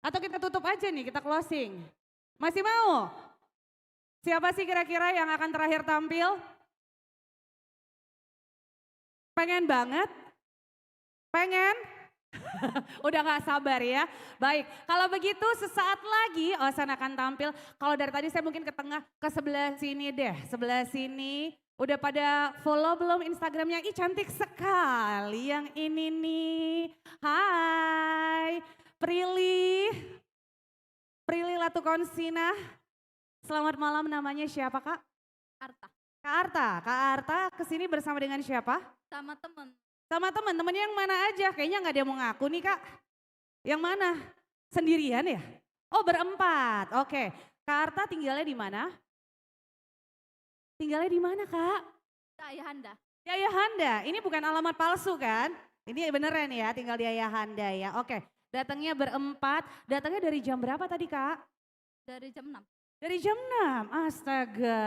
Atau kita tutup aja nih, kita closing? Masih mau? Siapa sih kira-kira yang akan terakhir tampil? Pengen banget? Pengen? Udah gak sabar ya. Baik, kalau begitu sesaat lagi Osan akan tampil. Kalau dari tadi saya mungkin ke tengah, ke sebelah sini deh. Sebelah sini, udah pada follow belum Instagramnya? Ih cantik sekali yang ini nih. Hai, Prilly. Prilly Latukonsina. Selamat malam, namanya siapa Kak? Arta. Kak Arta. Kak Arta kesini bersama dengan siapa? Sama temen. Sama teman-teman yang mana aja? Kayaknya nggak ada yang mau ngaku nih Kak. Yang mana? Sendirian ya? Oh berempat. Oke. Kak Arta tinggalnya di mana? Tinggalnya di mana Kak? Ayahanda. Di Ayahanda. Ini bukan alamat palsu kan? Ini beneran ya tinggal di Ayahanda ya. Oke. Datangnya berempat. Datangnya dari jam berapa tadi Kak? Dari jam 6. Dari jam 6, astaga.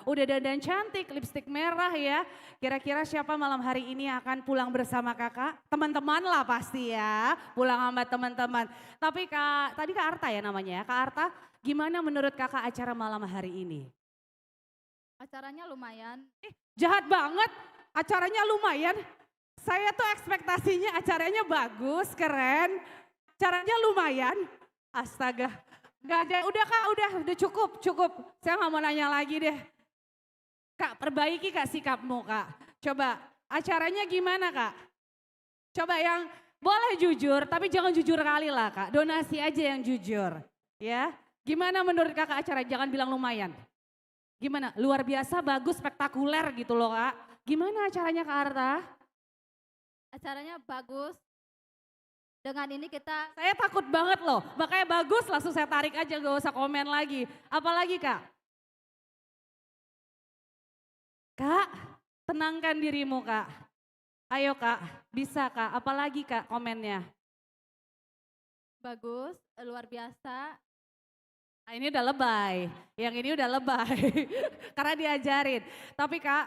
Udah dandan cantik, lipstik merah ya. Kira-kira siapa malam hari ini akan pulang bersama kakak? Teman-teman lah pasti ya, pulang sama teman-teman. Tapi Kak, tadi Kak Arta ya namanya ya. Kak Arta, gimana menurut kakak acara malam hari ini? Acaranya lumayan. Jahat banget, acaranya lumayan. Saya tuh ekspektasinya acaranya bagus, keren. Acaranya lumayan, astaga. Gak ada, udah Kak, udah cukup. Saya gak mau nanya lagi deh. Kak, perbaiki Kak sikapmu Kak. Coba, acaranya gimana Kak? Coba yang boleh jujur, tapi jangan jujur kali lah Kak. Donasi aja yang jujur. Ya, gimana menurut Kakak acara? Jangan bilang lumayan. Gimana? Luar biasa, bagus, spektakuler gitu loh Kak. Gimana acaranya Kak Arta? Acaranya bagus. Dengan ini kita... Saya takut banget loh, makanya bagus langsung saya tarik aja, gak usah komen lagi. Apalagi Kak? Kak, tenangkan dirimu Kak. Ayo Kak, bisa Kak, apalagi Kak komennya? Bagus, luar biasa. Nah, ini udah lebay, yang ini udah lebay, karena diajarin. Tapi Kak,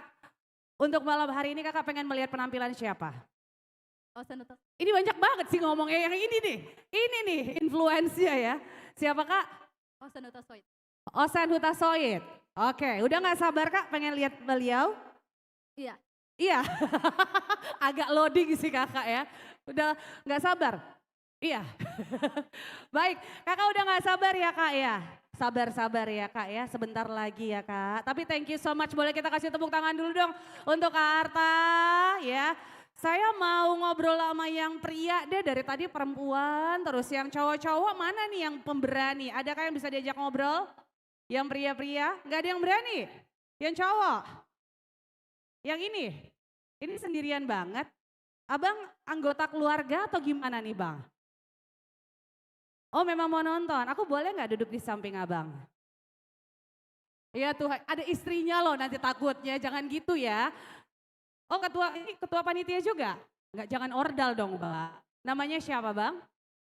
untuk malam hari ini Kakak pengen melihat penampilan siapa? Ini banyak banget sih ngomongnya, yang ini nih influence-nya ya. Siapa Kak? Osan Hutasoid. Osan Hutasoid. Oke, udah gak sabar Kak pengen lihat beliau? Iya. Iya, agak loading sih kakak ya. Udah gak sabar? Iya. Baik, kakak udah gak sabar ya Kak ya? Sabar-sabar ya Kak ya, sebentar lagi ya Kak. Tapi thank you so much, boleh kita kasih tepuk tangan dulu dong untuk Kak Arta ya. Saya mau ngobrol sama yang pria deh, dari tadi perempuan, terus yang cowok-cowok mana nih yang pemberani? Adakah yang bisa diajak ngobrol? Yang pria-pria? Gak ada yang berani? Yang cowok? Yang ini sendirian banget. Abang anggota keluarga atau gimana nih Bang? Oh memang mau nonton, aku boleh gak duduk di samping abang? Iya tuh, ada istrinya loh nanti takutnya, jangan gitu ya. Oh ini ketua panitia juga? Enggak, jangan ordal dong Bang. Namanya siapa Bang?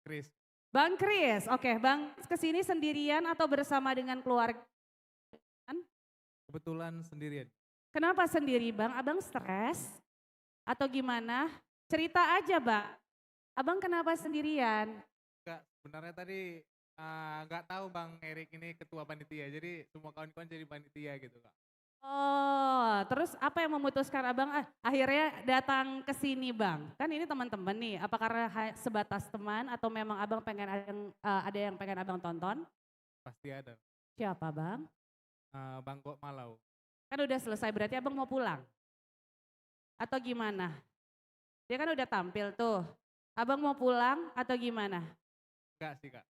Chris. Bang Chris, oke Bang kesini sendirian atau bersama dengan keluarga? Kebetulan sendirian. Kenapa sendiri Bang? Abang stres? Atau gimana? Cerita aja Bang. Abang kenapa sendirian? Enggak, sebenarnya tadi nggak tahu Bang Erik ini ketua panitia, jadi semua kawan-kawan jadi panitia gitu Kak. Oh, terus apa yang memutuskan abang akhirnya datang ke sini Bang? Kan ini teman-teman nih, apa karena sebatas teman atau memang abang pengen ada yang pengen abang tonton? Pasti ada. Siapa Bang? Bang Kok Malau. Kan udah selesai, berarti abang mau pulang? Atau gimana? Dia kan udah tampil tuh, abang mau pulang atau gimana? Enggak sih Kak.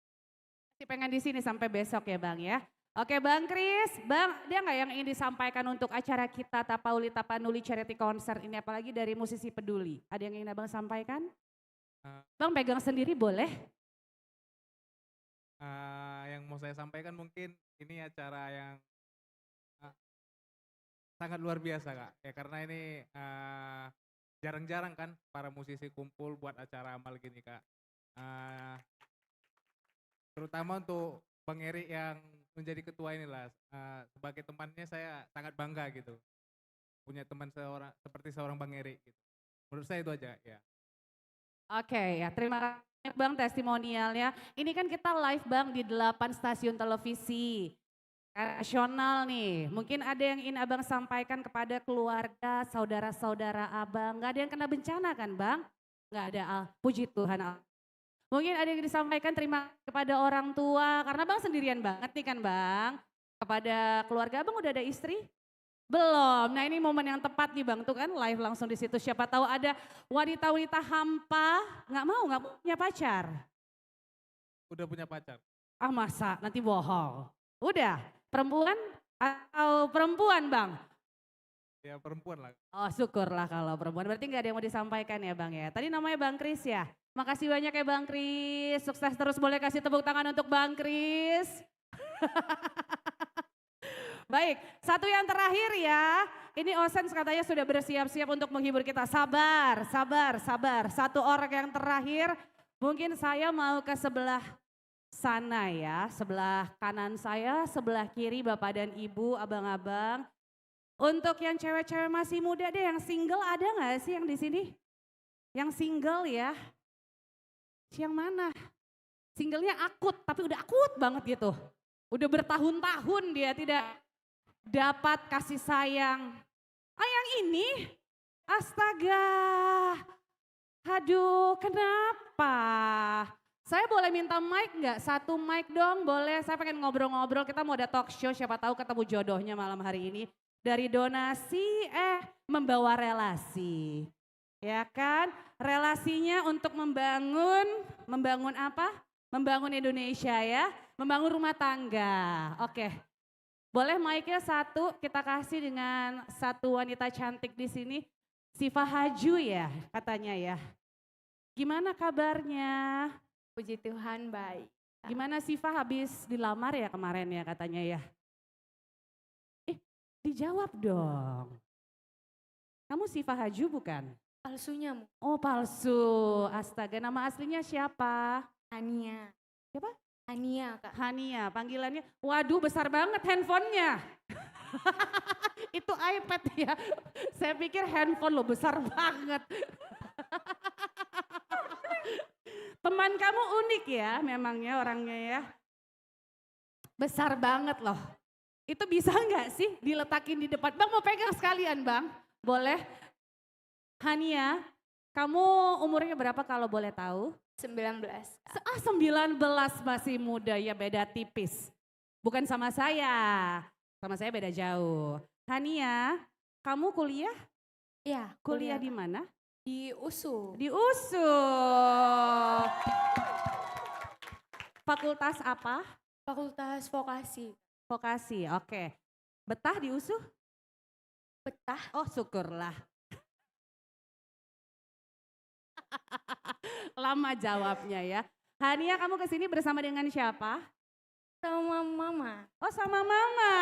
Masih pengen di sini sampai besok ya Bang ya? Oke Bang Chris, Bang dia nggak yang ingin disampaikan untuk acara kita Tapauli Tapanuli Charity Concert ini, apalagi dari musisi peduli? Ada yang ingin abang sampaikan? Bang pegang sendiri boleh? Yang mau saya sampaikan mungkin ini acara yang sangat luar biasa Kak. Ya karena ini jarang-jarang kan para musisi kumpul buat acara amal gini Kak. Terutama untuk Bang Erik yang menjadi ketua inilah, sebagai temannya saya sangat bangga gitu. Punya teman seperti seorang Bang Erik gitu. Menurut saya itu aja ya. Oke ya, terima kasih Bang testimonialnya. Ini kan kita live Bang di 8 stasiun televisi nasional nih. Mungkin ada yang ingin abang sampaikan kepada keluarga, saudara-saudara abang. Gak ada yang kena bencana kan Bang? Nggak ada Al. Puji Tuhan Al. Mungkin ada yang disampaikan terima kepada orang tua, karena Bang sendirian banget nih kan Bang. Kepada keluarga Bang udah ada istri? Belum. Nah ini momen yang tepat nih Bang, tuh kan live langsung di situ. Siapa tahu ada wanita-wanita hampa, nggak punya pacar. Udah punya pacar. Ah masa, nanti bohong. Udah, perempuan atau perempuan Bang? Ya perempuan lah. Oh syukurlah kalau perempuan, berarti nggak ada yang mau disampaikan ya Bang ya. Tadi namanya Bang Kris ya. Makasih banyak ya Bang Kris, sukses terus, boleh kasih tepuk tangan untuk Bang Kris. Baik, satu yang terakhir ya. Ini Osens katanya sudah bersiap-siap untuk menghibur kita. Sabar, sabar, sabar. Satu orang yang terakhir, mungkin saya mau ke sebelah sana ya. Sebelah kanan saya, sebelah kiri Bapak dan Ibu, abang-abang. Untuk yang cewek-cewek masih muda deh, yang single ada nggak sih yang di sini? Yang single ya? Yang mana? Singlenya akut, tapi udah akut banget gitu. Udah bertahun-tahun dia tidak dapat kasih sayang. Ah yang ini? Astaga. Aduh kenapa? Saya boleh minta mic nggak? Satu mic dong boleh. Saya pengen ngobrol-ngobrol, kita mau ada talk show, siapa tahu ketemu jodohnya malam hari ini. Dari donasi membawa relasi. Ya kan? Relasinya untuk membangun apa? Membangun Indonesia ya, membangun rumah tangga. Oke. Boleh mic-nya satu kita kasih dengan satu wanita cantik di sini. Siva Haju ya katanya ya. Gimana kabarnya? Puji Tuhan baik. Gimana Siva habis dilamar ya kemarin ya katanya ya? Dijawab dong. Kamu Siva Haju bukan? Palsunya mu. Oh palsu, astaga nama aslinya siapa? Hania. Siapa? Hania Kak. Hania, panggilannya. Waduh besar banget handphonenya. Itu iPad ya. Saya pikir handphone lo besar banget. Teman kamu unik ya memangnya orangnya ya. Besar banget loh. Itu bisa nggak sih diletakin di depan? Bang mau pegang sekalian Bang? Boleh? Hania, kamu umurnya berapa kalau boleh tahu? 19. 19 masih muda ya, beda tipis. Bukan sama saya beda jauh. Hania, kamu kuliah? Iya, Kuliah di mana? Di USU. Di USU. Fakultas apa? Fakultas Vokasi. Vokasi, oke. Betah di USU? Betah. Oh syukurlah. Lama jawabnya ya. Hania kamu kesini bersama dengan siapa? Sama mama. Oh sama mama.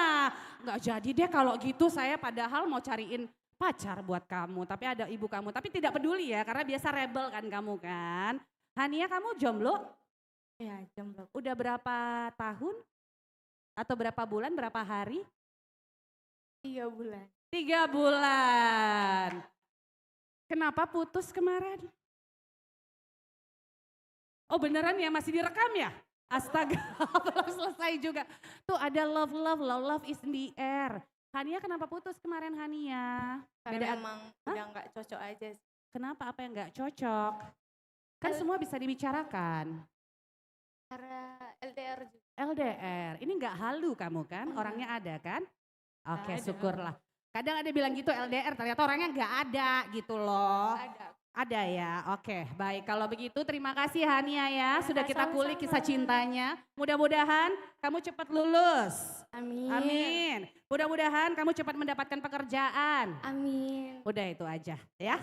Nggak jadi deh kalau gitu, saya padahal mau cariin pacar buat kamu. Tapi ada ibu kamu, tapi tidak peduli ya karena biasa rebel kan kamu kan. Hania kamu jomblo? Iya jomblo. Udah berapa tahun? Atau berapa bulan, berapa hari? 3 bulan. 3 bulan. Kenapa putus kemarin? Oh beneran ya masih direkam ya? Astaga belum selesai juga. Tuh ada love is in the air. Hania kenapa putus kemarin Hania? Karena emang udah nggak cocok aja sih. Kenapa apa yang nggak cocok? Kan semua bisa dibicarakan. Karena LDR juga. LDR, ini nggak halu kamu kan? Orangnya ada kan? Oke Ada. syukurlah. Kadang ada bilang gitu LDR, ternyata orangnya nggak ada gitu loh. Ada. Ada ya, oke baik. Kalau begitu terima kasih Hania ya, sudah kita kulik sama-sama. kisah cintanya. Mudah-mudahan kamu cepat lulus. Amin. Amin. Mudah-mudahan kamu cepat mendapatkan pekerjaan. Amin. Udah itu aja ya.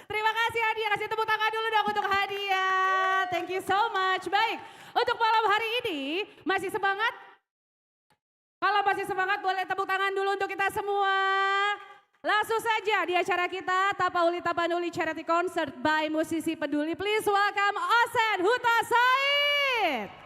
Terima kasih Hania, kasih tepuk tangan dulu dong untuk Hania. Thank you so much. Baik, untuk malam hari ini masih semangat? Kalau masih semangat boleh tepuk tangan dulu untuk kita semua. Langsung saja di acara kita Tapauli Tapanuli Charity Concert by musisi peduli. Please welcome Osen Huta Said.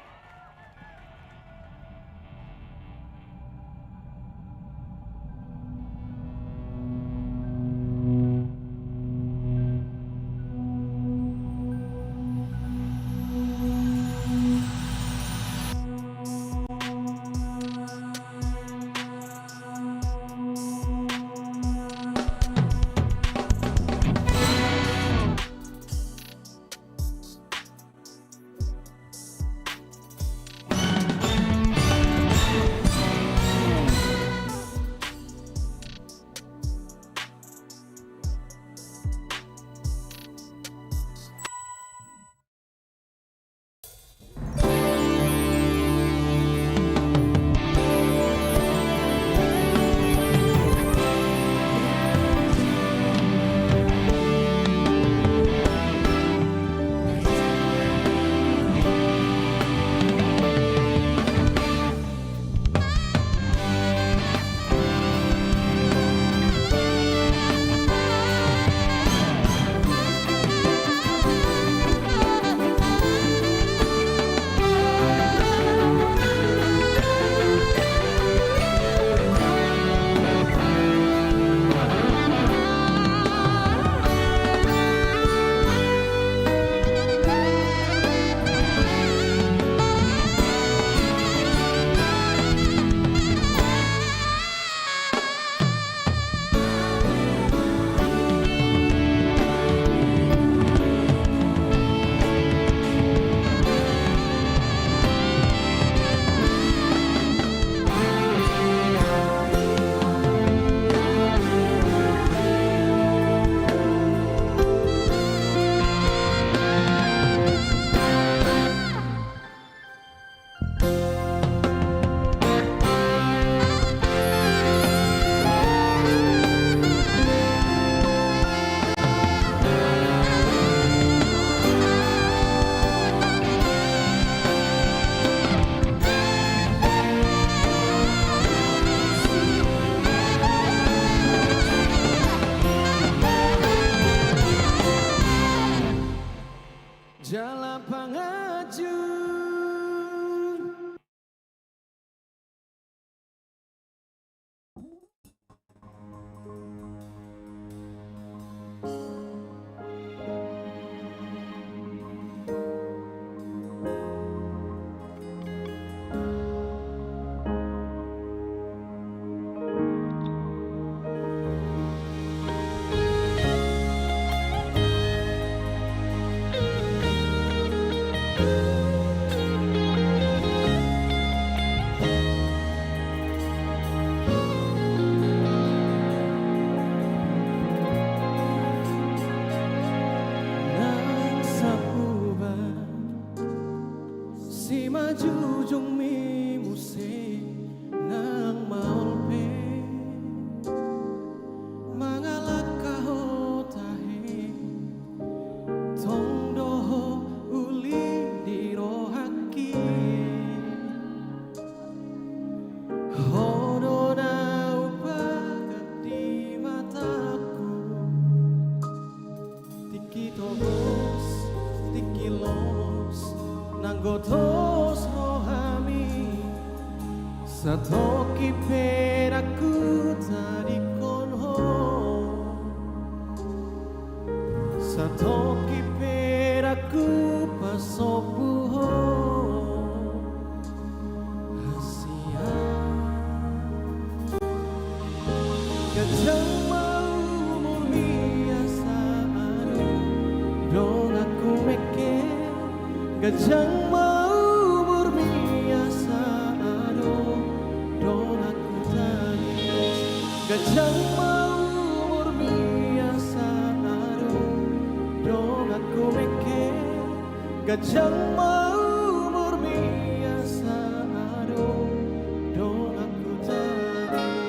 jujung mi muse nang maulpe mangalak kaho tahe tong doho uli di rohaki hodo dau bagat di mataku tiki togos tiki los nanggotos rohami satoki peraku tadi konho satoki peraku pasopuho hasia kejang mau biasa dong aku mikir kejang mau berbiasa dong aku tangis kejang mau berbiasa dong aku mikir kejang mau berbiasa dong aku tangis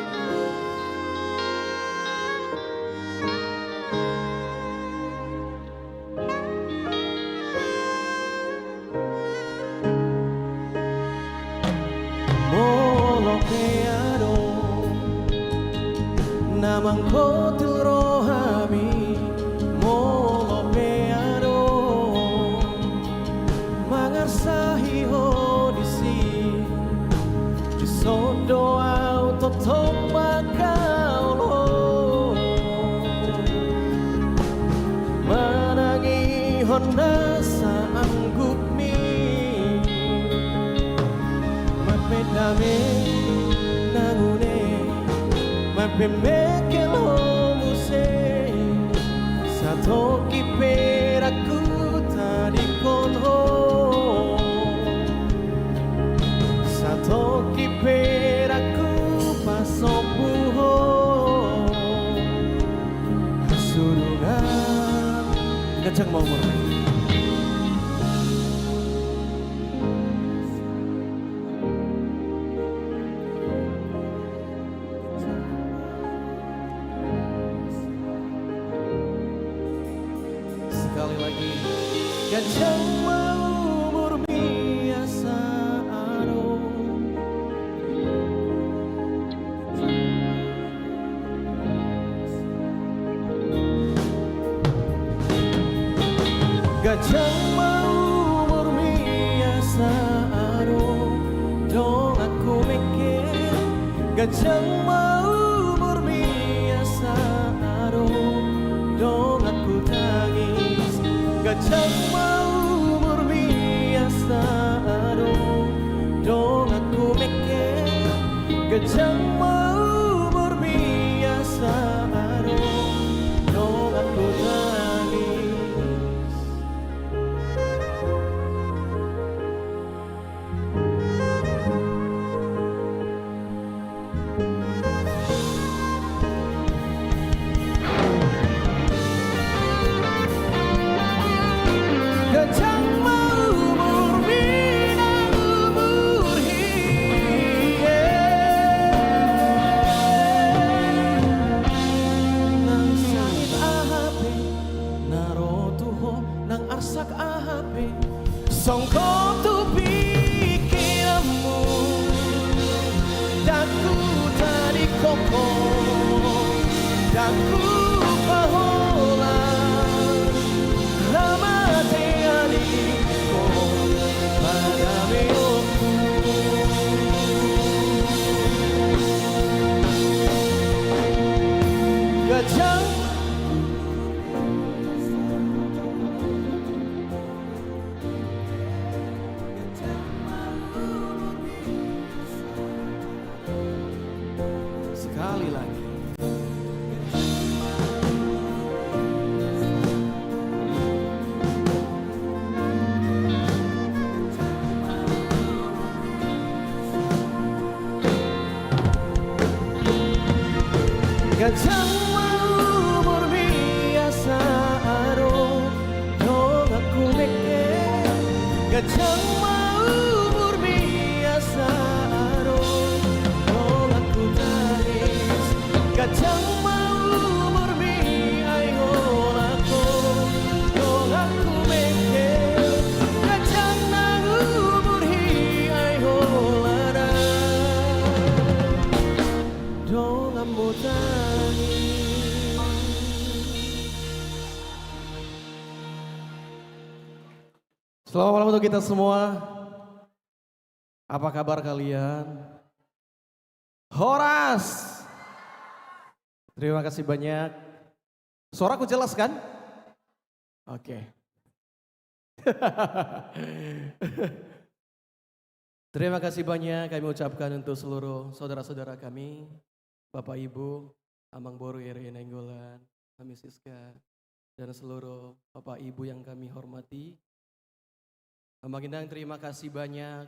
Molokeado namang kotu rohami Molokeado mangarsahi hodisi disodo auto tomakaulo manangi honda saanggup mi mapedame nangune mapemekel homuse satoki peraku tadi konho satoki peraku pasopuho surungan kejang mau murni sekali lagi kejang mau berbiasa kejang mau berbiasa dong aku mikir kejang mau berbiasa dong aku tangis kejang mau berbiasa dong aku mikir kejang mau berbiasa dong aku tangis kejang mau berbina berhiye nang sait ahape narotuho nang arsak ahape songko tu pikiranmu daku tadi koko daku pahola ramate aliko pada meoku kejang sekali lagi kejang mau berbiasa dong aku mikir kejang mau berbiasa Selamat malam untuk kita semua. Apa kabar kalian? Horas. Terima kasih banyak. Suaraku jelas kan? Oke. Terima kasih banyak kami ucapkan untuk seluruh saudara-saudara kami, Bapak Ibu, Amang Boru RI Nenggolan, kami Siska, dan seluruh Bapak Ibu yang kami hormati. Ambang Indang, terima kasih banyak.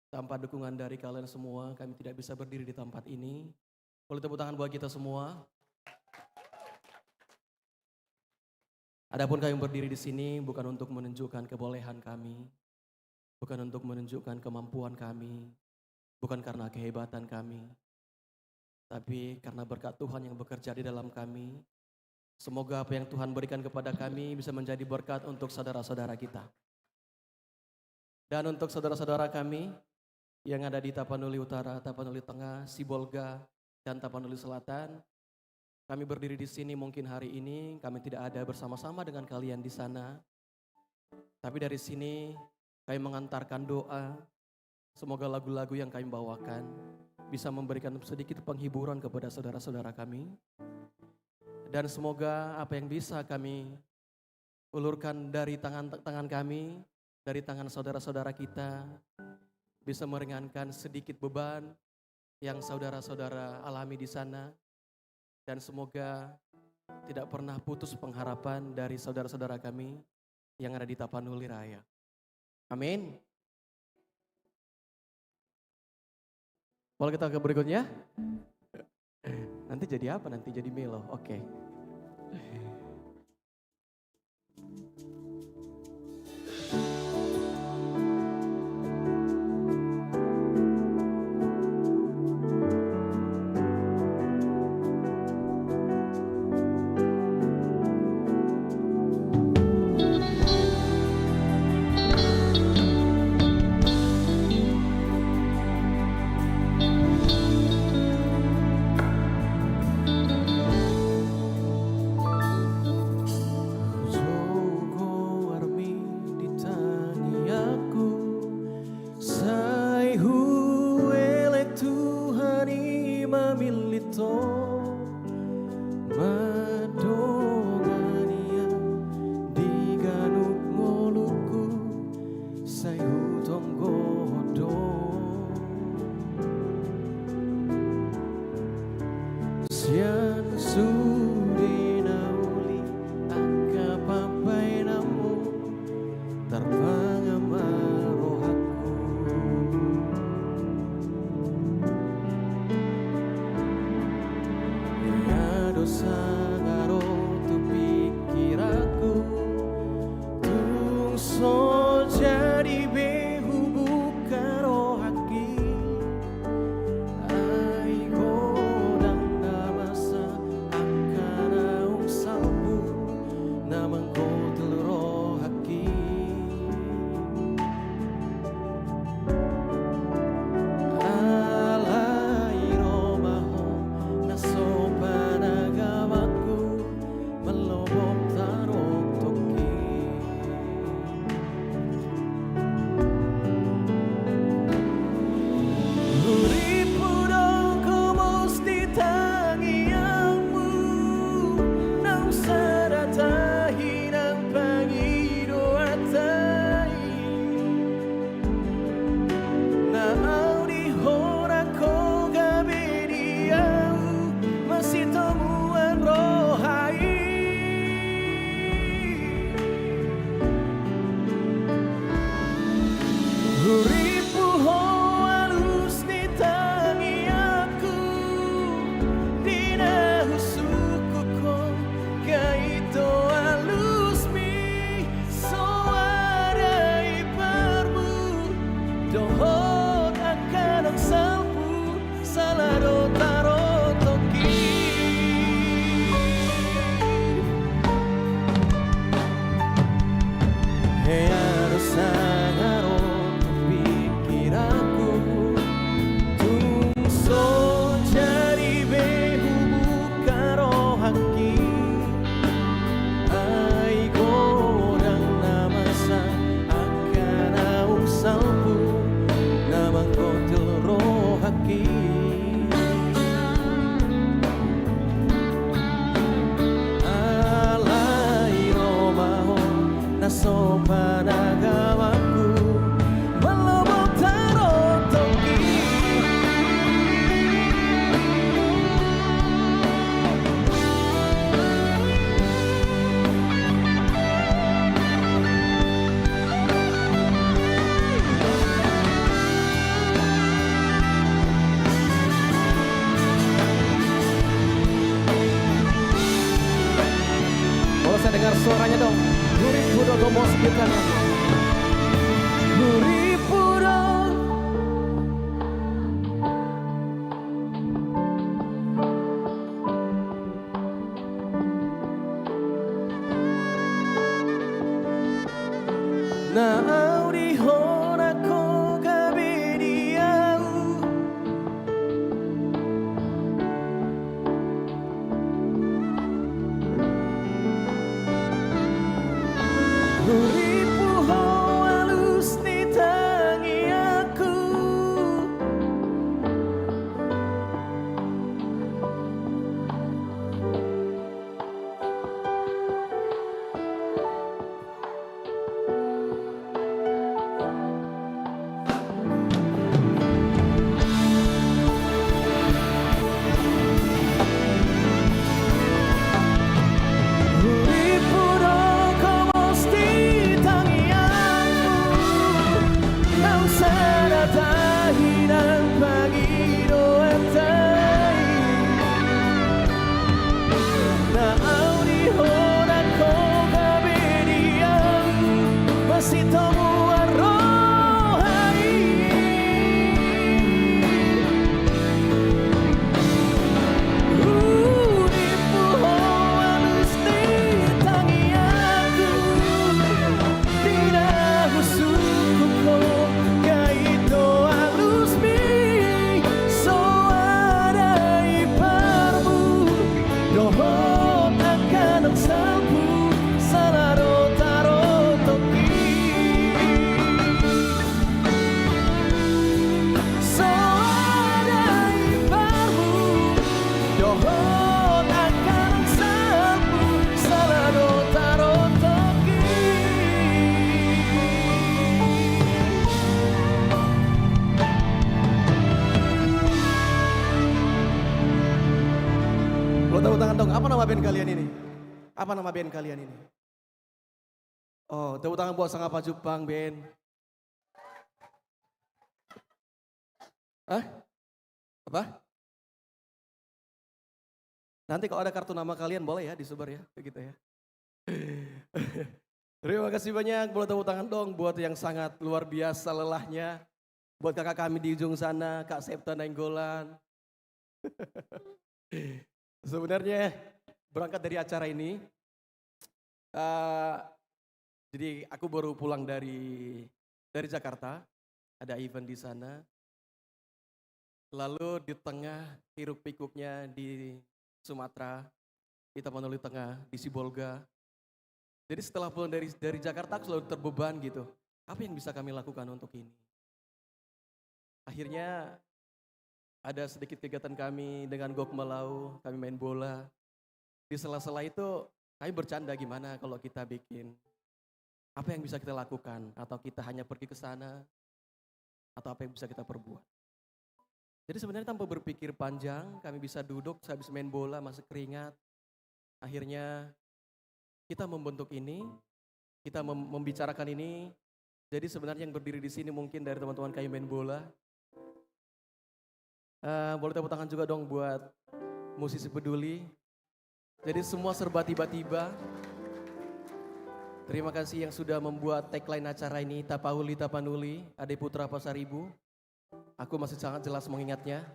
Tanpa dukungan dari kalian semua, kami tidak bisa berdiri di tempat ini. Boleh tepuk tangan buat kita semua. Adapun kami berdiri di sini bukan untuk menunjukkan kebolehan kami, bukan untuk menunjukkan kemampuan kami, bukan karena kehebatan kami, tapi karena berkat Tuhan yang bekerja di dalam kami. Semoga apa yang Tuhan berikan kepada kami bisa menjadi berkat untuk saudara-saudara kita. Dan untuk saudara-saudara kami yang ada di Tapanuli Utara, Tapanuli Tengah, Sibolga, dan Tapanuli Selatan, kami berdiri di sini mungkin hari ini kami tidak ada bersama-sama dengan kalian di sana. Tapi dari sini kami mengantarkan doa, semoga lagu-lagu yang kami bawakan bisa memberikan sedikit penghiburan kepada saudara-saudara kami. Dan semoga apa yang bisa kami ulurkan dari tangan kami, dari tangan saudara-saudara kita, bisa meringankan sedikit beban yang saudara-saudara alami di sana. Dan semoga tidak pernah putus pengharapan dari saudara-saudara kami yang ada di Tapanuli Raya. Amin. Boleh kita ke berikutnya? Nanti jadi apa? Nanti jadi melo. Oke. Soana sopan agamaku melebur tarotoki. Boleh saya dengar suaranya dong? Gurih Budo Gomos Gitana. Gurih Budo. Na auri hona ko kabediau. Guripu ho halus ni tangi aku. Guripu do komos di tangi aku. Não será tahinan pagi do entai. Na auri hona ko kabediau. Masih tomu arrohai. Guripu ho halus di tangi aku. Tidak suku ko kaito halus mi. So ada iparmu. Dohon akan ang sampu. Salaro tarotoki. So ada iparmu. Dohon akan ang sampu. Salaro tarotoki. Lo tepuk tangan dong, apa nama band kalian ini? Apa nama band kalian ini? Oh, tepuk tangan buat Sangapa Jepang band. Hah? Apa? Nanti kalau ada kartu nama kalian boleh ya disebar ya, begitu ya. Terima kasih banyak, boleh tepuk tangan dong buat yang sangat luar biasa lelahnya. Buat kakak kami di ujung sana, Kak Septa Nainggolan. Sebenarnya berangkat dari acara ini, jadi aku baru pulang dari Jakarta, ada event di sana. Lalu di tengah hiruk pikuknya di Sumatera, di Tapanuli Tengah, di Sibolga. Jadi setelah pulang dari Jakarta aku selalu terbeban gitu. Apa yang bisa kami lakukan untuk ini? Akhirnya ada sedikit kegiatan kami dengan Gok Melau, kami main bola. Di sela-sela itu kami bercanda gimana kalau kita bikin, apa yang bisa kita lakukan, atau kita hanya pergi ke sana, atau apa yang bisa kita perbuat. Jadi sebenarnya tanpa berpikir panjang, kami bisa duduk, habis main bola, masih keringat. Akhirnya kita membentuk ini, kita membicarakan ini. Jadi sebenarnya yang berdiri di sini mungkin dari teman-teman kami main bola. Boleh tepuk tangan juga dong buat musisi peduli. Jadi semua serba tiba-tiba. Terima kasih yang sudah membuat tagline acara ini, Tapauli Tapanuli, Ade Putra Pasaribu. Aku masih sangat jelas mengingatnya.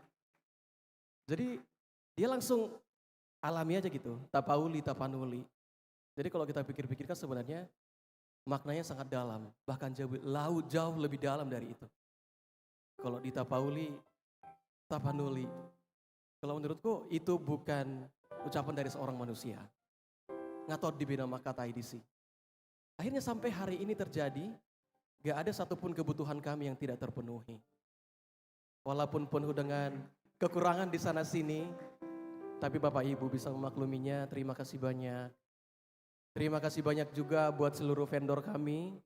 Jadi dia langsung alami aja gitu, Tapauli Tapanuli. Jadi kalau kita pikir-pikirkan sebenarnya maknanya sangat dalam, bahkan jauh lebih dalam dari itu. Kalau di Tapauli Tapanuli, kalau menurutku itu bukan ucapan dari seorang manusia. Ngatot di bina kata IDC. Akhirnya sampai hari ini terjadi, gak ada satupun kebutuhan kami yang tidak terpenuhi. Walaupun penuh dengan kekurangan di sana sini, tapi Bapak Ibu bisa memakluminya. Terima kasih banyak. Terima kasih banyak juga buat seluruh vendor kami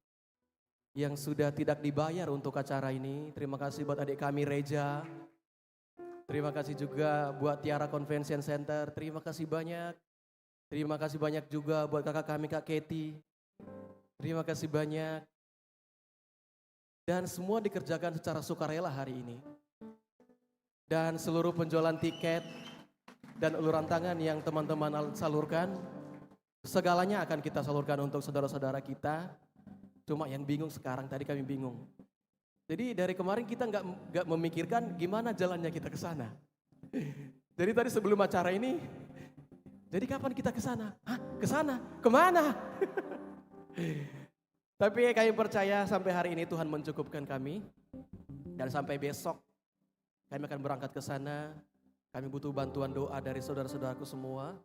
yang sudah tidak dibayar untuk acara ini. Terima kasih buat adik kami Reja. Terima kasih juga buat Tiara Convention Center. Terima kasih banyak. Terima kasih banyak juga buat kakak kami Kak Keti. Terima kasih banyak. Dan semua dikerjakan secara sukarela hari ini. Dan seluruh penjualan tiket dan uluran tangan yang teman-teman salurkan, segalanya akan kita salurkan untuk saudara-saudara kita. Cuma yang bingung sekarang, tadi kami bingung. Jadi dari kemarin kita nggak memikirkan gimana jalannya kita ke sana. Jadi tadi sebelum acara ini, jadi kapan kita ke sana? Hah? Ke sana? Kemana? Tapi kami percaya sampai hari ini Tuhan mencukupkan kami. Dan sampai besok kami akan berangkat ke sana. Kami butuh bantuan doa dari saudara-saudaraku semua.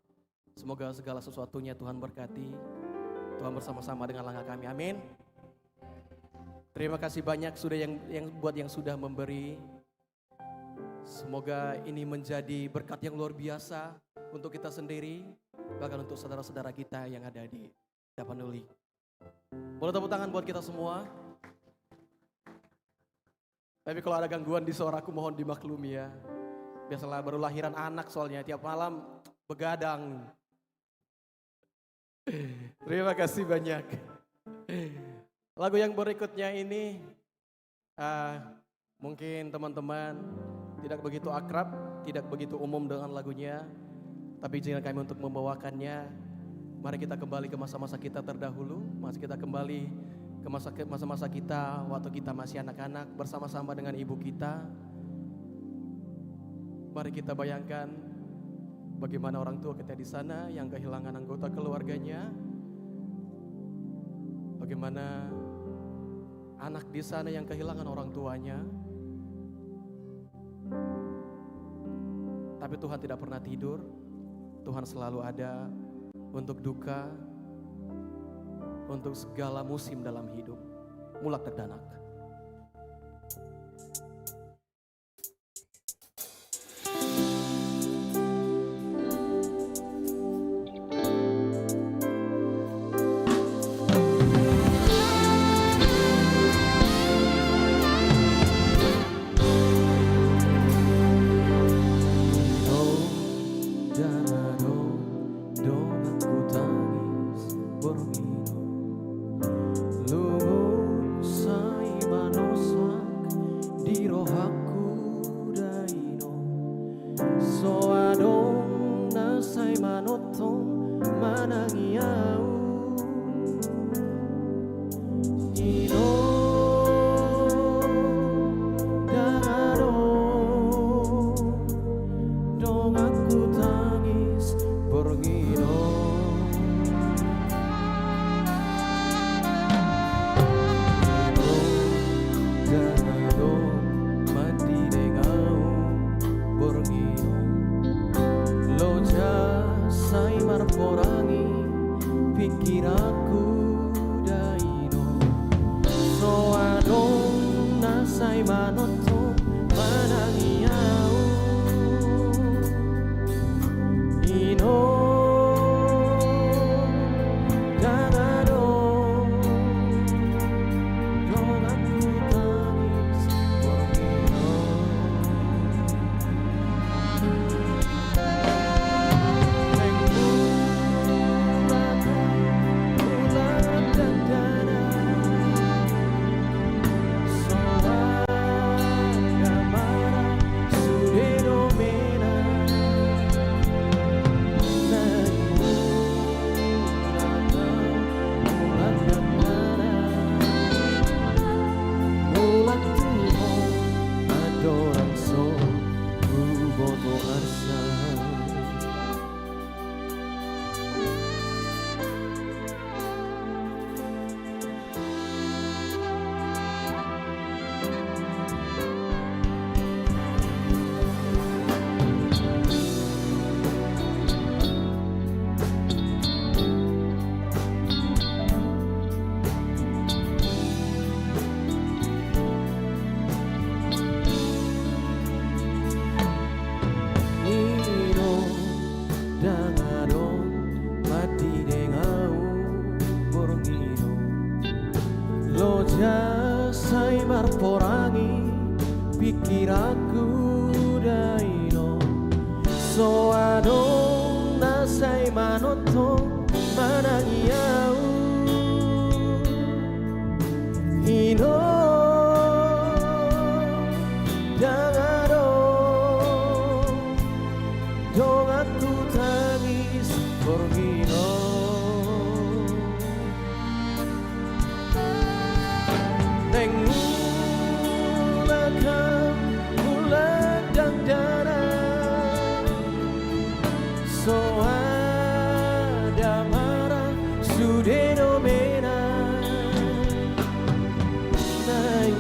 Semoga segala sesuatunya Tuhan berkati. Tuhan bersama-sama dengan langkah kami. Amin. Terima kasih banyak sudah yang sudah memberi. Semoga ini menjadi berkat yang luar biasa untuk kita sendiri, bahkan untuk saudara-saudara kita yang ada di Tapanuli. Boleh tepuk tangan buat kita semua. Tapi kalau ada gangguan di suaraku mohon dimaklumi ya. Biasalah baru lahiran anak soalnya tiap malam begadang. Terima kasih banyak. Lagu yang berikutnya ini mungkin teman-teman tidak begitu akrab, tidak begitu umum dengan lagunya. Tapi izinkan kami untuk membawakannya. Mari kita kembali ke masa-masa kita terdahulu. Mari kita kembali ke masa-masa kita waktu kita masih anak-anak bersama-sama dengan ibu kita. Mari kita bayangkan bagaimana orang tua kita di sana yang kehilangan anggota keluarganya. Bagaimana anak di sana yang kehilangan orang tuanya. Tapi Tuhan tidak pernah tidur. Tuhan selalu ada untuk duka, untuk segala musim dalam hidup. Mulak terdanak. Bulan mulakam mulak dan darah so ada marah sudah mena naik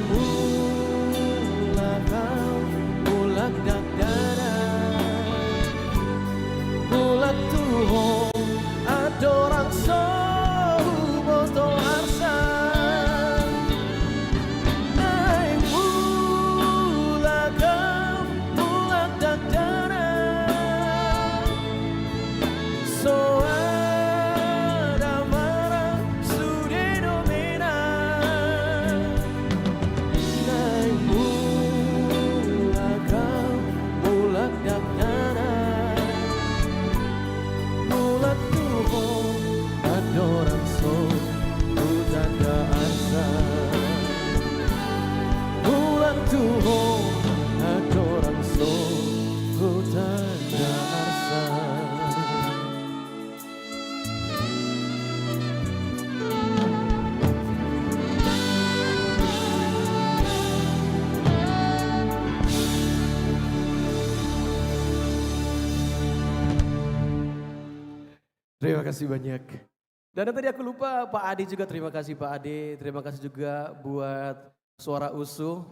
mulakam mulak dan darah mulak Tuhan adorang so botol arsa naik mulakam mulak dan darah so ada marah sudah domina naik mulakam mulak dan darah mulak Tuhan adorang so tanda asa mulak Tuhan adorang so tanda asa. Terima kasih banyak. Dan tadi aku lupa Pak Ade juga, terima kasih Pak Ade. Terima kasih juga buat Suara Usuh.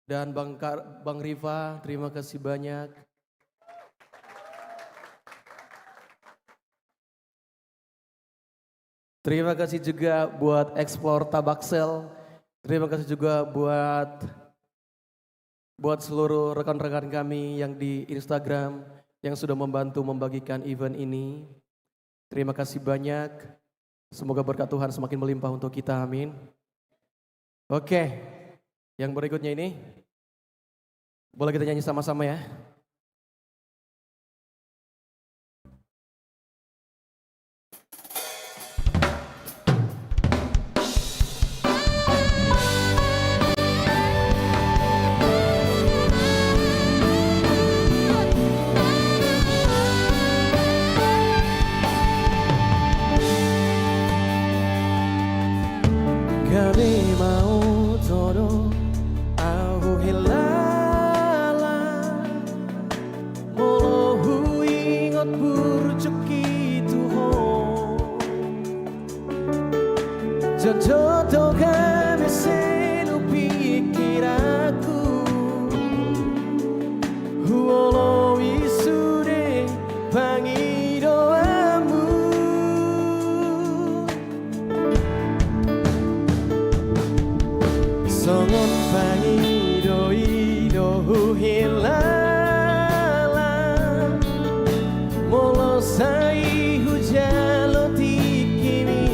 Dan Bang Riva, terima kasih banyak. Terima kasih juga buat Explore Tabaksel. Terima kasih juga buat seluruh rekan-rekan kami yang di Instagram yang sudah membantu membagikan event ini. Terima kasih banyak. Semoga berkat Tuhan semakin melimpah untuk kita, amin. Oke, yang berikutnya ini boleh kita nyanyi sama-sama ya. Kami mau todo au hilala molo huingot burcuki Tuhan jodoh kami senu pikir aku huolo isude pangi doamu songon pangi do hilala molo sai hujalo tikimi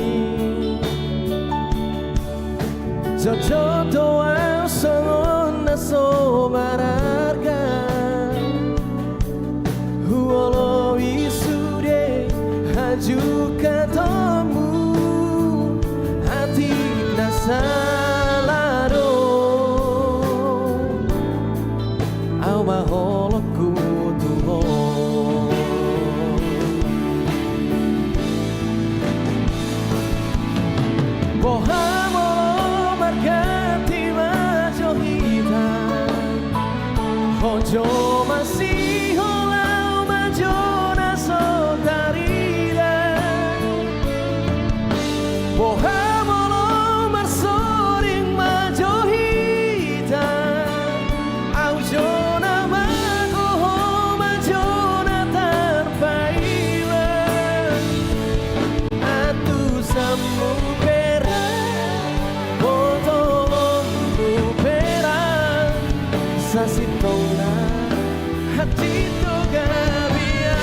jodoh doa songon naso mararga huolo isude haju katamu hati nasa maholoku Tuhan bohamolo margati majohita hojo masih holau majona sotarida bohamolo marsoring majohita aujo Sasitona hati togabia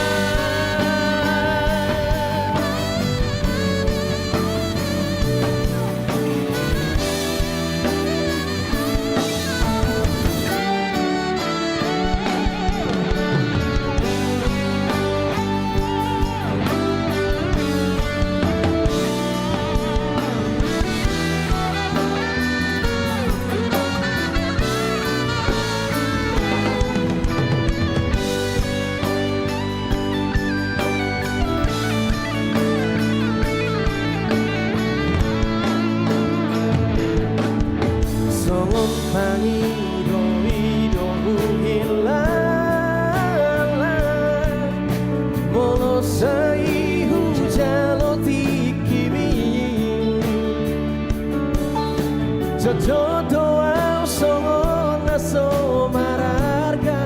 jodoh songo naso mararga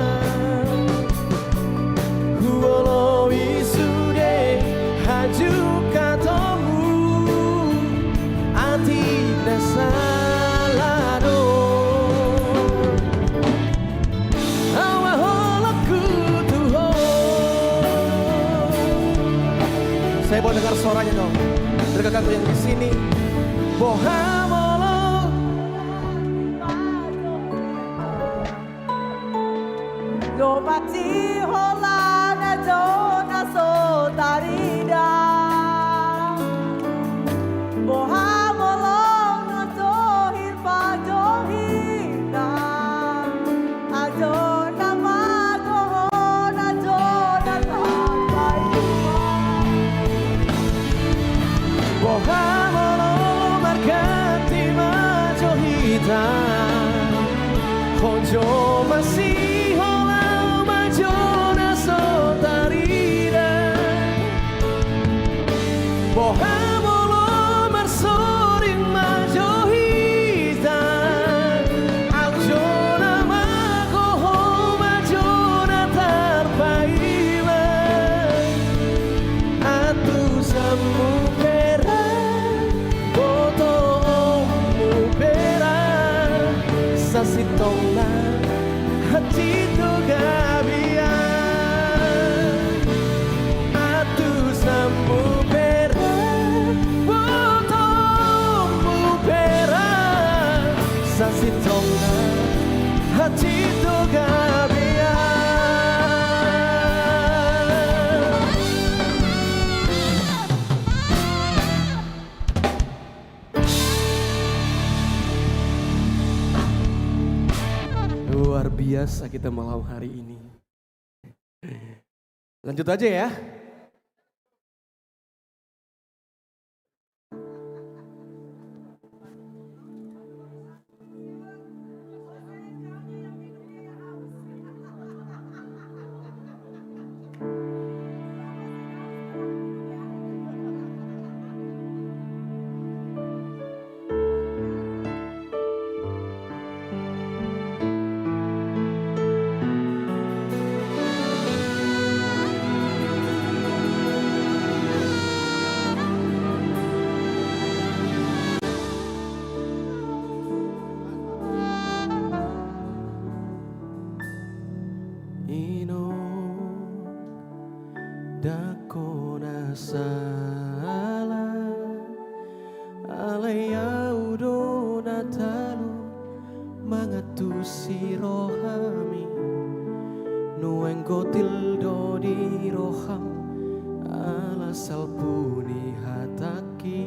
huolo wisude haju katomu ati nasalado awa holaku tuho. Saya mau dengar suaranya dong. Rekan-rekan yang di sini. Bohamolo Dopati holana dona so tarida Bohamolo na dohin pa dohina Adona magohon adona tapaima Bohamolo markati majohita Hojo masih holau majona sotarida Bohamolo marsoring majohita Aljona magoho majona tarpaima Atu samu pera Boto omu pera Sasitongna hati tu gabia Atu samu pera Boto omu pera Sasitongna hati tu gabia. Luar biasa kita malam hari ini. Lanjut aja ya. Ino dakona sala alaya udona talu mangatusi rohami nueng kotil dodi roham ala salpuni hataki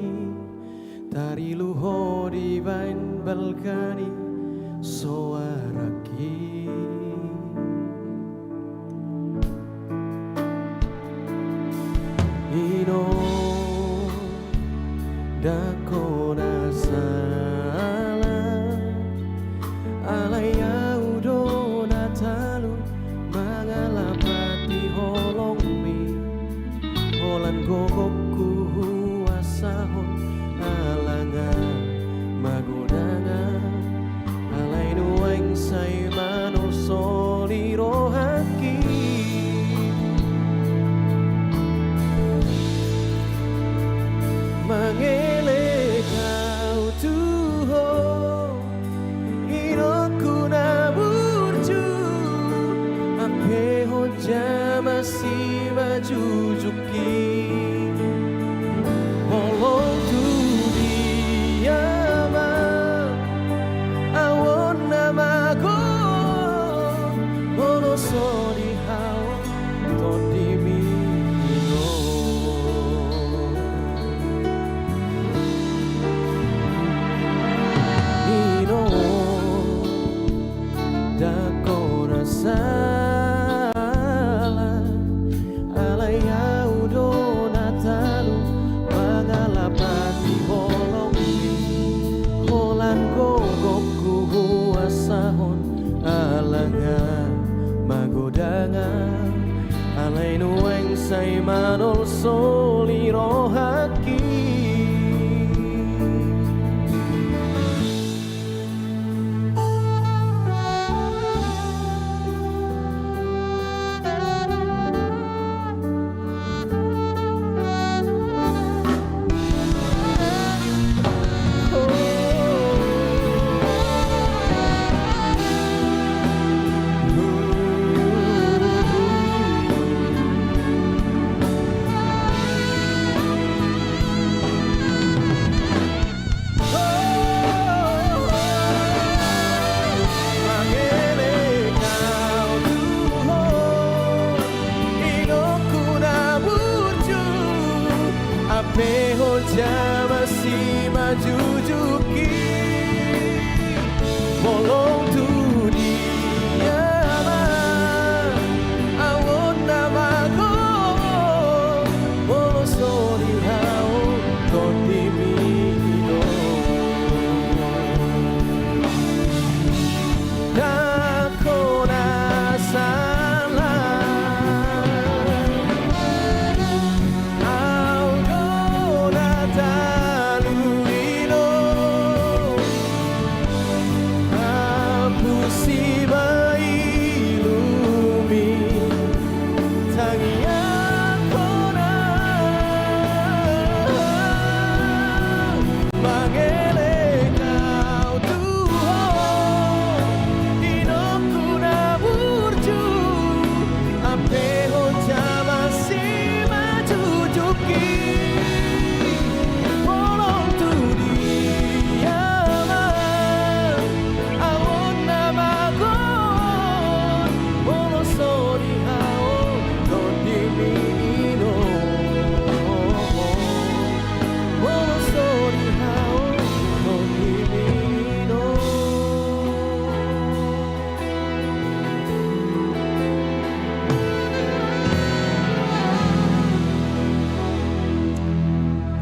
tari luho di bain balkani soaraki Ino dakona sala alaya udona talu mangalapati holongmi holan gogokku huasahon alanga magodana alai nueng say mano soli rohaki Mangele kau tuho Inoku na burju Ampe hoja masih majujuki Holong tu diama Awon namago Monoso di hawa Todimi jujuki bolong tu dia awon namaku bolo sori hao kondimino nako nasala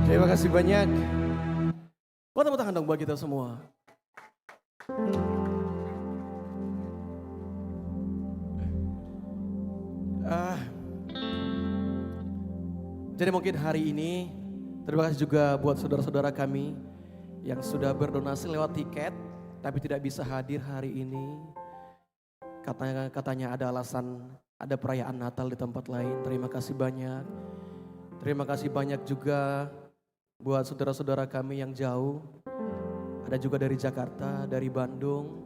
Terima kasih banyak. Buat tepuk tangan dong buat kita semua. Jadi mungkin hari ini terima kasih juga buat saudara-saudara kami yang sudah berdonasi lewat tiket tapi tidak bisa hadir hari ini. Katanya ada alasan, ada perayaan Natal di tempat lain. Terima kasih banyak. Terima kasih banyak juga buat saudara-saudara kami yang jauh, ada juga dari Jakarta, dari Bandung,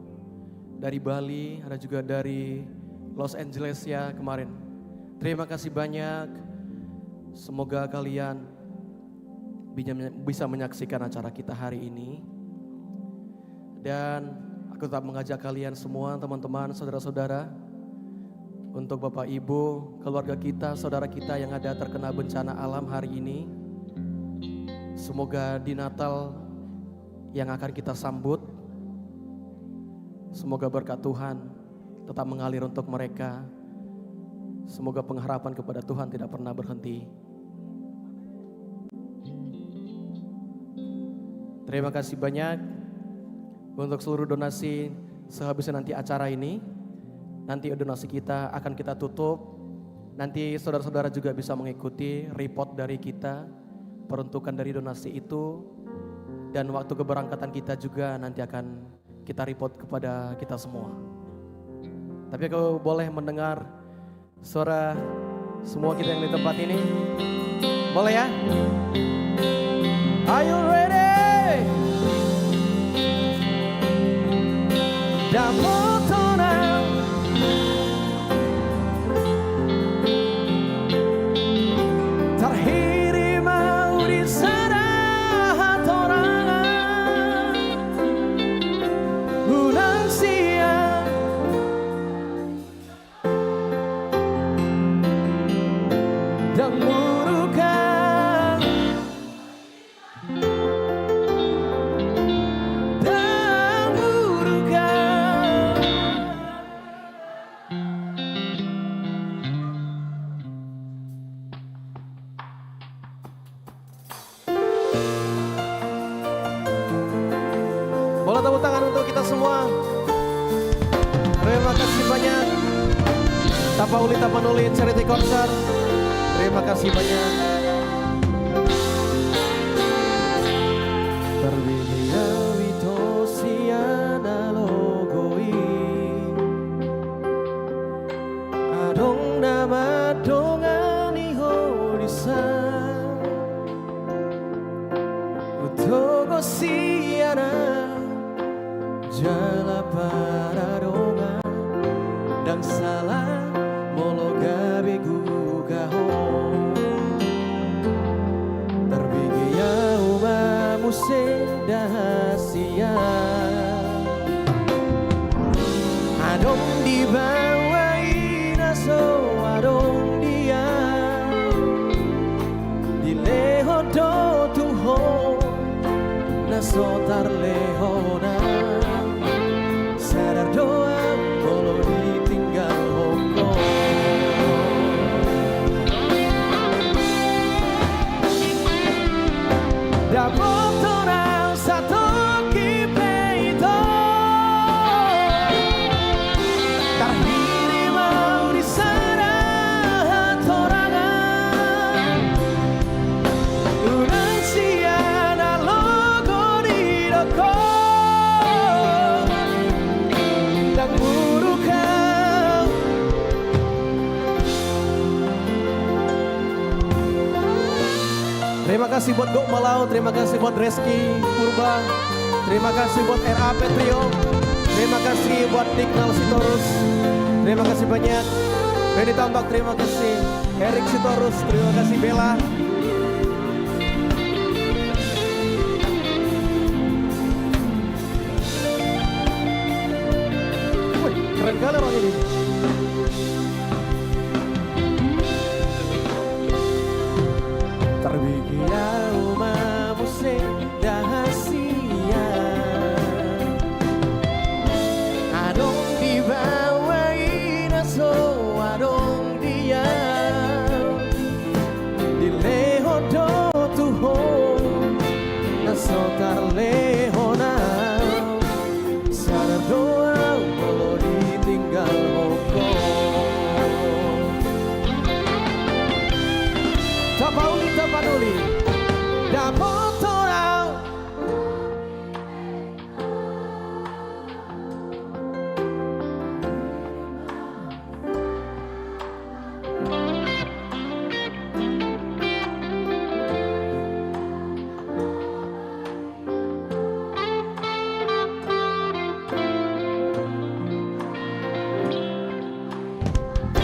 dari Bali, ada juga dari Los Angeles ya kemarin. Terima kasih banyak, semoga kalian bisa menyaksikan acara kita hari ini. Dan aku tetap mengajak kalian semua teman-teman, saudara-saudara, untuk Bapak Ibu, keluarga kita, saudara kita yang ada terkena bencana alam hari ini. Semoga di Natal yang akan kita sambut, semoga berkat Tuhan tetap mengalir untuk mereka. Semoga pengharapan kepada Tuhan tidak pernah berhenti. Terima kasih banyak untuk seluruh donasi sehabisnya nanti acara ini. Nanti donasi kita akan kita tutup. Nanti saudara-saudara juga bisa mengikuti report dari kita, peruntukan dari donasi itu, dan waktu keberangkatan kita juga nanti akan kita report kepada kita semua. Tapi kalau boleh mendengar suara semua kita yang di tempat ini, boleh ya? Are you ready? Damotona Boleh tepuk tangan untuk kita semua. Terima kasih banyak. Tapauli Tapanuli Charity Concert. Terima kasih banyak. Terbidia witosiana logoi adong nama dongani hodisa utogo siana jala paradonga dan salah mologa begugaho terbigia uma musedahasia adong di bawah inaso adong dia di leho do tuho nasotar lehona sadar doa bolo ditinggal hongko dapot orang satu kipeito terhiri mau di sana torangan unang siya na logo di doko dan buru kau terima kasih buat Gok Malau, terima kasih buat Reski Purba, terima kasih buat RAP Trio, terima kasih buat Dignal Sitorus, terima kasih banyak Benny Tambak, terima kasih Erik Sitorus, terima kasih Bella. Wih, keren kali orang ini. Terbikirnya rumah musik rahasia adong dibawain aso adong dia di leho do tuho naso tar lehona sadar doa bolo ditinggal hongko Tapauli tapanuli dapot orang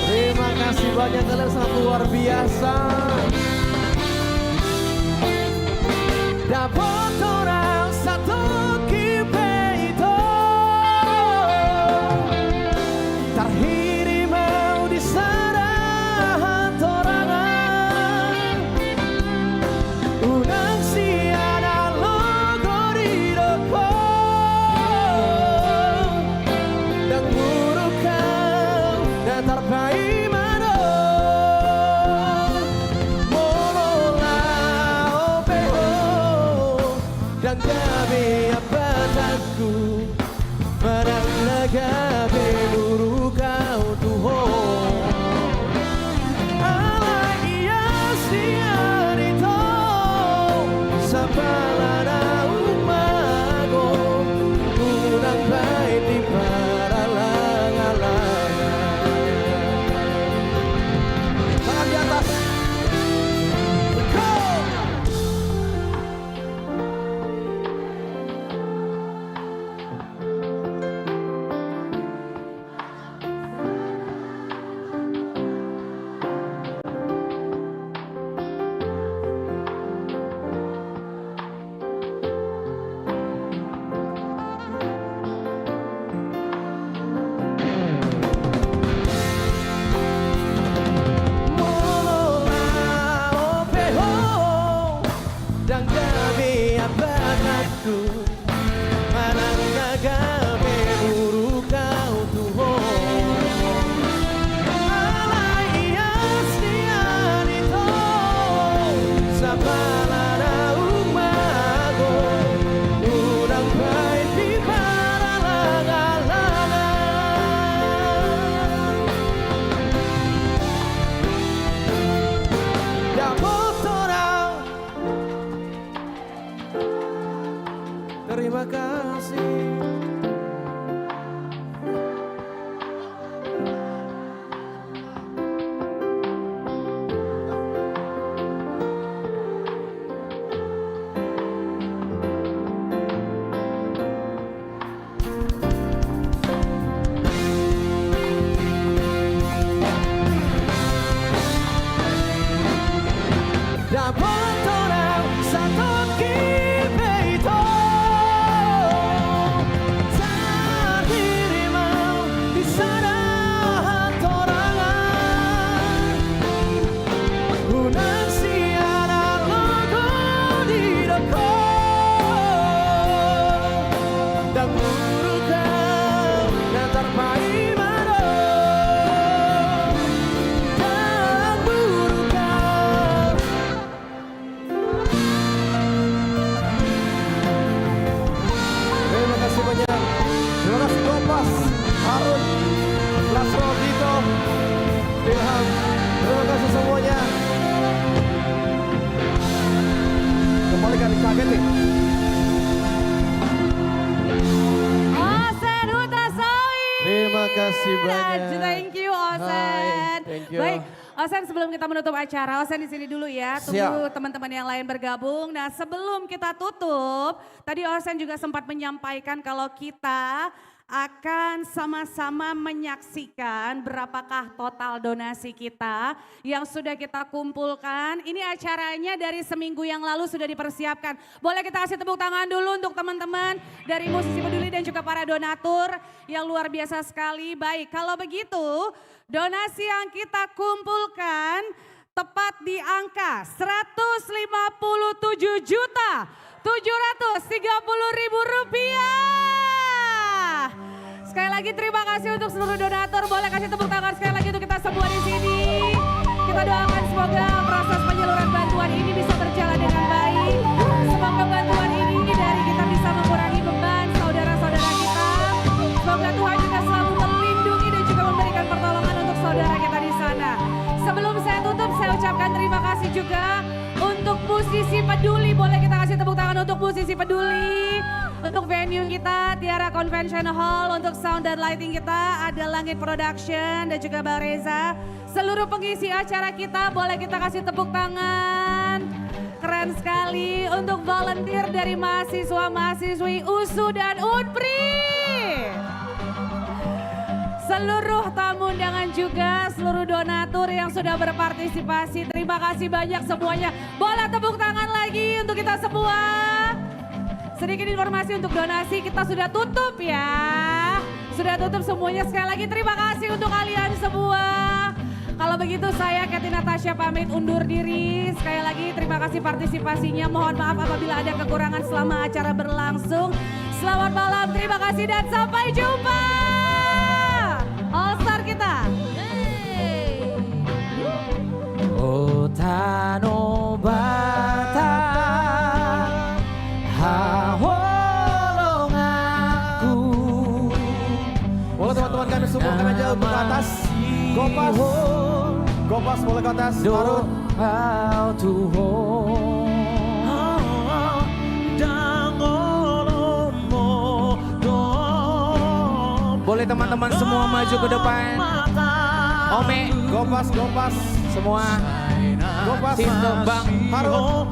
terima kasih banyak kalian sangat luar biasa. Dapot orang satu kipeito terhiri mau di sana torangan unang siana logo di doko dan buru kau datar pai mano molola opeho dan gabe abataku barang gabe buru kau tuho ala iya siarito sapalana umago unang baik di paralang-alangan tangan di atas go! Dan gabe abadku manang gabe buru kau tuho ala iya sianito sapalana umago unang baik di paralang-alangan dapot orang. Terima kasih. Dapot orang satu kipeito kaget nih. Osen Hutasawi. Terima kasih banyak. Thank you Osen. Hai, thank you. Baik, Osen sebelum kita menutup acara, Osen di sini dulu ya. Tunggu teman-teman yang lain bergabung. Nah sebelum kita tutup, tadi Osen juga sempat menyampaikan kalau kita akan sama-sama menyaksikan berapakah total donasi kita yang sudah kita kumpulkan. Ini acaranya dari seminggu yang lalu sudah dipersiapkan. Boleh kita kasih tepuk tangan dulu untuk teman-teman dari Musisi Peduli dan juga para donatur yang luar biasa sekali. Baik, kalau begitu donasi yang kita kumpulkan tepat di angka 157.730.000 rupiah. Sekali lagi terima kasih untuk seluruh donatur. Boleh kasih tepuk tangan sekali lagi untuk kita semua di sini. Kita doakan semoga proses penyaluran bantuan ini bisa berjalan dengan baik. Semoga bantuan ini dari kita bisa mengurangi beban saudara-saudara kita. Semoga Tuhan juga selalu melindungi dan juga memberikan pertolongan untuk saudara kita di sana. Sebelum saya tutup, saya ucapkan terima kasih juga untuk Musisi Peduli. Boleh kita kasih tepuk tangan untuk Musisi Peduli. Untuk venue kita, Tiara Convention Hall. Untuk sound dan lighting kita, ada Langit Production dan juga Bang Reza. Seluruh pengisi acara kita, boleh kita kasih tepuk tangan. Keren sekali untuk volunteer dari mahasiswa-mahasiswi USU dan UNPRI. Seluruh tamu undangan juga, seluruh donatur yang sudah berpartisipasi. Terima kasih banyak semuanya. Boleh tepuk tangan lagi untuk kita semua. Sedikit informasi untuk donasi, kita sudah tutup ya. Sudah tutup semuanya. Sekali lagi terima kasih untuk kalian semua. Kalau begitu saya Katy Natasha pamit undur diri. Sekali lagi terima kasih partisipasinya. Mohon maaf apabila ada kekurangan selama acara berlangsung. Selamat malam, terima kasih dan sampai jumpa. All Star kita. Oh Tano Bata Hawolong aku. Boleh teman-teman kami sumbangkan aja untuk ke atas. Gopas. Gopas boleh ke atas. Marut. How to hold. Boleh teman-teman semua maju ke depan. Ome, Gopas, gopas. semua. Gopas. Bang. Marut.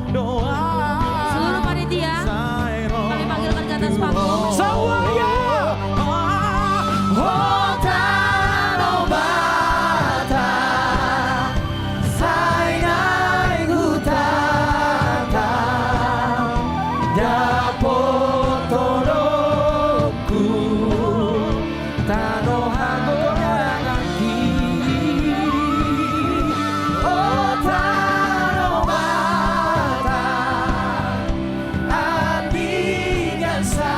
Seluruh panitia, kami panggilkan ke atas panggung. Semuanya. Hotano Bata Sainai Hutata Dapotoroku Tano Hagoranaki Hotano Bata Andingan sa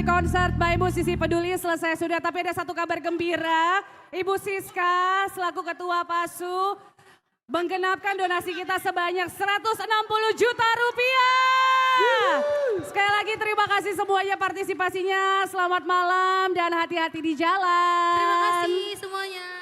konser by Musisi Peduli selesai sudah, tapi ada satu kabar gembira. Ibu Siska selaku Ketua PASU menggenapkan donasi kita sebanyak 160 juta rupiah. Sekali lagi terima kasih semuanya partisipasinya. Selamat malam dan hati-hati di jalan. Terima kasih semuanya.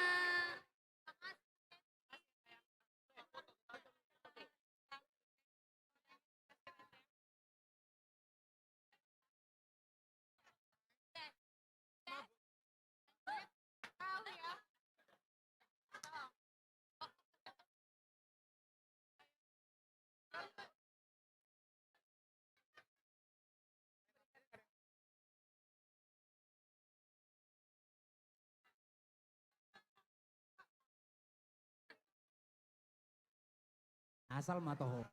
Asal matoho.